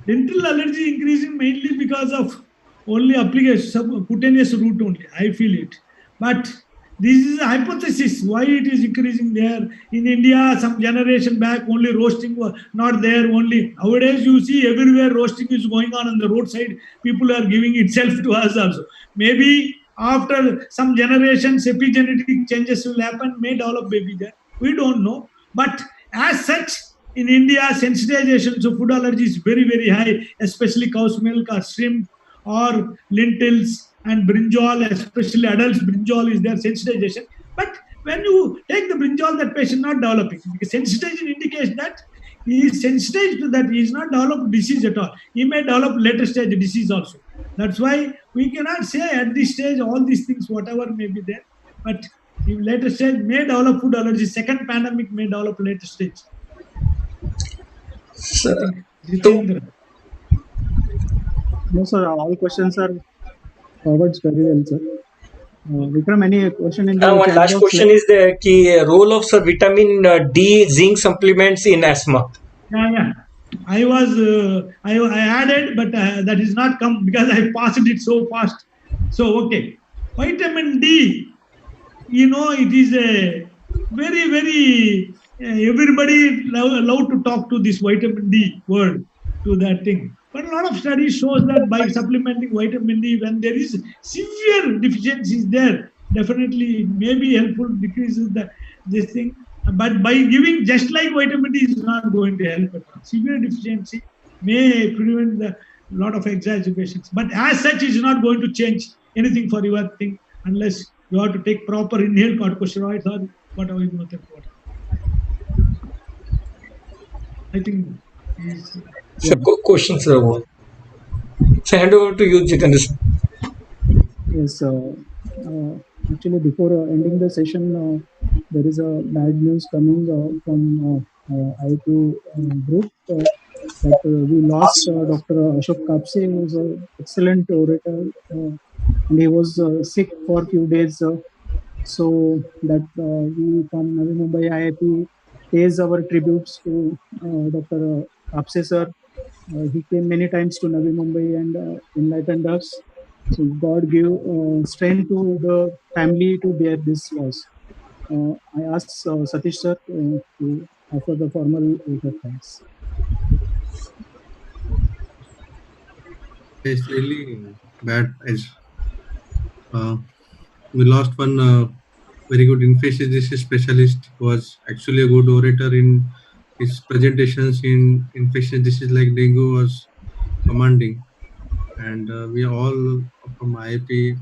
Lentil allergy increasing mainly because of only application, subcutaneous route only. I feel it. But this is a hypothesis why it is increasing there. In India, some generation back, only roasting was not there. Only nowadays, you see everywhere roasting is going on the roadside. People are giving itself to us also. Maybe after some generations, epigenetic changes will happen, may develop baby there. We don't know. But as such, in India, sensitization to food allergy is very, very high, especially cow's milk or shrimp or lentils and brinjal, especially adults, brinjal is their sensitization. But when you take the brinjal, that patient not developing because sensitization indicates that he is sensitized to that he is not developed disease at all. He may develop later stage disease also. That's why we cannot say at this stage all these things, whatever may be there. But in later stage may develop food allergy. Second pandemic may develop later stage. I think Jitendra. No, sir. All questions are covered very well, sir. Vikram, any question in the One chat last box? question is the role of sir vitamin D zinc supplements in asthma. Yeah. I added, but that is not come because I passed it so fast. So, okay. Vitamin D, it is a very, very, everybody love to talk to this vitamin D word, to that thing. But a lot of studies shows that by supplementing vitamin D, when there is severe deficiencies there, definitely may be helpful, decreases this thing. But by giving just like vitamin D is not going to help at all. Severe deficiency may prevent a lot of exacerbations. But as such, it's not going to change anything for your thing unless you have to take proper inhaled corticosteroids or whatever you want. I think is. So questions, sir. So hand over to you, Jitendra. Yes. Actually, before ending the session, there is a bad news coming from IIT group that we lost Dr. Ashok Kapse, who was an excellent orator, and he was sick for a few days. So that we from Navi Mumbai IIP pays our tributes to Dr. Kapse sir. He came many times to Navi Mumbai and enlightened us. So God give strength to the family to bear this loss. I asked Satish sir to for the formal vote of thanks. It's really bad as we lost one very good infectious disease specialist who was actually a good orator in his presentations in infectious disease like dengue was commanding. And we all from IIP,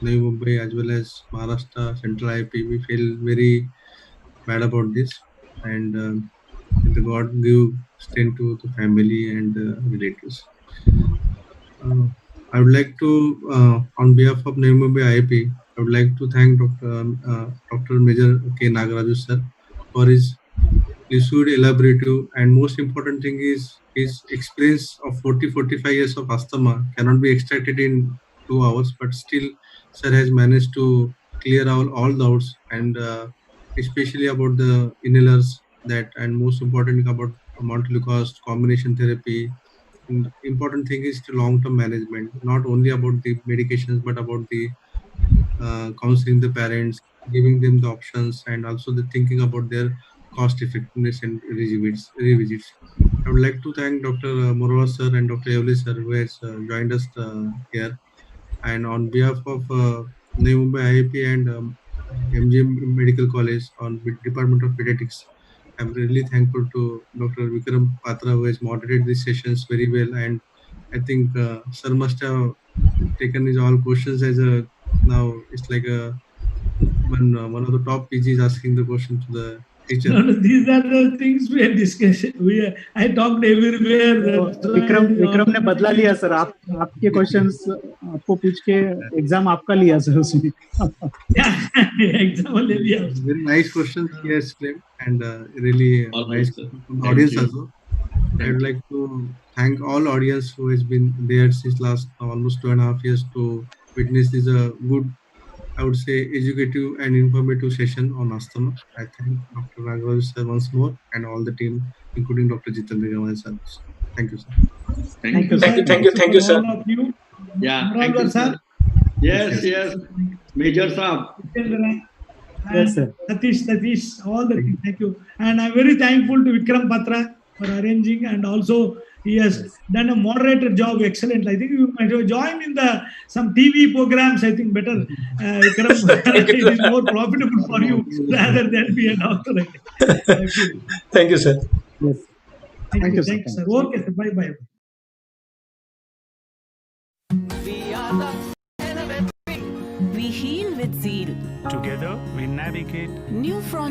Navi Mumbai, as well as Maharashtra Central IIP, we feel very bad about this. And the God give strength to the family and relatives. I would like to, on behalf of Navi Mumbai IIP, I would like to thank Dr. Major K. Nagaraju sir for his lucid, elaborative, and most important thing is his experience of 40-45 years of asthma cannot be extracted in 2 hours, but still sir has managed to clear all doubts and especially about the inhalers that and most important about montelukast combination therapy. And important thing is the long-term management, not only about the medications but about the counseling the parents, giving them the options, and also the thinking about their cost effectiveness and revisits. I would like to thank Dr. Morwa sir and Dr. Evli sir who has joined us here. And on behalf of Navi Mumbai IIP and MGM Medical College on Department of Pediatrics, I'm really thankful to Dr. Vikram Patra who has moderated these sessions very well. And I think sir must have taken his all questions as a now it's like a one of the top PGs asking the question to the teacher. No, these are the things we are discussing. I talked everywhere. Vikram ने बदला लिया sir, आपके questions आपको पूछ के exam आपका लिया sir उसने. Exam ले लिया. Very nice questions he has framed and really nice from the audience also. I would like to thank all audience who has been there since last almost 2.5 years to witness this good, I would say, educative and informative session on asthma. I thank Dr. Nagaraju sir once more and all the team, including Dr. Jitendra Gawan sir. Thank you, sir. Thank you, Thank you, sir. All of you. Yeah, thank you, sir. Yes. Major Saab. Yes, sir. Satish, all the things. Thank you. And I'm very thankful to Vikram Patra for arranging, and also he has done a moderator job excellent. I think you might have joined in some TV programs. I think better. Vikram, it is more profitable for you rather than be a doctor. Thank you. Thank you, sir. Yes. Thank you, sir. Thanks, sir. Okay, sir. Bye. We are the innovative. We heal with zeal. Together we navigate. New frontiers.